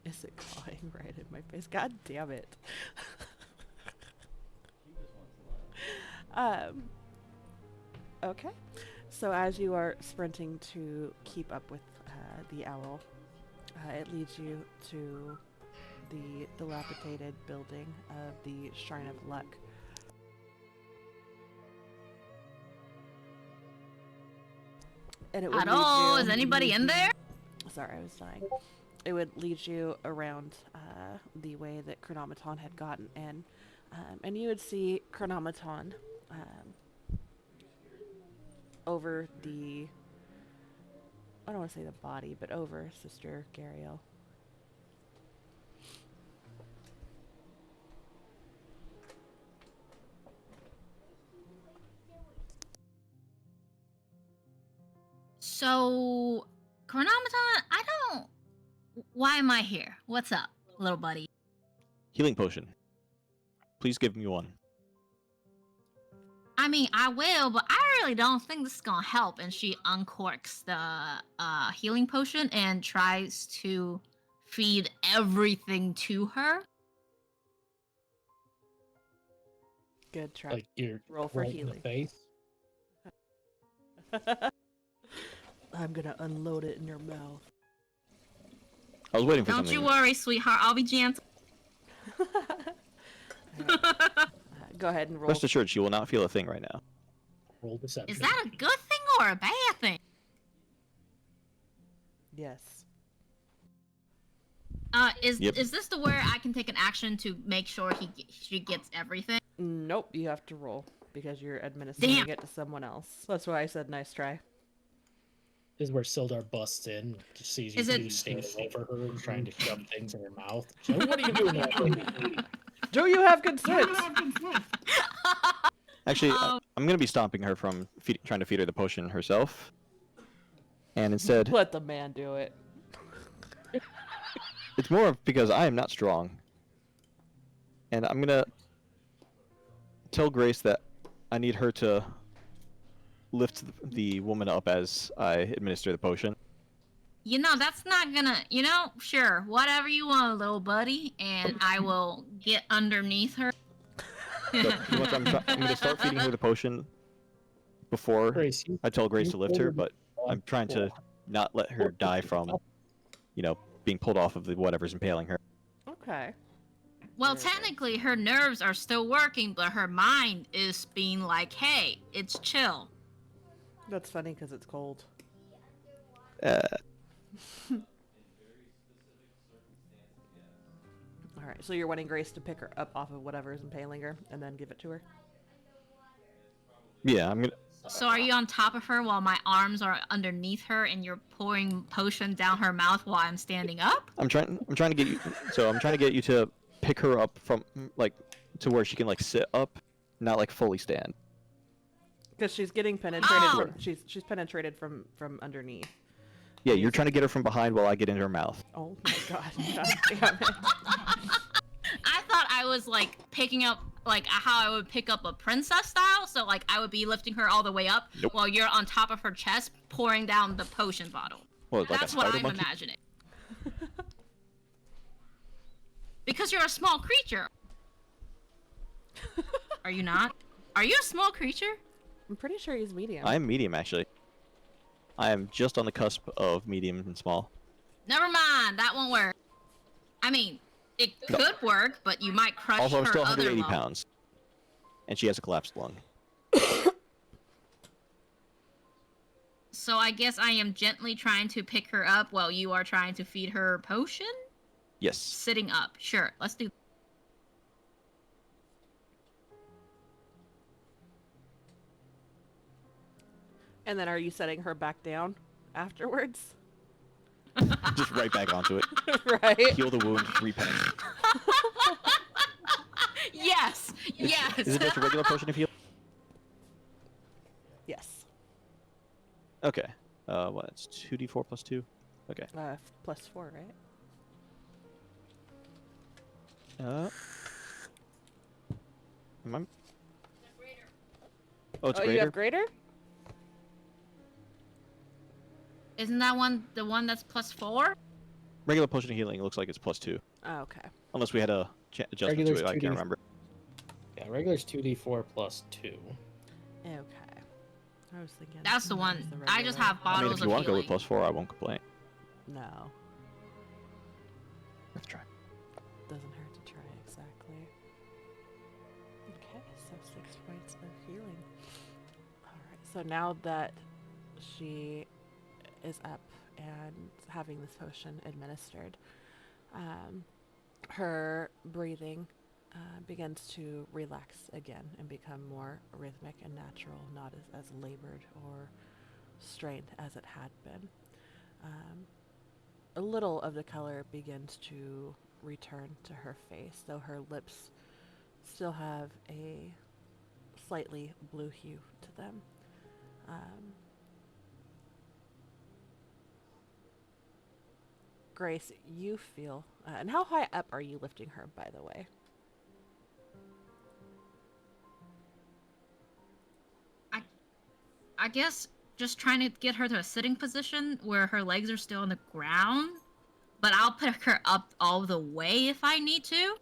S1: Is it clawing right in my face? God damn it. Okay. So as you are sprinting to keep up with the owl, it leads you to the dilapidated building of the Shrine of Luck. And it would
S2: At
S1: lead
S2: all?
S1: you...
S2: Is anybody in there?
S1: Sorry, I was dying. It would lead you around the way that Chronometon had gotten in. And you would see Chronometon over the... I don't want to say the body, but over Sister Gariel.
S2: So, Chronometon, I don't. Why am I here? What's up, little buddy?
S4: Healing potion. Please give me one.
S2: I mean, I will, but I really don't think this is gonna help. And she uncorks the healing potion and tries to feed everything to her.
S1: Good try.
S3: Like you're
S1: Roll for
S3: right in the
S1: healing.
S3: face.
S1: I'm gonna unload it in your mouth.
S4: I was waiting for
S2: Don't
S4: something.
S2: you worry, sweetheart. I'll be gentle.
S1: Go ahead and roll.
S4: Rest assured, she will not feel a thing right now.
S3: Roll deception.
S2: Is that a good thing or a bad thing?
S1: Yes.
S4: Yep.
S2: Is this the where I can take an action to make sure she gets everything?
S1: Nope, you have to roll because you're administering
S2: Damn.
S1: it to someone else. That's why I said nice try.
S3: This is where Sildar busts in, just sees you
S2: Is it-
S3: two standing over her and trying to shove things in her mouth. So, what are you doing there?
S1: Do you have consent?
S4: Actually,
S2: Um,
S4: I'm going to be stopping her from trying to feed her the potion herself. And instead,
S1: Let the man do it.
S4: it's more of because I am not strong. And I'm going to tell Grace that I need her to lift the woman up as I administer the potion.
S2: You know, that's not gonna, sure, whatever you want, little buddy, and I will get underneath her.
S4: So pretty much I'm going to start feeding her the potion before
S3: Grace,
S4: I tell Grace
S3: you
S4: to lift her,
S3: ordered
S4: but I'm trying to not let her die from, being pulled off of the whatever's impaling her.
S1: Okay.
S2: Well,
S1: Very good.
S2: technically, her nerves are still working, but her mind is being like, hey, it's chill.
S1: That's funny because it's cold. Alright, so you're wanting Grace to pick her up off of whatever is impaling her and then give it to her?
S4: Yeah, I'm going to...
S2: So are you on top of her while my arms are underneath her and you're pouring potion down her mouth while I'm standing up?
S4: I'm trying to get you. So I'm trying to get you to pick her up from to where she can sit up, not fully stand.
S1: Because she's getting penetrated.
S2: Oh.
S1: She's penetrated from underneath.
S4: Yeah, you're trying to get her from behind while I get into her mouth.
S1: Oh my god. God damn it.
S2: I thought I was picking up how I would pick up a princess style, so I would be lifting her all the way up
S4: Nope.
S2: while you're on top of her chest pouring down the potion bottle.
S4: Well, like
S2: That's
S4: a
S2: what
S4: spider
S2: I'm
S4: monkey.
S2: imagining. Because you're a small creature. Are you not? Are you a small creature?
S1: I'm pretty sure he's medium.
S4: I am medium actually. I am just on the cusp of medium and small.
S2: Never mind, that won't work. I mean, it
S4: No.
S2: could work, but you might crush
S4: Also, I'm
S2: her
S4: still
S2: other
S4: 180
S2: lung.
S4: pounds, and she has a collapsed lung.
S2: So I guess I am gently trying to pick her up while you are trying to feed her potion?
S4: Yes.
S2: Sitting up. Sure, let's do.
S1: And then are you setting her back down afterwards?
S4: Just right back onto it.
S1: Right?
S4: Heal the wound, repent.
S2: Yes! Yes!
S4: Is it just a regular potion of heal?
S1: Yes.
S4: Okay. What? It's 2d4 plus 2. Okay.
S1: Plus 4, right?
S4: Am I... Oh, it's
S1: You
S4: greater.
S1: have greater?
S2: Isn't that the one that's +4?
S4: Regular potion of healing looks like it's plus 2,
S1: Oh, okay.
S4: unless we had a adjustment
S3: Regular's
S4: to it. I
S3: 2d4.
S4: can't remember.
S3: Yeah, regular's 2d4 plus 2.
S1: Okay. I was thinking.
S2: That's the
S1: that
S2: one.
S1: was the
S2: I just
S1: regular.
S2: have
S4: I mean,
S2: bottles
S4: if you
S2: of
S4: want to go with
S2: healing.
S4: +4, I won't complain.
S1: No.
S4: Let's try.
S1: Doesn't hurt to try, exactly. Okay, so 6 points of healing. Alright, so now that she is up and having this potion administered, her breathing begins to relax again and become more rhythmic and natural, not as labored or strained as it had been. A little of the color begins to return to her face, though her lips still have a slightly blue hue to them. Grace, you feel, and how high up are you lifting her, by the way?
S2: I guess just trying to get her to a sitting position where her legs are still on the ground, but I'll pick her up all the way if I need to.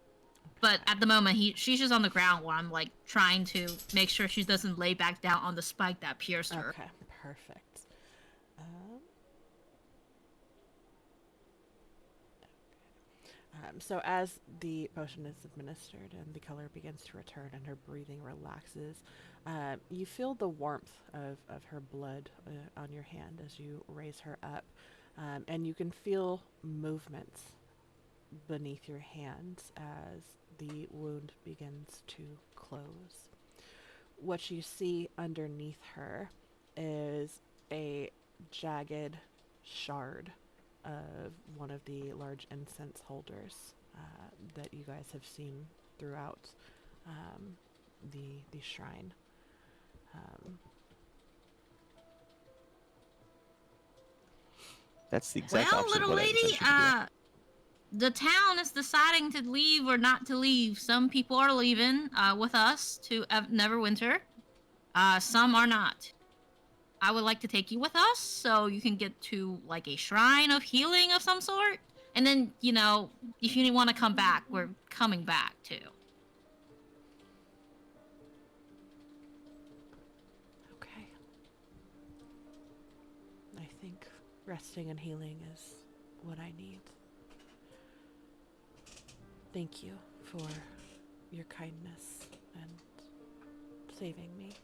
S2: But at the moment, she's just on the ground while I'm like trying to make sure she doesn't lay back down on the spike that pierced her.
S1: Okay, perfect. So as the potion is administered and the color begins to return and her breathing relaxes, you feel the warmth of her blood on your hand as you raise her up, and you can feel movements beneath your hands as the wound begins to close. What you see underneath her is a jagged shard of one of the large incense holders that you guys have seen throughout the shrine.
S4: That's the exact
S2: Well,
S4: opposite of
S2: little
S4: what I
S2: lady,
S4: intended to
S2: the town is deciding to leave or not to leave. Some people are leaving with us to Neverwinter. Some are not. I would like to take you with us so you can get to like a shrine of healing of some sort. And then, you know, if you want to come back, we're coming back too.
S1: Okay. I think resting and healing is what I need. Thank you for your kindness and saving me.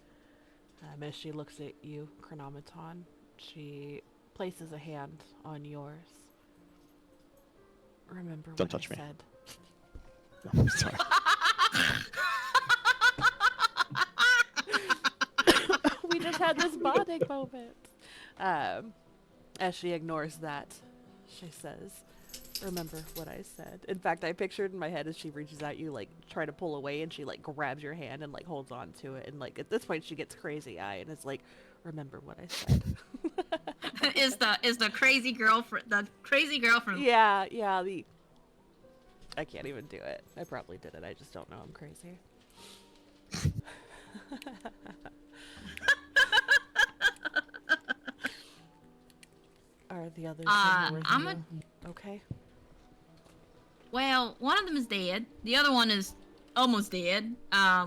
S1: As she looks at you, Chronometon, she places a hand on yours. Remember
S4: Don't
S1: what
S4: touch
S1: I
S4: me.
S1: said.
S4: do. No, sorry.
S1: We just had this bonding moment. As she ignores that, she says, remember what I said. In fact, I pictured in my head as she reaches at you, like, try to pull away, and she, like, grabs your hand and, like, holds on to it. And, like, at this point, she gets crazy-eyed and is like, remember what I said.
S2: is the crazy girl from
S1: Yeah, I can't even do it. I probably did it. I just don't know I'm crazy. Are the others okay?
S2: Well, one of them is dead. The other one is almost dead.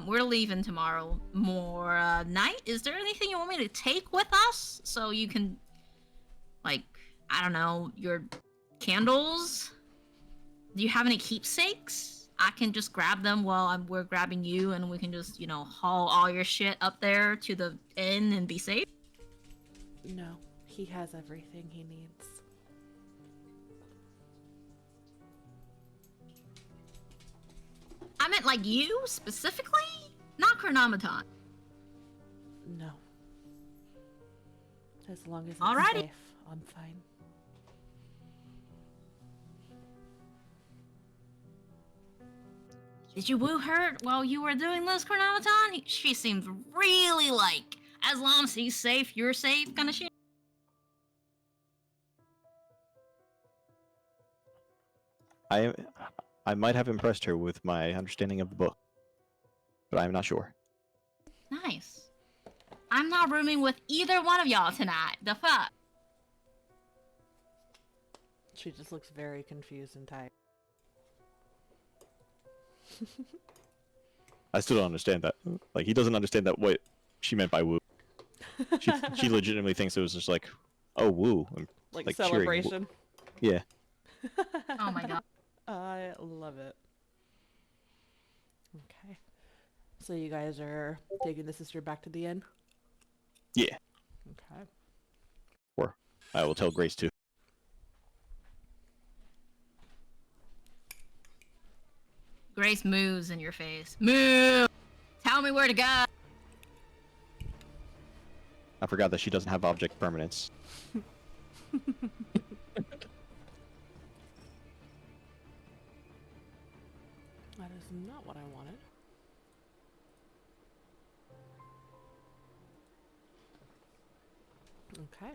S2: We're leaving tomorrow night. Is there anything you want me to take with us so you can, like, I don't know, your candles? Do you have any keepsakes? I can just grab them while we're grabbing you, and we can just, you know, haul all your shit up there to the inn and be safe.
S1: No, he has everything he needs.
S2: I meant like you specifically, not Chronometon.
S1: No. As long as it's
S2: Alrighty.
S1: safe, I'm fine.
S2: Did you woo her while you were doing this, Chronometon? She seems really like, as long as he's safe, you're safe kind of shit.
S4: I might have impressed her with my understanding of the book, but I'm not sure.
S2: Nice. I'm not rooming with either one of y'all tonight. The fuck?
S1: She just looks very confused and tired.
S4: I still don't understand that. Like, he doesn't understand that what she meant by woo. She legitimately thinks it was just like, oh, woo. And,
S1: like
S4: cheering.
S1: celebration.
S4: Yeah.
S2: Oh my god.
S1: I love it. Okay. So you guys are taking the sister back to the inn?
S4: Yeah.
S1: Okay.
S4: Or I will tell Grace to.
S2: Grace moves in your face. Move! Tell me where to go!
S4: I forgot that she doesn't have object permanence.
S1: That is not what I wanted. Okay.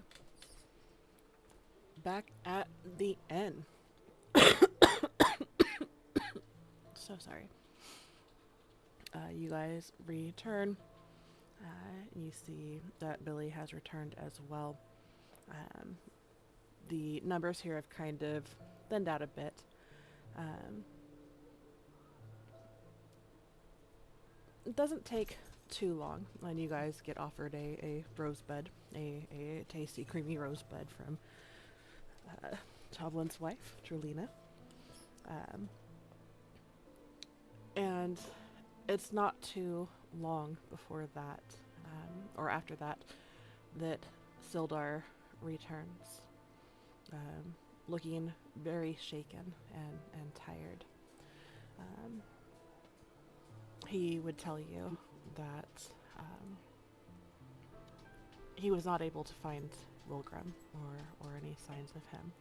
S1: Back at the inn. So sorry. You guys return. You see that Billy has returned as well. Um, the numbers here have kind of thinned out a bit. It doesn't take too long when you guys get offered a rosebud, a tasty, creamy rosebud from Toblin's wife, Drulina. And it's not too long before that, or after that, that Sildar returns, looking very shaken and tired. He would tell you that he was not able to find Wilgrim or any signs of him,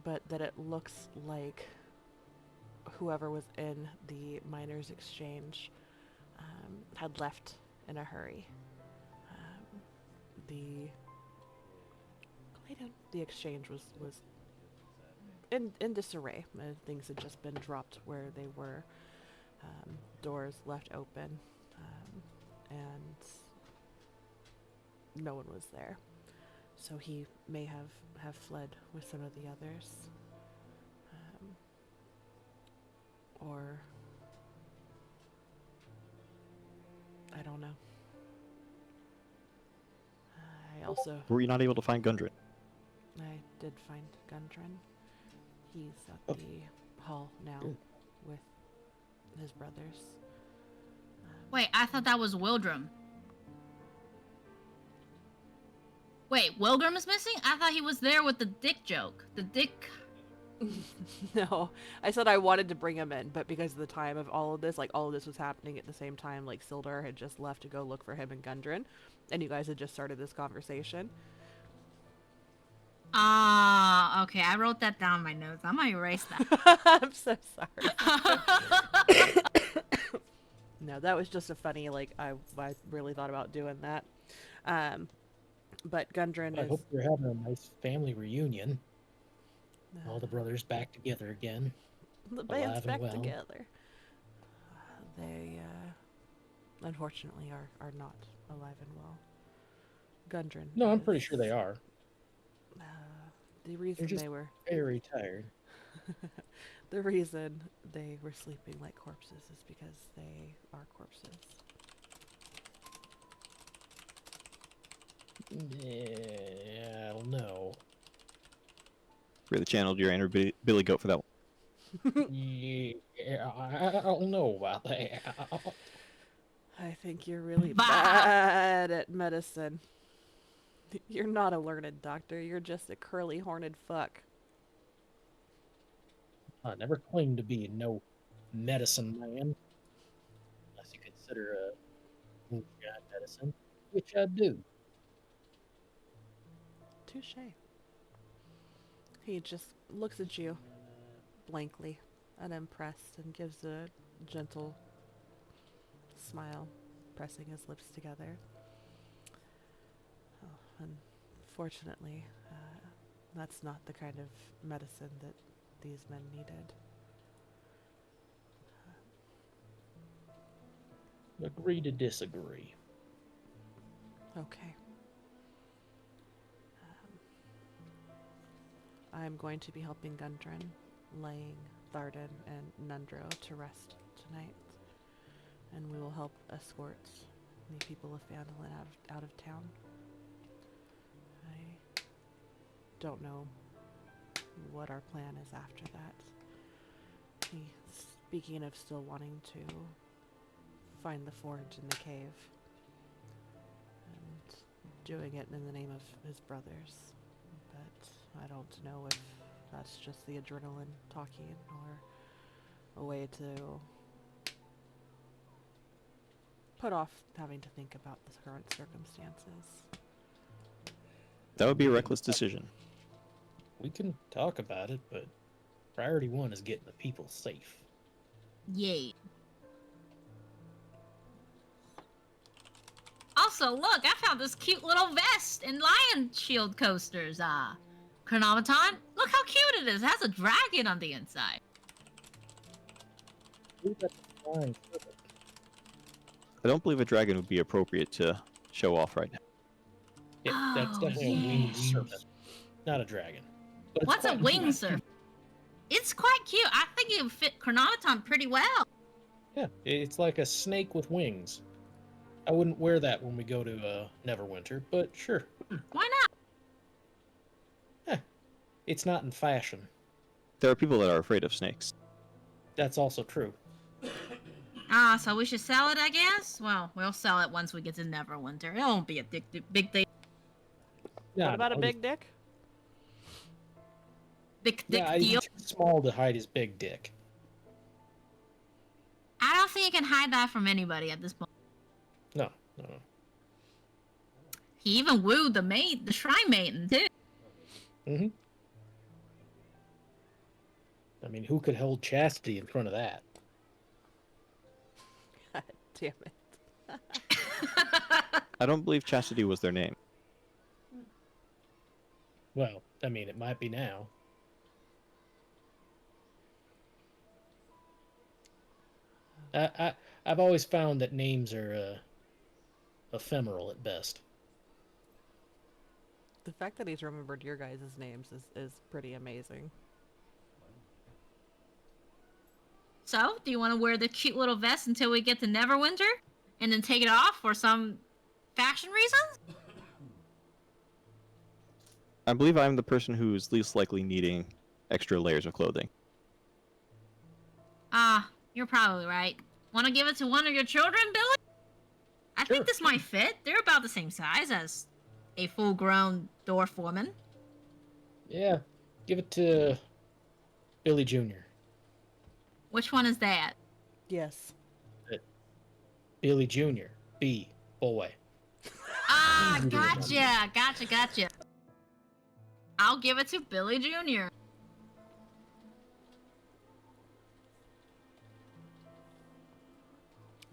S1: but that it looks like whoever was in the miners' exchange had left in a hurry. The the exchange was in disarray. Things had just been dropped where they were, doors left open, and no one was there. So he may have fled with some of the others, or I don't know. I also
S4: Were you not able to find Gundren?
S1: I did find Gundren. He's at the hall now with his brothers.
S2: Wait, I thought that was Wildrum. Wait, Wildrum is missing? I thought he was there with the dick joke. The dick...
S1: No, I said I wanted to bring him in, but because of the time of all of this, like all of this was happening at the same time, like Sildar had just left to go look for him and Gundren, and you guys had just started this conversation.
S2: Ah, okay. I wrote that down in my notes. I'm gonna erase that.
S1: I'm so sorry. No, that was just a funny, like, I really thought about doing that. But Gundren
S3: I
S1: is...
S3: hope you're having a nice family reunion. All the brothers back together again.
S1: The band's
S3: alive and
S1: back
S3: well.
S1: together. They, unfortunately, are not alive and well. Gundren
S3: No, I'm
S1: is,
S3: pretty sure they are.
S1: the
S3: They're
S1: reason
S3: just
S1: they were...
S3: very tired.
S1: The reason they were sleeping like corpses is because they are corpses.
S3: Yeah, I don't know.
S4: Really channeled your inner Billy Goat for that one.
S3: Yeah, I don't know about that.
S1: I think you're really
S2: Bah!
S1: bad at medicine. You're not a learned doctor. You're just a curly-horned fuck.
S3: I never claimed to be no medicine man, unless you consider a moonshine medicine, which I do.
S1: Touche. He just looks at you blankly, unimpressed, and gives a gentle smile, pressing his lips together. Oh, unfortunately, that's not the kind of medicine that these men needed.
S3: Agree to disagree.
S1: Okay. I'm going to be helping Gundren, laying Tharden and Nundro to rest tonight. And we will help escort the people of Phandalin out of town. I don't know what our plan is after that. He speaking of still wanting to find the forge in the cave and doing it in the name of his brothers. But I don't know if that's just the adrenaline talking or a way to put off having to think about the current circumstances.
S4: That would be a reckless decision.
S3: We can talk about it, but priority one is getting the people safe.
S2: Yay. Also, look, I found this cute little vest and lion shield coasters. Chronometon, look how cute it is. It has a dragon on the inside.
S3: Ooh, that's fine.
S4: I don't believe a dragon would be appropriate to show off right now.
S3: Yeah, that's
S2: Oh,
S3: definitely a
S2: yeah.
S3: winged serpent, not a dragon. But it's
S2: What's a
S3: quite
S2: wing
S3: cute.
S2: surf? It's quite cute. I think it would fit Chronometon pretty well.
S3: Yeah, it's like a snake with wings. I wouldn't wear that when we go to Neverwinter, but sure.
S2: Why not?
S3: It's not in fashion.
S4: There are people that are afraid of snakes.
S3: That's also true.
S2: So we should sell it, I guess? Well, we'll sell it once we get to Neverwinter. It won't be a big thing.
S3: Yeah,
S1: What about a
S3: I'll
S1: big dick?
S2: Big dick
S3: Yeah, he's
S2: deal.
S3: too small to hide his big dick.
S2: I don't think you can hide that from anybody at this point.
S3: No.
S2: He even wooed the shrine maiden, too.
S3: Mm-hmm. I mean, who could hold chastity in front of that?
S1: God damn it.
S4: I don't believe chastity was their name.
S3: Well, I mean, it might be now. I've always found that names are ephemeral at best.
S1: The fact that he's remembered your guys' names is pretty amazing.
S2: So, do you want to wear the cute little vest until we get to Neverwinter? And then take it off for some fashion reasons?
S4: I believe I'm the person who's least likely needing extra layers of clothing.
S2: You're probably right. Want to give it to one of your children, Billy? I think this might fit. They're about the same size as a full-grown dwarf woman.
S3: Yeah, give it to Billy Jr.
S2: Which one is that?
S1: Yes.
S3: Billy Jr. B. Boy.
S2: Gotcha. I'll give it to Billy Jr.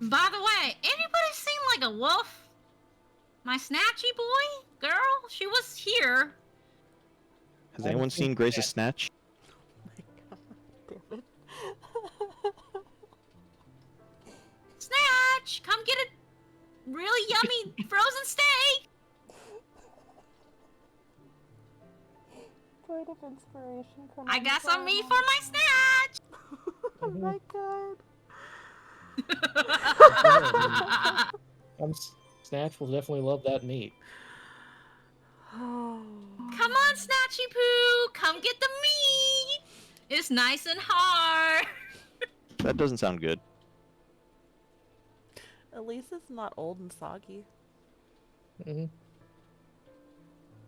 S2: By the way, anybody seen like a wolf? My snatchy boy? Girl? She was here.
S4: Has anyone seen Grace's snatch?
S2: Snatch! Come get a really yummy frozen steak!
S1: Point of inspiration.
S2: I got some meat for my snatch!
S1: Oh my god.
S3: Snatch will definitely love that meat.
S1: Oh.
S2: Come on, Snatchy Poo! Come get the meat! It's nice and hard!
S4: That doesn't sound good.
S1: At least it's not old and soggy.
S3: Mm-hmm.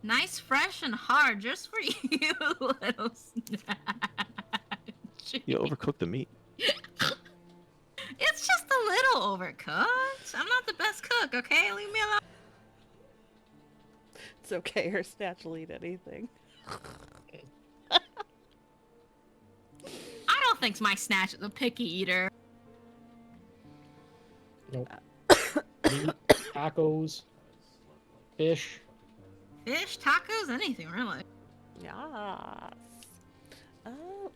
S2: Nice, fresh, and hard just for you, little Snatch.
S4: You overcooked the meat.
S2: It's just a little overcooked. I'm not the best cook, okay? Leave me alone.
S1: It's okay, her snatch will eat anything.
S2: I don't think my Snatch is a picky eater.
S3: Nope. Meat, tacos, fish.
S2: Fish, tacos, anything really.
S1: Yes.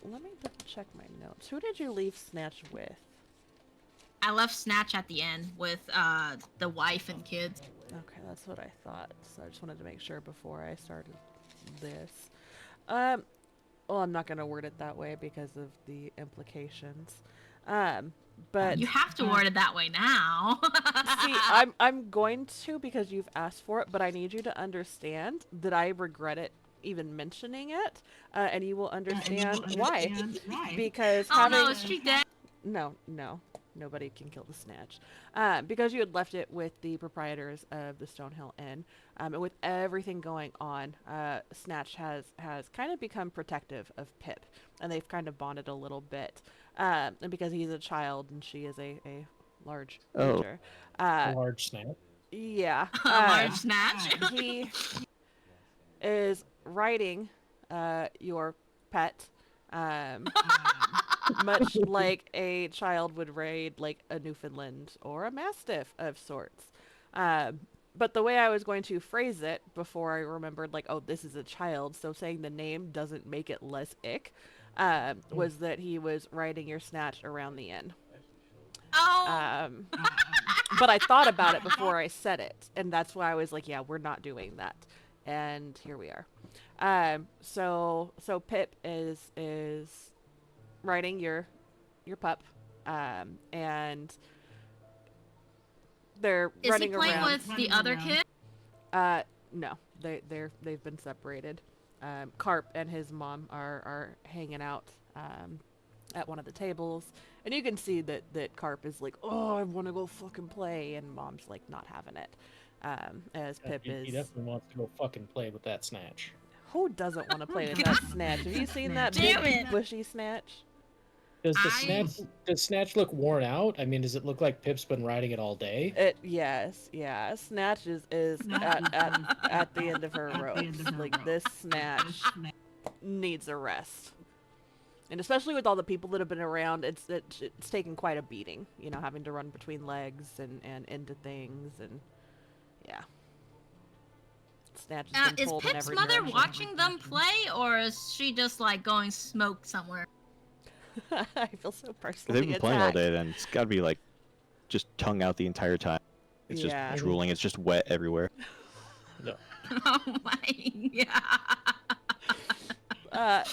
S1: Let me double check my notes. Who did you leave Snatch with?
S2: I left Snatch at the end with the wife and kids.
S1: Okay, that's what I thought. So I just wanted to make sure before I started this. Well, I'm not going to word it that way because of the implications. But
S2: You have to word it that way now.
S1: see, I'm going to because you've asked for it, but I need you to understand that I regret it even mentioning it, and you will understand why. Because
S2: Oh no, is she dead?
S1: No, no. Nobody can kill the Snatch. Because you had left it with the proprietors of the Stonehill Inn, and with everything going on, Snatch has kind of become protective of Pip, and they've kind of bonded a little bit. And because he's a child and she is a large
S4: Oh.
S1: creature.
S3: A
S1: Uh,
S3: large snap.
S1: yeah.
S2: A large snatch.
S1: He is riding your pet, um, much like a child would raid like a Newfoundland or a Mastiff of sorts. Um, but the way I was going to phrase it before I remembered, like, oh, this is a child, so saying the name doesn't make it less ick, was that he was riding your Snatch around the inn.
S2: Oh.
S1: But I thought about it before I said it, and that's why I was like, yeah, we're not doing that. And here we are. So Pip is riding your pup, and they're
S2: Is he
S1: running
S2: playing
S1: around.
S2: with the other kid?
S1: No, they've been separated. Carp and his mom are hanging out at one of the tables, and you can see that Carp is like, oh, I want to go fucking play, and mom's like not having it. As Pip
S3: He
S1: is,
S3: definitely wants to go fucking play with that Snatch.
S1: who doesn't want to play with that Snatch? Have you seen that
S2: Damn
S1: big
S2: it.
S1: bushy Snatch?
S3: Does Snatch look worn out? I mean, does it look like Pip's been riding it all day?
S1: Yes, yeah. Snatch is at the end of her ropes. Like, this Snatch needs a rest. And especially with all the people that have been around, it's taken quite a beating, you know, having to run between legs and into things, and yeah. Snatch has been
S2: Is
S1: pulled in
S2: Pip's
S1: every
S2: mother
S1: direction.
S2: watching them play, or is she just like going smoke somewhere?
S1: I feel so
S4: If
S1: personally
S4: they've been playing all
S1: attacked.
S4: day, then it's gotta be like just tongue out the entire time. It's
S1: Yeah.
S4: just drooling. It's just wet everywhere.
S3: No.
S2: Oh my god.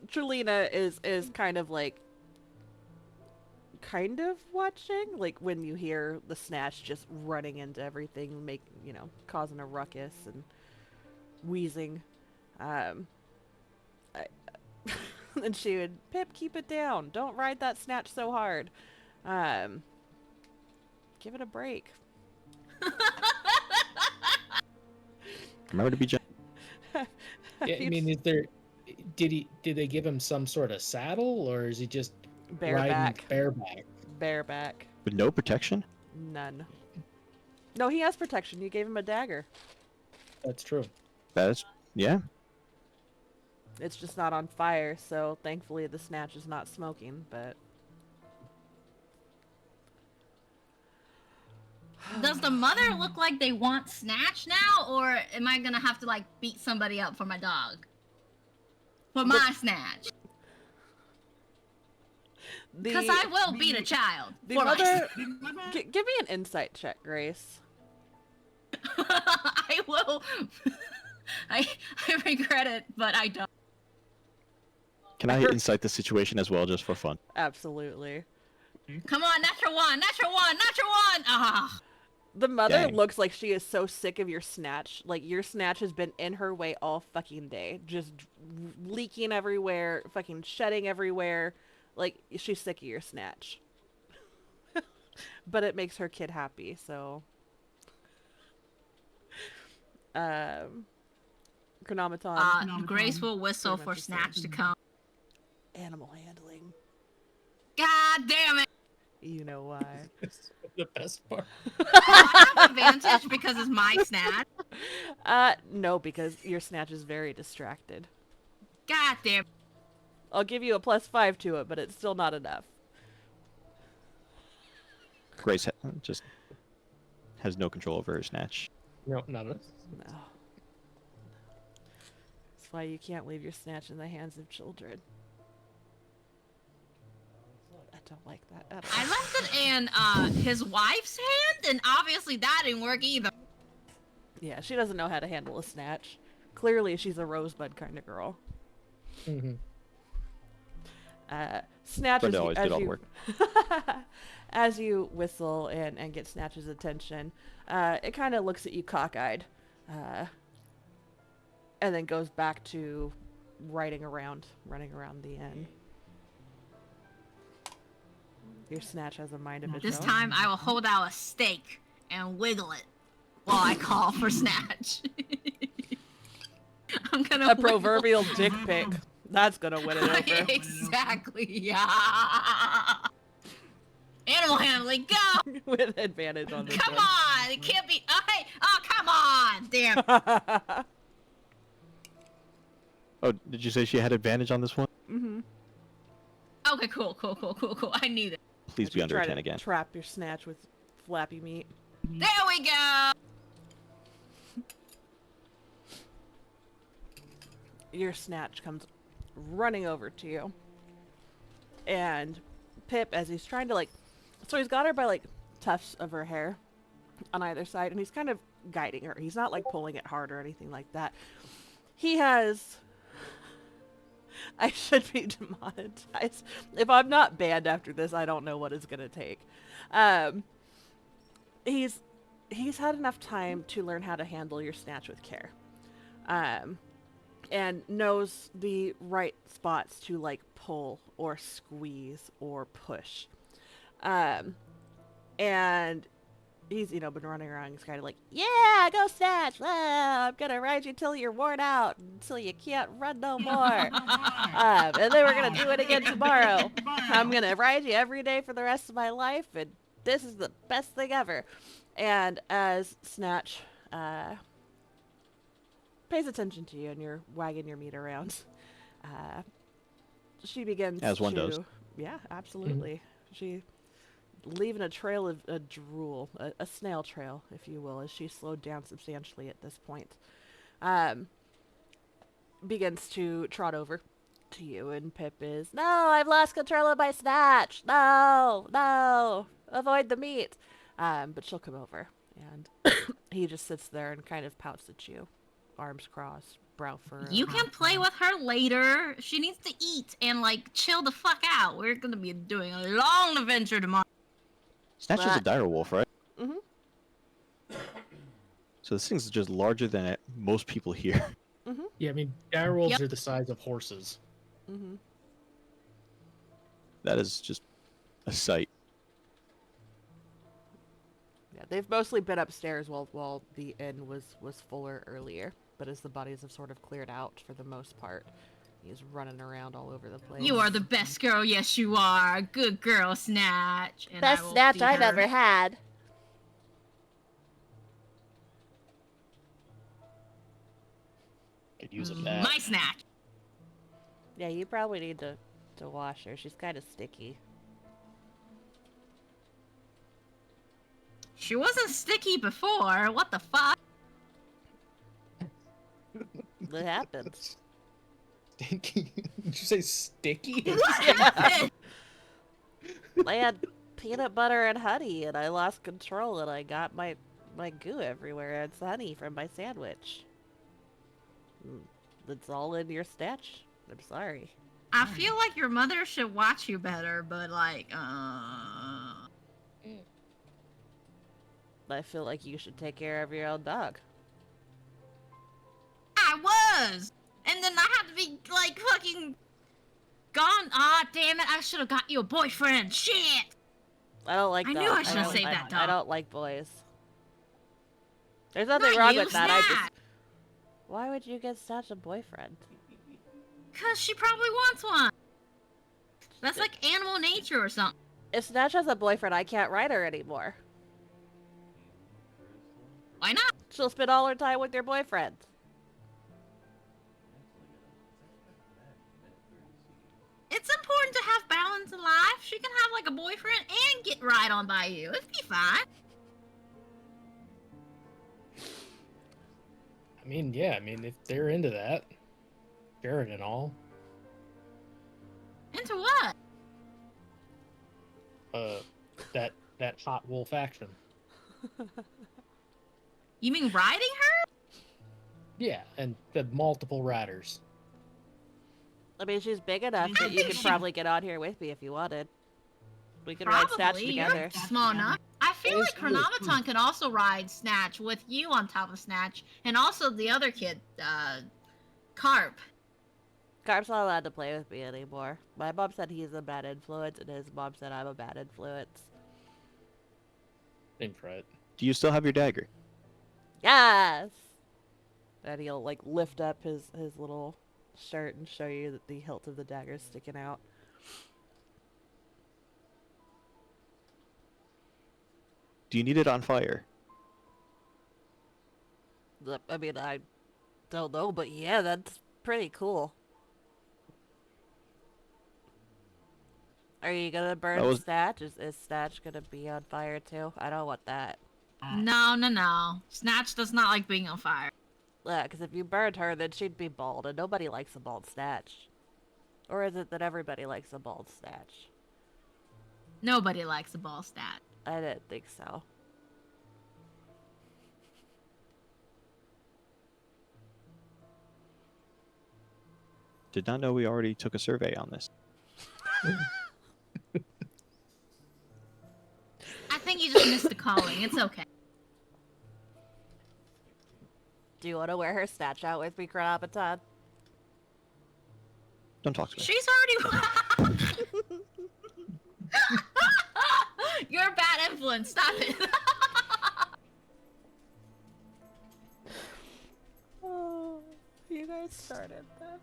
S1: Trulina is kind of watching, like when you hear the Snatch just running into everything, causing a ruckus and wheezing. I, and she would, Pip, keep it down. Don't ride that Snatch so hard. Give it a break.
S4: Remember to be gentle.
S3: Yeah, I mean, did they give him some sort of saddle, or is he just riding bareback?
S1: Bareback.
S4: With no protection?
S1: None. No, he has protection. You gave him a dagger.
S3: That's true.
S4: Yeah.
S1: It's just not on fire, so thankfully the Snatch is not smoking, but...
S2: Does the mother look like they want Snatch now, or am I gonna have to like beat somebody up for my dog? For my Snatch. Because I will beat a child.
S1: The
S2: for
S1: mother... give me an insight check, Grace.
S2: I will. I regret it, but I don't.
S4: Can I insight the situation as well, just for fun?
S1: Absolutely.
S2: Come on, natural one, natural one, natural one! Ah.
S1: The mother
S4: Dang.
S1: looks like she is so sick of your Snatch. Like, your Snatch has been in her way all fucking day. Just leaking everywhere, fucking shedding everywhere. Like, she's sick of your Snatch. But it makes her kid happy, so... Chronometon.
S2: Grace will whistle
S1: Pretty
S2: for
S1: much the
S2: Snatch to
S1: same.
S2: come.
S1: Animal handling.
S2: God damn it!
S1: You know why.
S3: The best part.
S2: I have advantage because it's my Snatch.
S1: No, because your Snatch is very distracted.
S2: God damn it.
S1: I'll give you a +5 to it, but it's still not enough.
S4: Grace just has no control over her Snatch.
S3: No, none of it.
S1: No. That's why you can't leave your Snatch in the hands of children. I don't like that at all.
S2: I left it in his wife's hand, and obviously that didn't work either.
S1: Yeah, she doesn't know how to handle a Snatch. Clearly, she's a Rosebud kind of girl.
S3: Mm-hmm.
S1: Snatch
S4: Brenda
S1: as
S4: always did all the work.
S1: as you whistle and get Snatch's attention, it kind of looks at you cockeyed, and then goes back to running around the inn. Your Snatch has a mind of its
S2: This
S1: own.
S2: time I will hold out a steak and wiggle it while I call for Snatch. I'm gonna
S1: A proverbial dick pic. That's gonna win it over.
S2: Exactly, yeah. Animal handling, go!
S1: With advantage on this
S2: Come
S1: one.
S2: on! It can't be. Oh, hey! Oh, come on! Damn.
S4: Oh, did you say she had advantage on this one?
S1: Mm-hmm.
S2: Okay, cool. I knew that.
S4: Please be under a 10 again.
S1: Trap your Snatch with flappy meat.
S2: There we go!
S1: Your Snatch comes running over to you. And Pip, as he's trying to, like... So he's got her by, like, tufts of her hair on either side, and he's kind of guiding her. He's not, like, pulling it hard or anything like that. He has... I should be demonetized. If I'm not banned after this, I don't know what it's gonna take. He's had enough time to learn how to handle your Snatch with care. And knows the right spots to, like, pull or squeeze or push. And he's, you know, been running around. He's kind of like, yeah, go Snatch. I'm going to ride you till you're worn out, until you can't run no more. And then we're going to do it again tomorrow. I'm going to ride you every day for the rest of my life, and this is the best thing ever. And as Snatch pays attention to you and you're wagging your meat around, she begins
S4: As one does.
S1: Yeah, absolutely. She leaving a trail of drool, a snail trail, if you will, as she slowed down substantially at this point. Begins to trot over to you, and Pip is, no, I've lost control of my Snatch. No, avoid the meat. But she'll come over, and he just sits there and kind of pouts at you, arms crossed, brow furrowed.
S2: You can play with her later. She needs to eat and, like, chill the fuck out. We're gonna be doing a long adventure tomorrow.
S4: Snatch is a dire wolf, right?
S1: Mm-hmm.
S4: So this thing's just larger than most people here.
S1: Mm-hmm.
S3: Yeah, I mean, direwolves
S2: Yep.
S3: are the size of horses.
S1: Mm-hmm.
S4: That is just a sight.
S1: Yeah, they've mostly been upstairs while the inn was fuller earlier. But as the bodies have sort of cleared out for the most part, he's running around all over the place.
S2: You are the best girl, yes you are. Good girl, Snatch. And
S1: best
S2: I will
S1: Snatch
S2: feed
S1: I've
S2: her.
S1: ever had.
S3: Could use a bath.
S2: My Snatch.
S1: Yeah, you probably need to wash her. She's kind of sticky.
S2: She wasn't sticky before. What the fuck?
S1: That happens.
S3: Stinky? Did you say sticky?
S2: What happened?
S1: I had peanut butter and honey, and I lost control, and I got my goo everywhere. It's honey from my sandwich. It's all in your Snatch. I'm sorry.
S2: I feel like your mother should watch you better, but like,
S1: I feel like you should take care of your own dog.
S2: I was! And then I had to be, like, fucking gone. Ah, damn it, I should have got you a boyfriend. Shit!
S1: I don't like
S2: I
S1: dogs.
S2: knew I should have
S1: don't-
S2: saved that
S1: I
S2: dog.
S1: don't like boys. There's nothing
S2: Not
S1: wrong
S2: you,
S1: with that. I
S2: Snatch.
S1: just... Why would you get such a boyfriend?
S2: Because she probably wants one. That's like animal nature or something.
S1: If Snatch has a boyfriend, I can't ride her anymore.
S2: Why not?
S1: She'll spend all her time with your boyfriend.
S2: It's important to have balance in life. She can have, like, a boyfriend and get ride on by you. It'd be fine.
S3: I mean, yeah, I mean, if they're into that, Jared and all,
S2: Into what?
S3: that hot wolf action.
S2: You mean riding her?
S3: Yeah, and the multiple riders.
S1: I mean, she's big enough that you could probably get on here with me if you wanted. We could ride Snatch
S2: Probably.
S1: together.
S2: You're small enough. I feel like Chronometon could also ride Snatch with you on top of Snatch, and also the other kid, Carp.
S1: Carp's not allowed to play with me anymore. My mom said he's a bad influence, and his mom said I'm a bad influence.
S3: Ain't right.
S4: Do you still have your dagger?
S1: Yes! And he'll, like, lift up his little shirt and show you that the hilt of the dagger is sticking out.
S4: Do you need it on fire?
S1: I mean, I don't know, but yeah, that's pretty cool. Are you gonna burn
S4: That was
S1: Snatch? Is Snatch gonna be on fire too? I don't want that.
S2: No, no, no. Snatch does not like being on fire.
S1: Yeah, because if you burned her, then she'd be bald, and nobody likes a bald Snatch. Or is it that everybody likes a bald Snatch?
S2: Nobody likes a ball stat.
S1: I didn't think so.
S4: did not know we already took a survey on this.
S2: I think you just missed the calling. It's okay.
S1: Do you want to wear her Snatch out with me, Chronopaton?
S4: Don't talk to me.
S2: She's already. You're a bad influence. Stop it.
S1: Oh, you guys started this.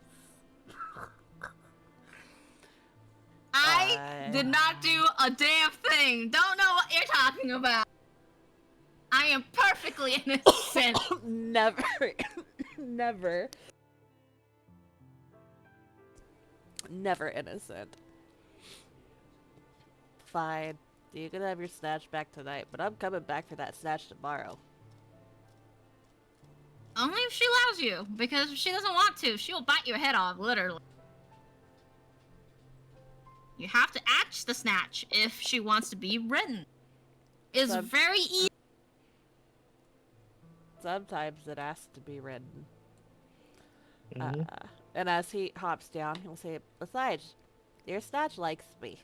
S2: I did not do a damn thing. Don't know what you're talking about. I am perfectly innocent.
S1: Never. Never. Never innocent. Fine. You can have your Snatch back tonight, but I'm coming back for that Snatch tomorrow.
S2: Only if she allows you, because if she doesn't want to, she will bite your head off, literally. You have to ask the Snatch if she wants to be written. It's
S1: Some-
S2: very easy.
S1: Sometimes it asks to be ridden.
S3: Mhm.
S1: And as he hops down, he'll say, "Besides, your Snatch likes me."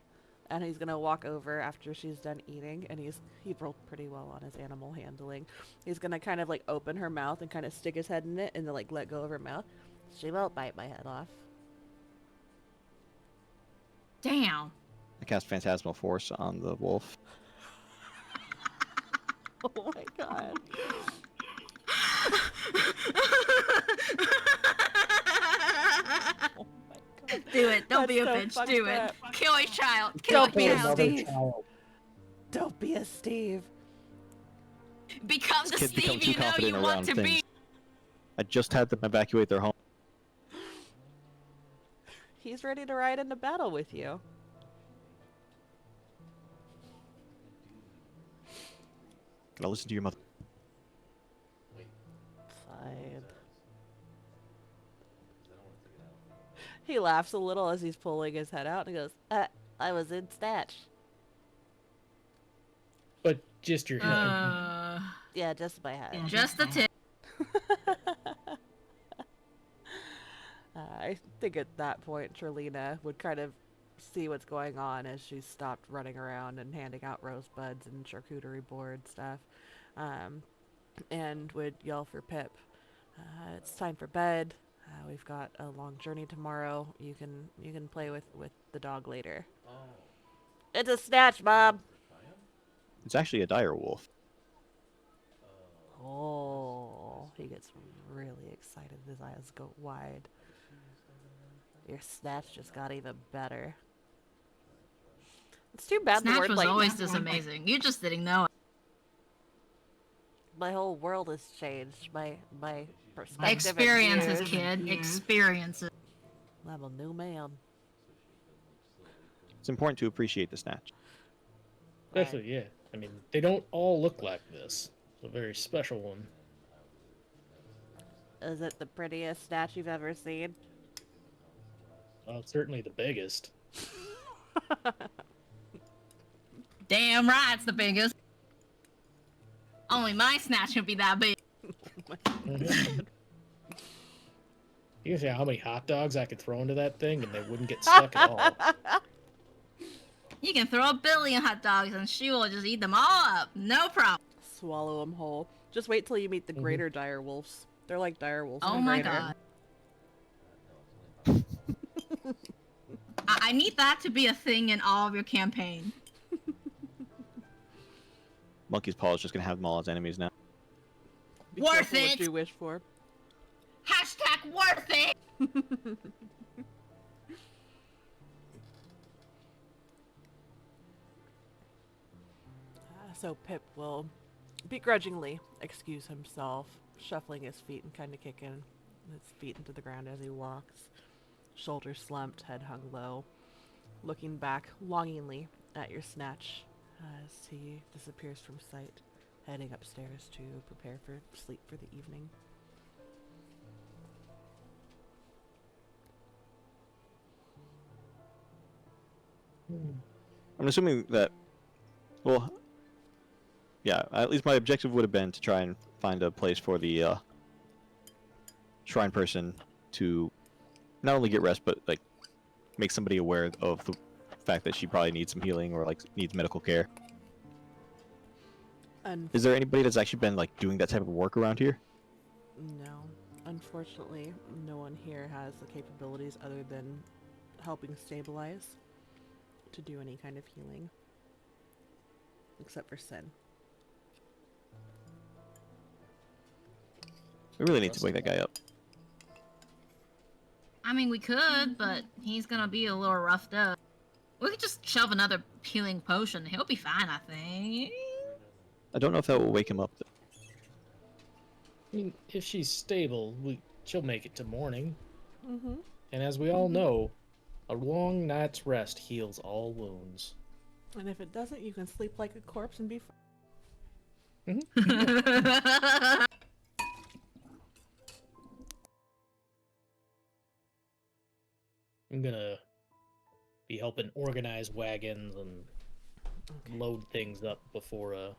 S1: And he's gonna walk over after she's done eating, and he rolled pretty well on his animal handling. He's gonna kind of like open her mouth and kind of stick his head in it, and then like let go of her mouth. She won't bite my head off.
S2: Damn.
S4: I cast Phantasmal Force on the wolf.
S1: Oh my god. Oh my god.
S2: Do it. Don't be a
S1: That's so
S2: bitch. Do
S1: fucked
S2: it.
S1: up.
S2: Kill a child. Kill
S1: Don't
S2: a
S1: be a
S2: child.
S1: Steve. Don't be a Steve.
S2: Become the
S4: Kids become
S2: Steve
S4: too
S2: you know
S4: confident
S2: you
S4: around
S2: want to
S4: things.
S2: be.
S4: I just had them evacuate their home.
S1: He's ready to ride into battle with you.
S4: Gotta listen to your mother.
S1: Fine. He laughs a little as he's pulling his head out and he goes, I was in Snatch.
S3: But just your head.
S1: Yeah, just my head.
S2: Just the tip.
S1: I think at that point, Trelina would kind of see what's going on as she stopped running around and handing out rosebuds and charcuterie board stuff, and would yell for Pip. It's time for bed. We've got a long journey tomorrow. You can play with the dog later. It's a Snatch, Mom.
S4: It's actually a dire wolf.
S1: Oh, he gets really excited. His eyes go wide. Your Snatch just got even better. It's too bad the
S2: Snatch
S1: word
S2: was
S1: like
S2: always this amazing. You just didn't know it.
S1: my whole world has changed. My perspective. and
S2: Experiences,
S1: views.
S2: kid. Experiences.
S1: I'm a new man.
S4: It's important to appreciate the snatch.
S3: Definitely, yeah. I mean, they don't all look like this. It's a very special one.
S1: Is it the prettiest Snatch you've ever seen?
S3: Well, it's certainly the biggest.
S2: Damn right, it's the biggest. Only my Snatch can be that big.
S3: You can see how many hot dogs I could throw into that thing and they wouldn't get stuck at all.
S2: You can throw a billion hot dogs and she will just eat them all up. No problem.
S1: Swallow them whole. Just wait till you meet the greater dire wolves. They're like dire wolves.
S2: Oh
S1: but
S2: my
S1: greater.
S2: god. I need that to be a thing in all of your campaign.
S4: Monkey's Paw is just gonna have them all as enemies now.
S1: Be
S2: Worth
S1: careful what
S2: it!
S1: you wish for.
S2: Hashtag worth it!
S1: So Pip will begrudgingly excuse himself, shuffling his feet and kind of kicking his feet into the ground as he walks, shoulders slumped, head hung low, looking back longingly at your snatch as he disappears from sight, heading upstairs to prepare for sleep for the evening.
S4: I'm assuming that, well, yeah, at least my objective would have been to try and find a place for the shrine person to not only get rest, but like make somebody aware of the fact that she probably needs some healing or like needs medical care. Is there anybody that's actually been like doing that type of work around here?
S1: No. Unfortunately, no one here has the capabilities other than helping stabilize to do any kind of healing. Except for Sin.
S4: We really need to wake that guy up.
S2: I mean, we could, but he's gonna be a little roughed up. We could just shove another healing potion. He'll be fine, I think.
S4: I don't know if that will wake him up.
S3: I mean, if she's stable, she'll make it to morning.
S1: Mm-hmm.
S3: And as we all know, a long night's rest heals all wounds.
S1: And if it doesn't, you can sleep like a corpse and be fine.
S3: I'm gonna be helping organize wagons and load things up before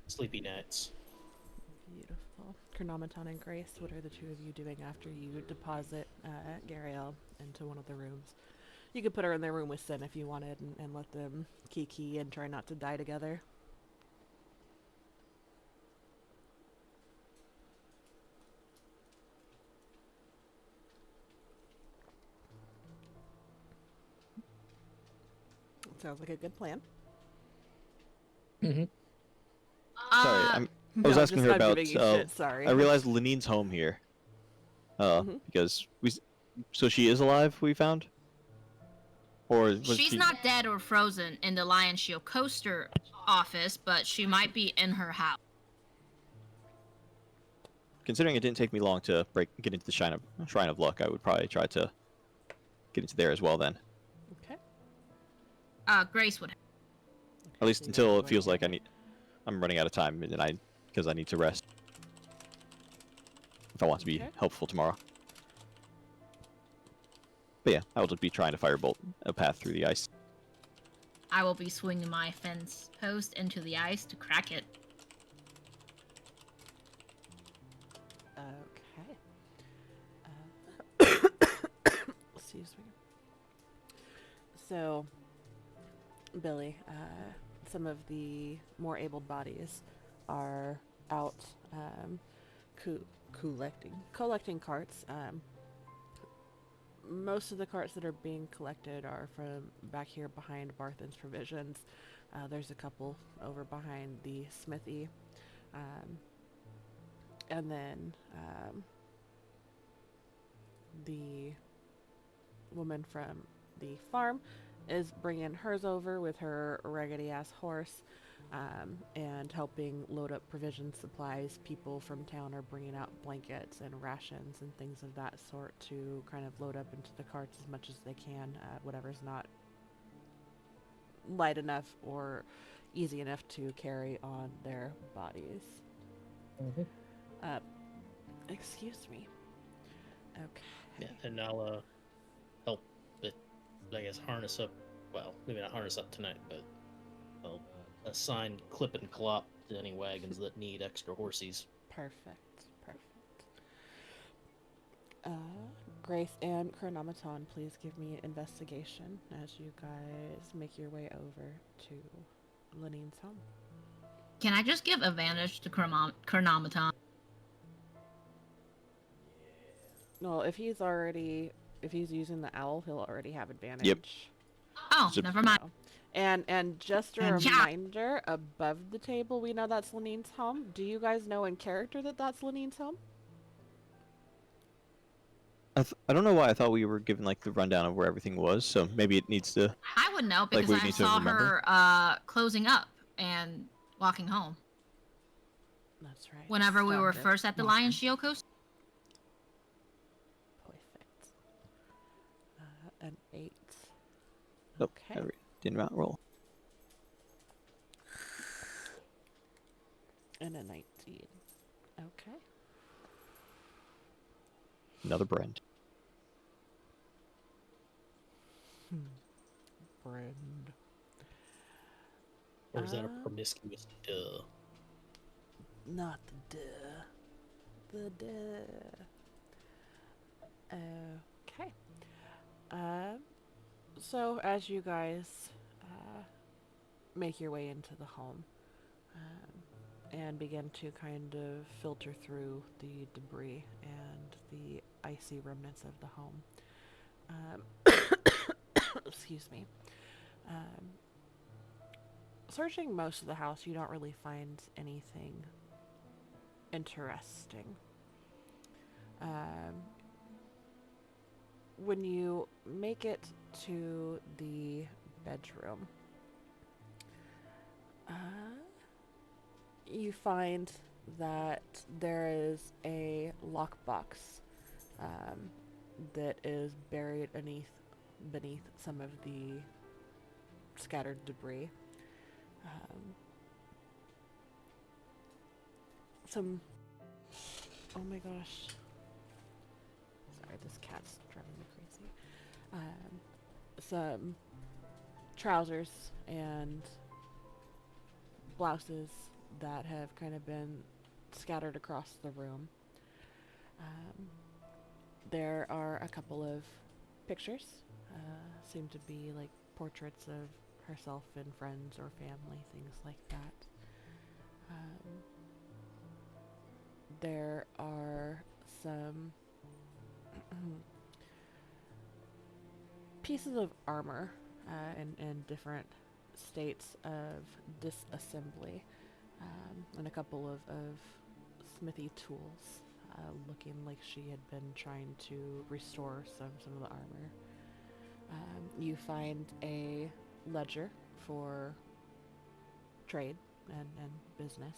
S3: sleepy nights.
S1: Beautiful. Chronometon and Grace, what are the two of you doing after you deposit Gariel into one of the rooms? You could put her in their room with Sin if you wanted and let them kiki and try not to die together. Sounds like a good plan.
S3: Mm-hmm.
S4: Sorry, I was
S1: No,
S4: asking
S1: just
S4: her
S1: not
S4: about.
S1: giving you shit, sorry.
S4: I realized Lenine's home here. Because so she is alive. We found. Or was
S2: She's
S4: she...
S2: not dead or frozen in the Lion Shield coaster office, but she might be in her house.
S4: Considering it didn't take me long to get into the Shrine of Luck, I would probably try to get into there as well then.
S1: Okay.
S2: Grace would.
S4: At least until it feels like I'm running out of time, and because I need to rest. If I want to be helpful tomorrow. But yeah, I will just be trying to firebolt a path through the ice.
S2: I will be swinging my fence post into the ice to crack it.
S1: Okay. Excuse me. So, Billy, some of the more abled bodies are out collecting carts. Most of the carts that are being collected are from back here behind Barthen's Provisions. There's a couple over behind the smithy. And then the woman from the farm is bringing hers over with her raggedy ass horse and helping load up provision supplies. People from town are bringing out blankets and rations and things of that sort to kind of load up into the carts as much as they can, whatever's not light enough or easy enough to carry on their bodies. Excuse me. Okay.
S3: Yeah, and I'll help it, I guess, harness up. Well, maybe not harness up tonight, but I'll assign clip and clop to any wagons that need extra horsies.
S1: Perfect. Grace and Chronometon, please give me an investigation as you guys make your way over to Lenine's home.
S2: Can I just give advantage to Chronometon?
S1: Well, if he's using the owl, he'll already have
S4: Yep.
S1: advantage.
S2: Oh,
S4: So-
S2: never mind.
S1: So, and just a
S2: And yeah.
S1: reminder, above the table, we know that's Lanine's home. Do you guys know in character that that's Lanine's home?
S4: I don't know why I thought we were given like the rundown of where everything was, so maybe it needs to.
S2: I would know because
S4: we
S2: I
S4: need to
S2: saw
S4: remember?
S2: her closing up and walking home.
S1: That's right.
S2: Whenever we were
S1: Started
S2: first at the
S1: walking.
S2: Lion Shield Coast.
S1: Perfect. An 8.
S4: Oh,
S1: Okay.
S4: I did not roll.
S1: And a 19. Okay.
S4: Another Brand.
S1: Friend.
S3: Or is that a
S1: Um,
S3: promiscuous duh?
S1: Not the duh. The duh. Okay. So as you guys make your way into the home and begin to kind of filter through the debris and the icy remnants of the home, excuse me. Um, Searching most of the house, you don't really find anything interesting. When you make it to the bedroom, you find that there is a lockbox that is buried beneath some of the scattered debris. Some. Oh my gosh. Sorry, this cat's driving me crazy. Some trousers and blouses that have kind of been scattered across the room. There are a couple of pictures. Seem to be like portraits of herself and friends or family, things like that. There are some pieces of armor in different states of disassembly, and a couple of smithy tools, looking like she had been trying to restore some of the armor. You find a ledger for trade and business.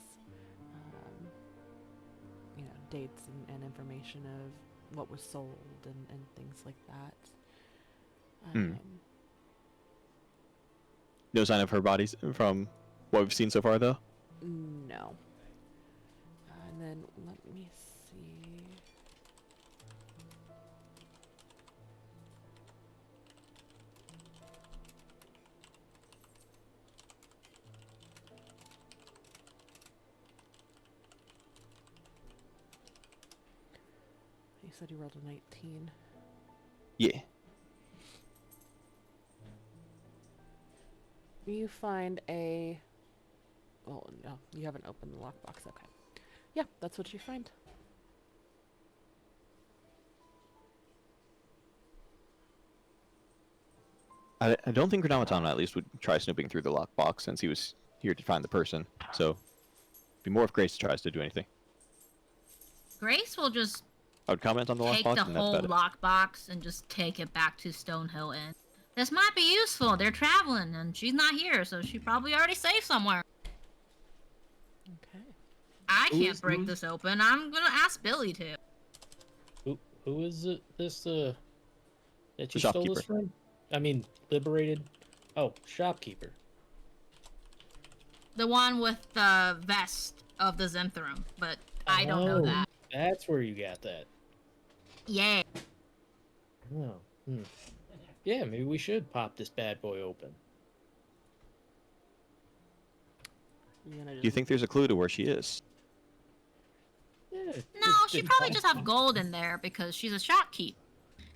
S1: Dates and information of what was sold and things like that.
S4: No sign of her bodies from what we've seen so far, though.
S1: No. And then let me see. You said you rolled a 19.
S4: Yeah.
S1: You find a... Oh, no. You haven't opened the lockbox. Okay. Yeah, that's what you find.
S4: I don't think Granamaton at least would try snooping through the lockbox since he was here to find the person. So, be more if Grace tries to do anything.
S2: Grace will just
S4: I would comment on the
S2: take
S4: lockbox,
S2: the
S4: and that's
S2: whole
S4: about it.
S2: lockbox and just take it back to Stonehill Inn. This might be useful. They're traveling, and she's not here, so she probably already safe somewhere.
S1: Okay.
S2: I
S3: Who
S2: can't
S3: is
S2: break
S3: who?
S2: this open. I'm gonna ask Billy to.
S3: Who is it? This that
S4: The
S3: you stole
S4: shopkeeper.
S3: this from? I mean, liberated. Oh, shopkeeper.
S2: The one with the vest of the Zenthrum, but I don't know
S3: Oh,
S2: that.
S3: That's where you got that.
S2: Yeah.
S3: Oh. Yeah, maybe we should pop this bad boy open.
S1: You're gonna
S4: Do you think there's a clue to where she is?
S3: Yeah.
S2: No, she probably just have gold in there because she's a shopkeep.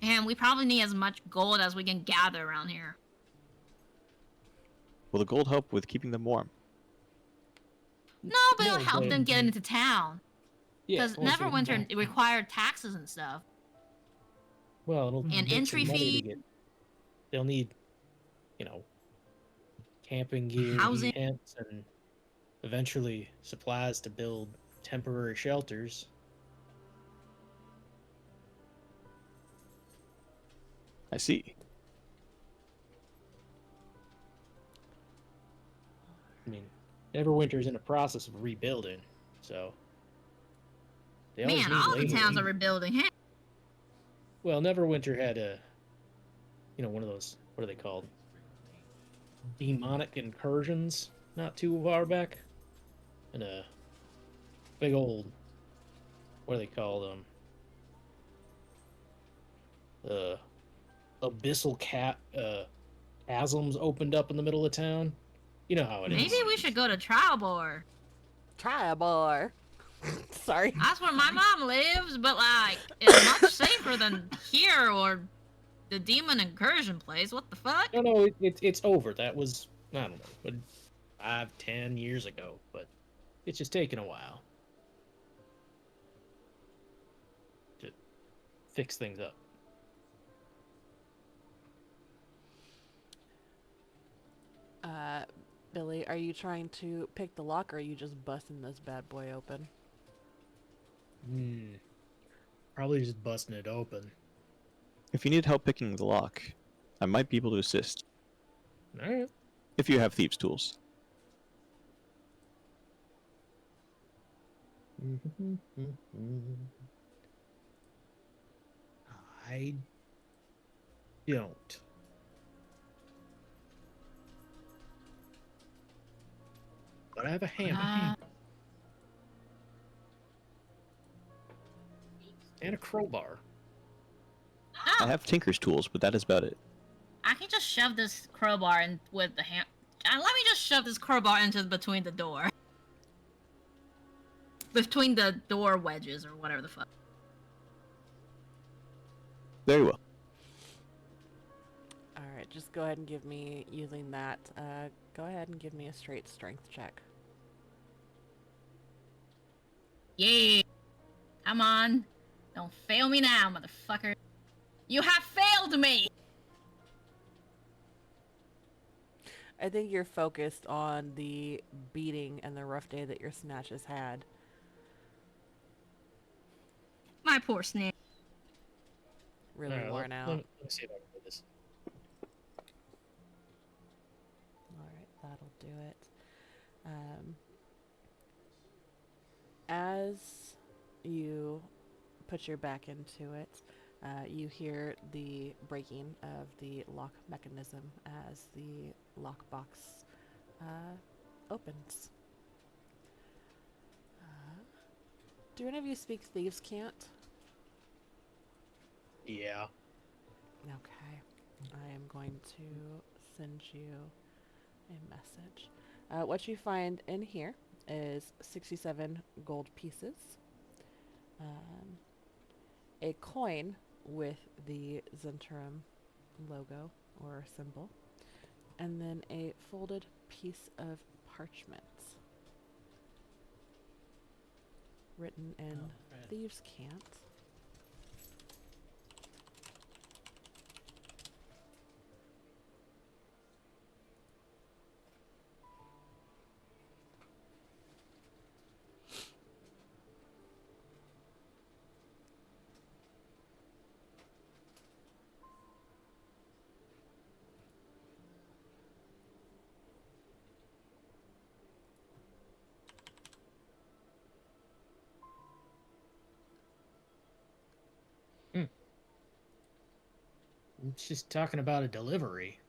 S2: And we probably need as much gold as we can gather around here.
S4: Will the gold help with keeping them warm?
S2: No, but it'll
S3: No,
S2: help
S3: but-
S2: them get into town.
S3: Yeah,
S2: Because
S3: once we get
S2: Neverwinter
S3: back-
S2: required taxes and stuff.
S3: Well, it'll
S2: And
S3: take
S2: entry
S3: some money to
S2: fee,
S3: get. They'll need, you know, camping gear,
S2: housing.
S3: tents, and eventually supplies to build temporary shelters.
S4: I see.
S3: I mean, Neverwinter's in the process of rebuilding, so they always
S2: Man,
S3: need
S2: all the
S3: labor.
S2: towns are rebuilding. Hey,
S3: Well, Neverwinter had a, one of those. What are they called? Demonic incursions not too far back, and a big old. What do they call them? Uh, abyssal chasms opened up in the middle of town. You know how it
S2: maybe
S3: is.
S2: we should go to Trialbor.
S1: Try a bar. Sorry.
S2: That's where my mom lives, but like, it's much safer than here or the demon incursion place. What the fuck?
S3: No, it's over. That was, I don't know, but 5, 10 years ago. But it's just taken a while to fix things up.
S1: Uh, Billy, are you trying to pick the lock or are you just busting this bad boy open?
S3: Probably just busting it open.
S4: If you need help picking the lock, I might be able to assist.
S3: All right.
S4: If you have thieves' tools.
S3: I don't. But I have a hammer and a crowbar.
S4: I
S2: Oh,
S4: have tinker's tools, but that is about it.
S2: I can just shove this crowbar in with the hand. Let me just shove this crowbar into between the door. Between the door wedges or whatever the fuck.
S4: Very well.
S1: Alright, just go ahead and give me, using that, go ahead and give me a straight strength check.
S2: Yeah. Come on. Don't fail me now, motherfucker. You have failed me!
S1: I think you're focused on the beating and the rough day that your snatch has had.
S2: My poor snake.
S1: Really
S3: All right,
S1: worn out.
S3: let me see if I can do this.
S1: Alright, that'll do it. As you put your back into it, you hear the breaking of the lock mechanism as the lockbox opens. Do any of you speak Thieves' Cant?
S3: Yeah.
S1: Okay. I am going to send you a message. What you find in here is 67 gold pieces, a coin with the Zentrum logo or symbol, and then a folded piece of parchment written in Thieves' Cant.
S3: It's just talking about a delivery.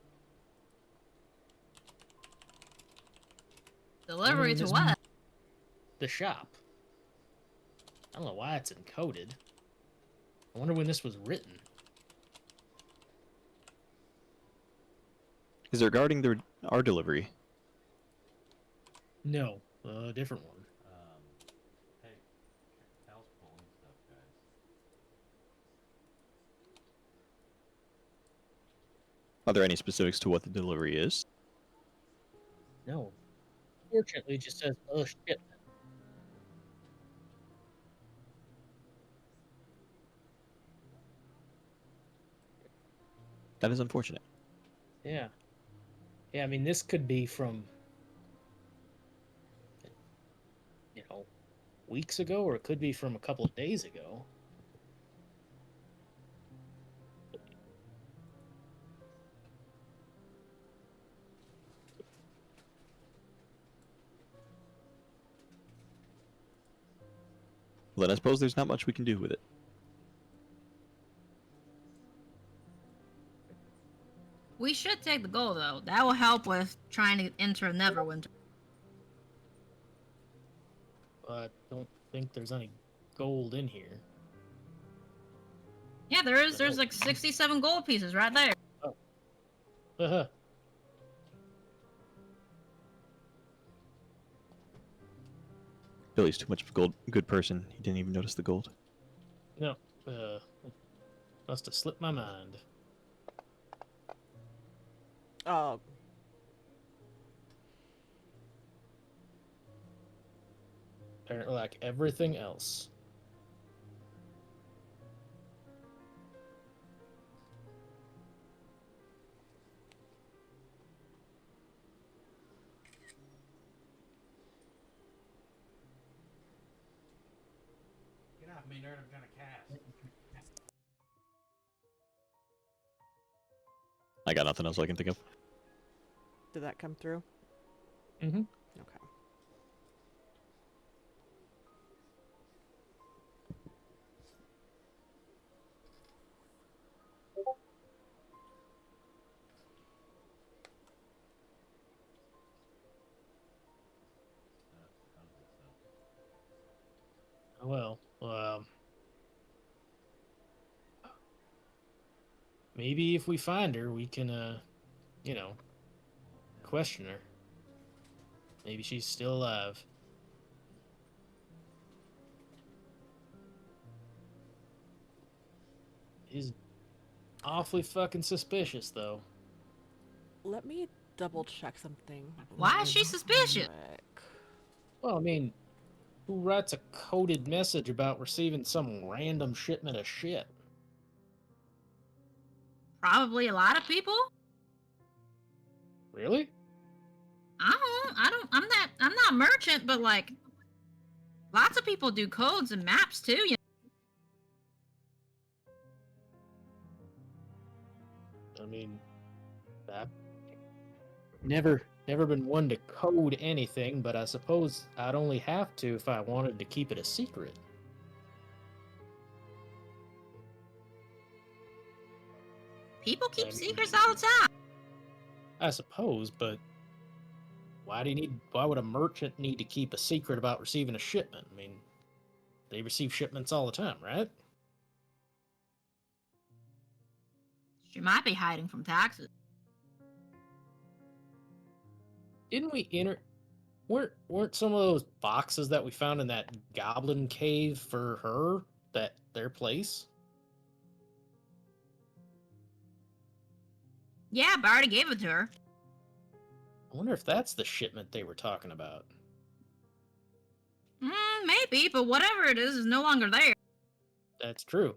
S2: Delivery to what?
S3: The shop. I don't know why it's encoded. I wonder when this was written.
S4: Is it regarding our delivery?
S3: No, a different one.
S5: Hey, Cal's pulling stuff, guys.
S4: Are there any specifics to what the delivery is?
S3: No. Fortunately, it just says, oh shit.
S4: That is unfortunate.
S3: Yeah. Yeah, I mean, this could be from, weeks ago, or it could be from a couple of days ago.
S4: Then I suppose there's not much we can do with it.
S2: We should take the gold though. That will help with trying to enter Neverwinter.
S3: I don't think there's any gold in here.
S2: Yeah, there is. There's like 67 gold pieces right there.
S3: Haha.
S4: Billy's too much of a good person. He didn't even notice the gold.
S3: No. Must have slipped my mind.
S1: Oh,
S3: Apparently, like everything else.
S5: Get off me, nerd. I'm trying to cast.
S4: I got nothing else I can think of.
S1: did that come through?
S3: Mm-hmm.
S1: Okay.
S5: How does it sound?
S3: Well, maybe if we find her, we can, question her. Maybe she's still alive. Is awfully fucking suspicious, though.
S1: Let me double check something.
S2: Why is she suspicious?
S1: quick.
S3: Well, I mean, who writes a coded message about receiving some random shipment of shit?
S2: Probably a lot of people.
S3: Really?
S2: I'm not a merchant, but like, lots of people do codes and maps too. You
S3: I mean, I've never been one to code anything, but I suppose I'd only have to if I wanted to keep it a secret.
S2: People keep
S3: I mean-
S2: secrets all the time.
S3: I suppose, but why would a merchant need to keep a secret about receiving a shipment? I mean, they receive shipments all the time, right?
S2: She might be hiding from taxes.
S3: Didn't we enter weren't some of those boxes that we found in that goblin cave for her their place?
S2: Yeah, but I already gave it to her.
S3: I wonder if that's the shipment they were talking about.
S2: Maybe, but whatever it is no longer there.
S3: That's true.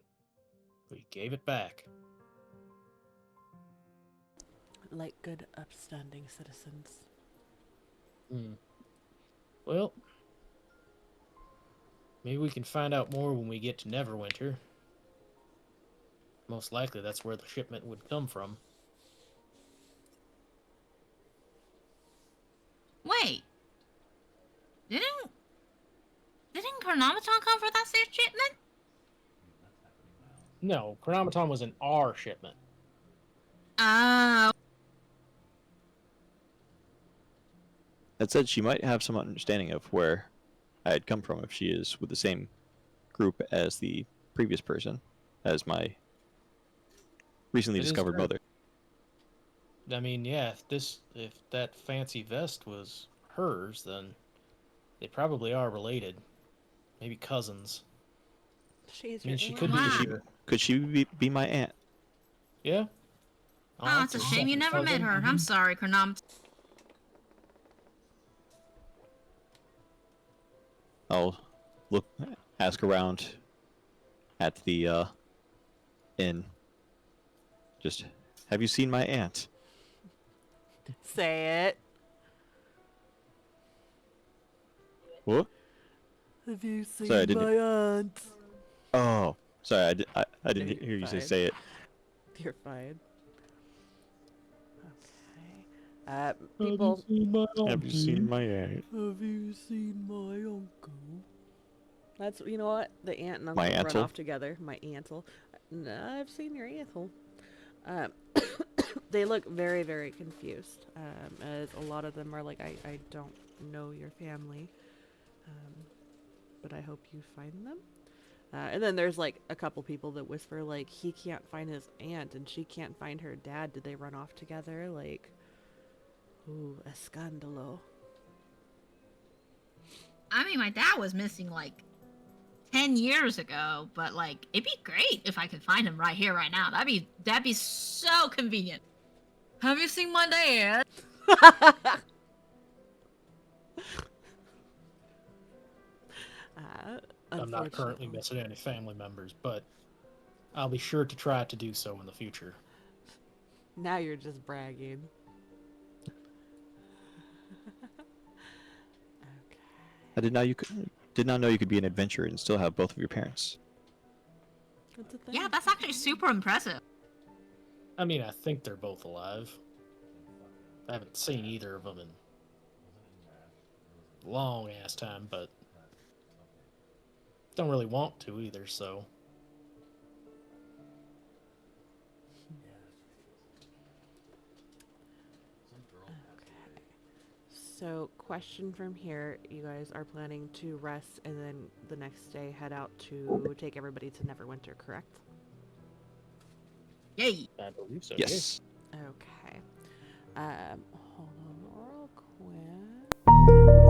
S3: We gave it back.
S1: Like good, upstanding citizens.
S3: Well, maybe we can find out more when we get to Neverwinter. Most likely that's where the shipment would come from.
S2: Wait. Didn't Chronometon come for that same shipment?
S5: That's happening now.
S3: No, Chronometon was an R shipment.
S2: Oh.
S4: That said, she might have some understanding of where I had come from if she is with the same group as the previous person, as my recently
S3: It is
S4: discovered
S3: true.
S4: mother.
S3: I mean, yeah, if that fancy vest was hers, then they probably are related. Maybe cousins.
S1: She's
S3: I mean,
S1: your
S3: she
S1: Aunt.
S3: could be.
S2: Wow.
S4: Could she be my aunt?
S3: Yeah.
S2: Oh, it's a
S3: Aunt or
S2: shame you
S3: second
S2: never met
S3: cousin.
S2: her. I'm sorry, Chronometon.
S4: I'll ask around at the inn. Just Have you seen my aunt?
S1: Say it.
S4: What?
S1: Have you seen
S4: Sorry, I didn't.
S1: my aunt?
S4: Oh, sorry, I
S1: No,
S4: didn't
S1: you're
S4: hear you
S1: fine.
S4: say it.
S1: You're fine. Okay. People.
S4: Have you seen my aunt?
S1: Have you seen my uncle? That's, you know what? The aunt and
S4: My
S1: uncle run
S4: auntle?
S1: off together. My auntle. No, I've seen your auntle. Um, they look very, very confused. As a lot of them are like, I don't know your family. But I hope you find them. And then there's like a couple people that whisper like, he can't find his aunt and she can't find her dad. Did they run off together? Like, ooh, escandalo.
S2: I mean, my dad was missing like 10 years ago, but like it'd be great if I could find him right here, right now. That'd be so convenient. Have you seen my dad?
S3: I'm not currently
S1: Unfortunately.
S3: missing any family members, but I'll be sure to try to do so in the future.
S1: Now you're just bragging. Okay.
S4: I did not know you could be an adventurer and still have both of your parents.
S1: That's a thing.
S2: Yeah, that's actually super impressive.
S3: I mean, I think they're both alive. I haven't seen either of them in a long ass time, but don't really want to either, so.
S1: Okay. So, question from here. You guys are planning to rest and then the next day head out to take everybody to Neverwinter, correct?
S2: Yay!
S3: I believe so.
S4: Yes.
S1: Okay. Hold on real quick.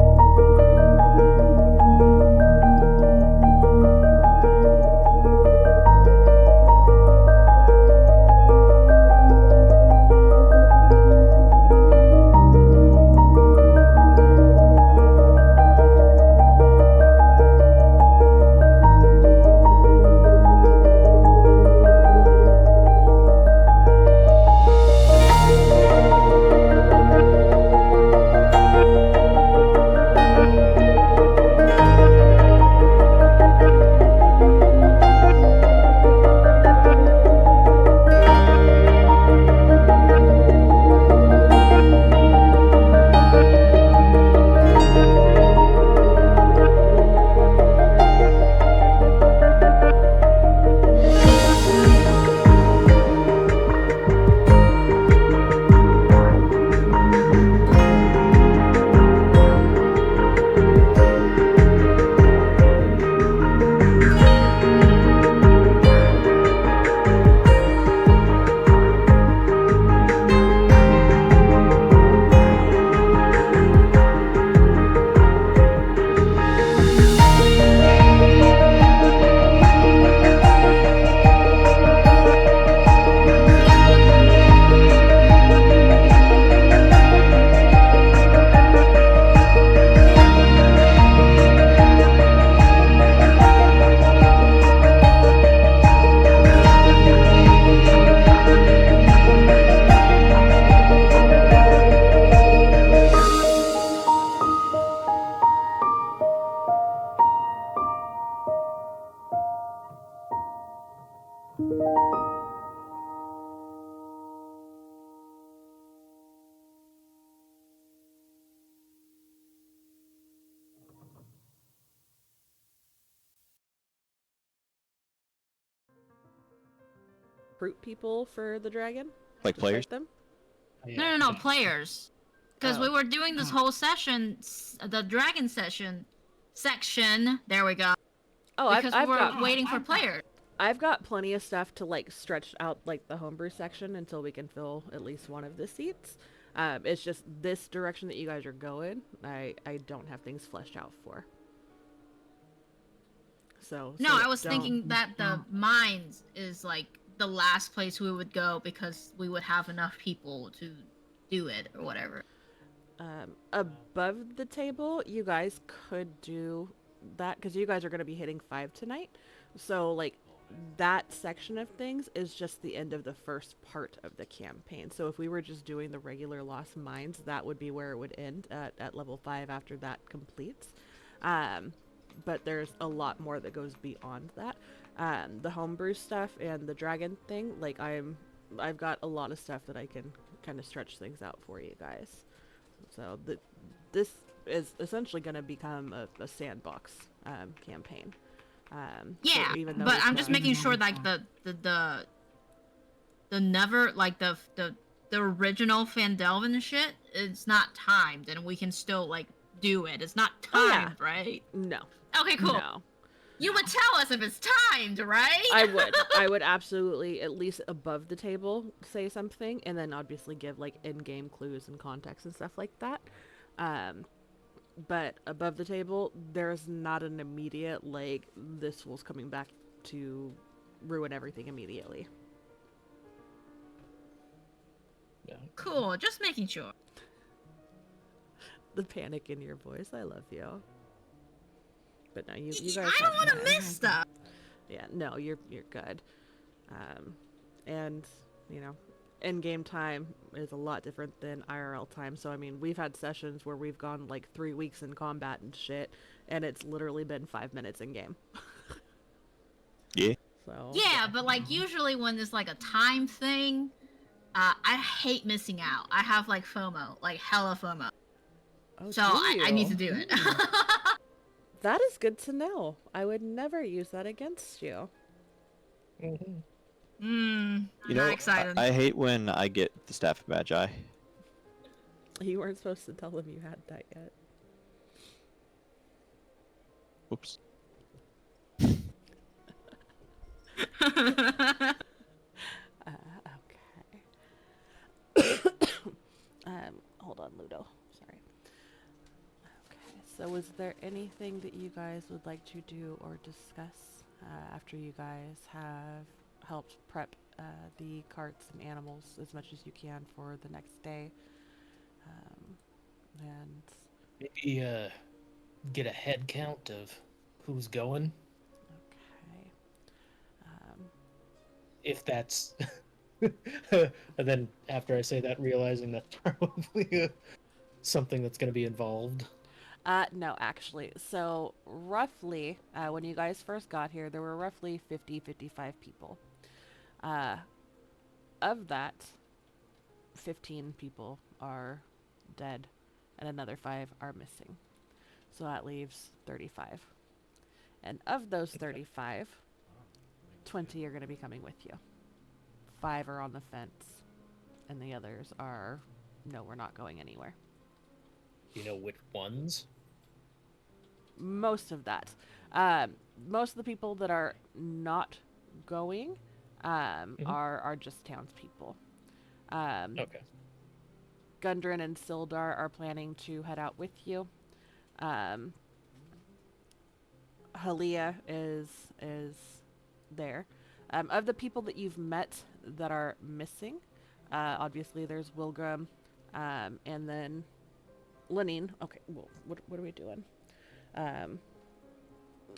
S1: Fruit people for the dragon?
S4: Like
S1: To
S4: players?
S1: fight them?
S2: No, players. Because we
S1: Oh.
S2: were doing this whole session, the dragon session, section. There we go.
S1: Oh,
S2: Because we
S1: I've
S2: were
S1: got
S2: waiting for players.
S1: I've got plenty of stuff to like stretch out like the homebrew section until we can fill at least one of the seats. It's just this direction that you guys are going. I don't have things fleshed out for.
S2: No, I was
S1: don't-
S2: thinking that the mines is like the last place we would go because we would have enough people to do it or whatever.
S1: Above the table, you guys could do that because you guys are going to be hitting 5 tonight. So like that section of things is just the end of the first part of the campaign. So if we were just doing the regular Lost Mines, that would be where it would end at level 5 after that completes. But there's a lot more that goes beyond that. The homebrew stuff and the dragon thing, like I've got a lot of stuff that I can kind of stretch things out for you guys. So this is essentially going to become a sandbox campaign.
S2: Yeah,
S1: so even though
S2: but
S1: it's
S2: I'm just
S1: not-
S2: making sure like the never like the original Fandelvin shit, it's not timed and we can still like do it. It's not
S1: Oh, yeah.
S2: timed, right?
S1: No.
S2: Okay, cool.
S1: No.
S2: You would tell us if it's timed, right?
S1: I would absolutely, at least above the table, say something, and then obviously give like in-game clues and context and stuff like that. But above the table, there's not an immediate like this fool's coming back to ruin everything immediately.
S3: Yeah.
S2: Cool, just making sure.
S1: The panic in your voice, I love you. But no, you guys.
S2: I don't want to miss stuff.
S1: Yeah, no, you're good. And you know, in-game time is a lot different than IRL time. So I mean, we've had sessions where we've gone like 3 weeks in combat and shit, and it's literally been 5 minutes in game.
S4: Yeah.
S1: So
S2: Yeah, but like usually when there's like a time thing, I hate missing out. I have like FOMO, like hella FOMO.
S1: Oh,
S2: So
S1: do
S2: I need
S1: you?
S2: to do it.
S1: That is good to know. I would never use that against you.
S3: Mhm.
S2: I'm
S4: You
S2: not
S4: know,
S2: excited.
S4: I hate when I get the staff of Magi.
S1: You weren't supposed to tell them you had that yet.
S4: Oops.
S1: Okay. Hold on, Ludo. Sorry. Okay. So, was there anything that you guys would like to do or discuss after you guys have helped prep the carts and animals as much as you can for the next day? And
S3: Maybe get a head count of who's going,
S1: okay.
S3: if that's. And then after I say that, realizing that's probably something that's going to be involved.
S1: No, actually. So, roughly, when you guys first got here, there were roughly 55 people. Of that, 15 people are dead, and another 5 are missing. So that leaves 35. And of those 35, 20 are going to be coming with you. 5 are on the fence, and the others are, no, we're not going anywhere.
S3: You know which ones?
S1: Most of that. Most of the people that are not going are just townspeople.
S3: Okay.
S1: Gundren and Sildar are planning to head out with you. Halia is there. Of the people that you've met that are missing, obviously there's Wilgrim, and then Lenine. Okay, well, what are we doing?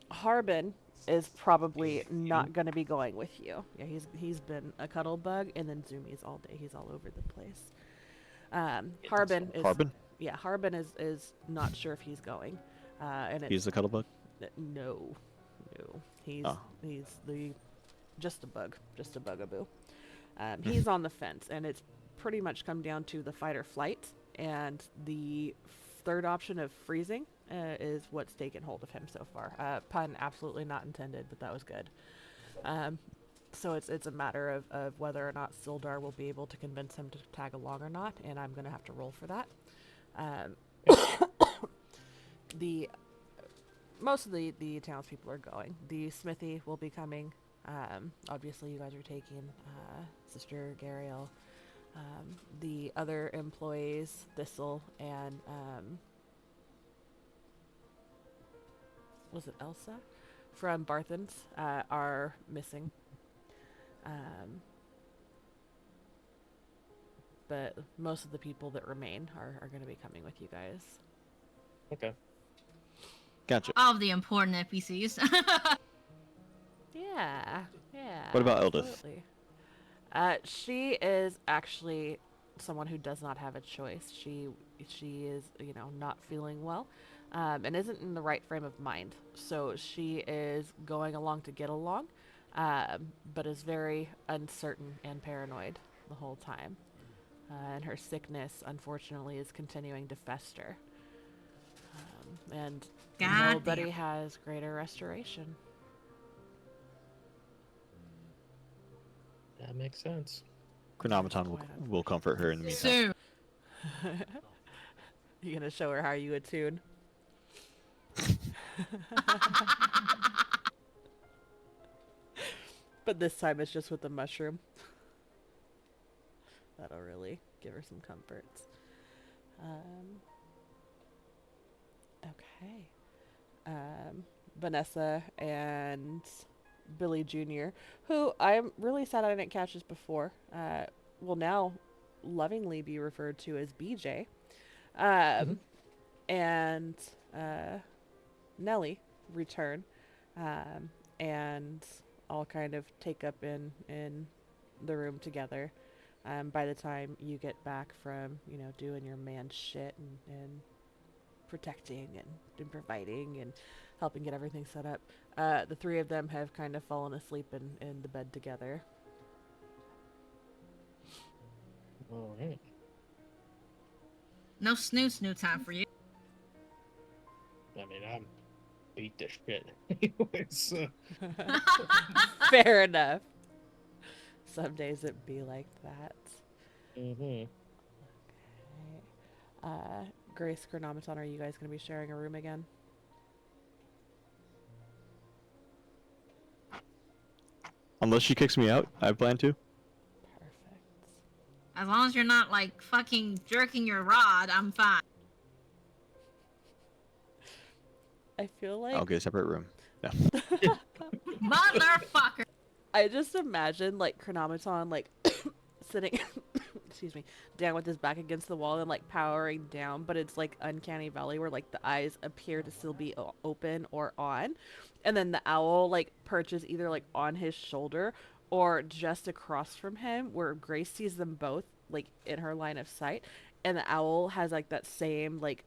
S1: Harbin is probably not going to be going with you. Yeah, he's been a cuddle bug, and then Zoomies all day. He's all over the place. Harbin is
S4: Harbin?
S1: yeah, Harbin is not sure if he's going. And it's
S4: He's the Cuddlebug?
S1: no, he's
S4: Oh.
S1: he's the just a bugaboo. He's on the fence, and it's pretty much come down to the fight or flight, and the third option of freezing is what's taken hold of him so far. Pun absolutely not intended, but that was good. So it's a matter of whether or not Sildar will be able to convince him to tag along or not, and I'm going to have to roll for that. Most of the townspeople are going. The smithy will be coming. Obviously, you guys are taking Sister Gariel. The other employees, Thistle and was it Elsa from Barthen's, are missing. But most of the people that remain are going to be coming with you guys.
S3: Okay.
S4: Gotcha.
S2: All of the important NPCs.
S1: Yeah.
S4: What about Eldith?
S1: Absolutely. She is actually someone who does not have a choice. She is, not feeling well, and isn't in the right frame of mind. So she is going along to get along, but is very uncertain and paranoid the whole time. And her sickness, unfortunately, is continuing to fester. And
S2: God
S1: nobody
S2: damn.
S1: has greater restoration.
S3: That makes sense.
S4: Chronometon will comfort her in the meantime.
S2: Soon.
S1: You gonna show her how you attune? But this time it's just with the mushroom. That'll really give her some comforts. Okay. Vanessa and Billy Jr., who I'm really sad I didn't catch this before, will now lovingly be referred to as BJ. And Nellie return, and all kind of take up in the room together. By the time you get back from, doing your man shit and protecting and providing and helping get everything set up, the three of them have kind of fallen asleep in the bed together.
S3: All right.
S2: No snooze time for you.
S3: I mean, I'm beat to shit. Anyways,
S1: Fair enough. Some days it be like that.
S3: mm-hmm.
S1: Okay. Grace, Chronometon, are you guys going to be sharing a room again?
S4: Unless she kicks me out, I plan to.
S1: Perfect.
S2: As long as you're not like fucking jerking your rod, I'm fine.
S1: I feel like
S4: I'll get a separate room. Yeah.
S2: Motherfucker.
S1: I just imagine like Chronometon like sitting excuse me, down with his back against the wall and like powering down, but it's like uncanny valley where like the eyes appear to still be open or on, and then the owl like perches either like on his shoulder or just across from him, where Grace sees them both like in her line of sight, and the owl has like that same like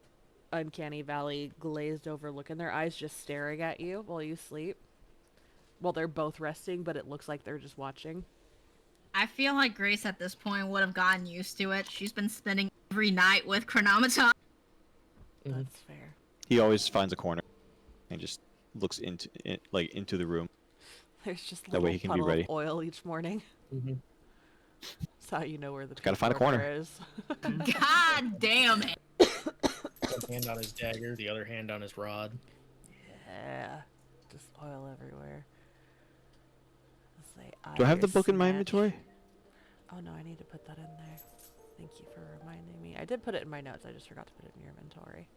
S1: uncanny valley glazed over look in their eyes, just staring at you while you sleep. Well, they're both resting, but it looks like they're just watching.
S2: I feel like Grace at this point would have gotten used to it. She's been spending every night with Chronometon.
S1: That's fair.
S4: He always finds a corner and just looks into the room.
S1: There's just a
S4: That way
S1: little
S4: he can be
S1: puddle
S4: ready.
S1: of oil each morning.
S3: Mm-hmm.
S1: That's how you know where the
S4: Gotta find a
S1: paper
S4: corner.
S1: is.
S2: God damn it.
S3: One hand on his dagger, the other hand on his rod.
S1: Yeah. Just oil everywhere. Say,
S4: Do I have the
S1: your
S4: book in my
S1: snatch.
S4: inventory?
S1: Oh no, I need to put that in there. Thank you for reminding me. I did put it in my notes. I just forgot to put it in your inventory.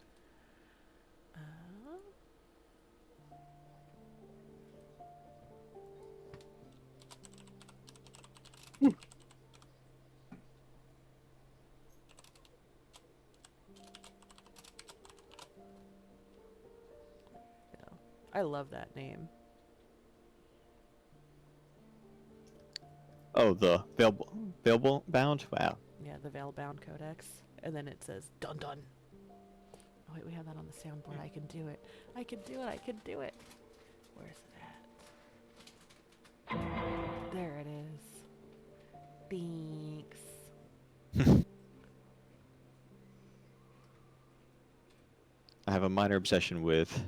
S1: Yeah. I love that name.
S4: Oh, the Veil Bound? Wow.
S1: Yeah, the Veilbound Codex. And then it says, dun dun. Oh wait, we have that on the soundboard. I can do it. I can do it. I can do it. Where's it at? There it is. Thanks.
S4: I have a minor obsession with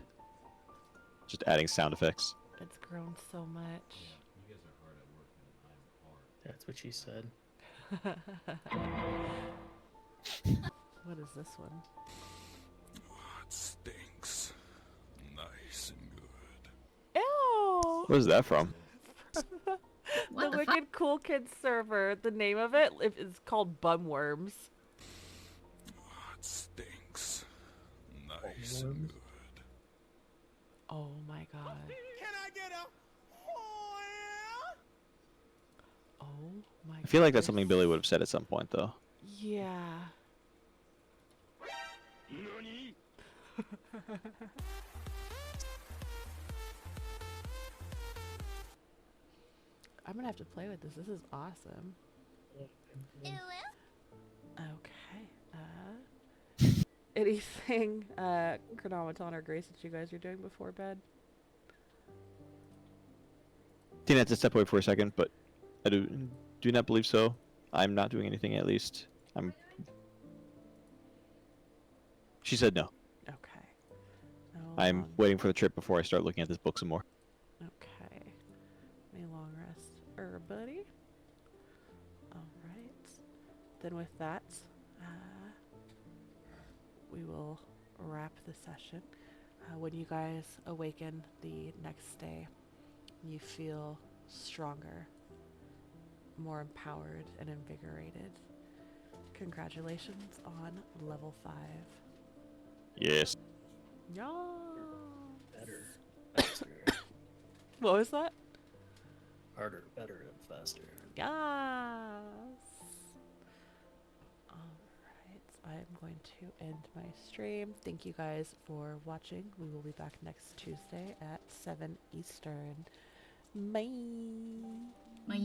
S4: just adding sound effects.
S1: It's grown so much.
S5: You guys are hard at work and I'm hard.
S3: That's what she said.
S1: What is this one?
S6: It stinks. Nice and good.
S1: Ew!
S4: Where's that from?
S2: What
S1: The
S2: the fuck?
S1: Wicked Cool Kids server. The name of it is called Bumworms.
S6: It stinks. Nice and good.
S1: Oh my god.
S7: Can I get a
S1: Oh my.
S4: I feel like that's something Billy would have said at some point, though.
S1: Yeah. I'm gonna have to play with this. This is awesome. Okay. Anything, Chronometon or Grace that you guys are doing before bed?
S4: Tina had to step away for a second, but I do not believe so. I'm not doing anything, at least. She said no.
S1: Okay. No
S4: I'm
S1: long.
S4: waiting for the trip before I start looking at this book some more.
S1: Okay. May long rest, buddy. All right. Then with that, we will wrap the session. When you guys awaken the next day, you feel stronger, more empowered, and invigorated. Congratulations on level 5.
S4: Yes.
S1: Yeah.
S3: Better, faster,
S1: What was that?
S3: harder, better, and faster.
S1: Yes. Alright, I'm going to end my stream. Thank you guys for watching. We will be back next Tuesday at 7 Eastern. Bye.
S2: Bye.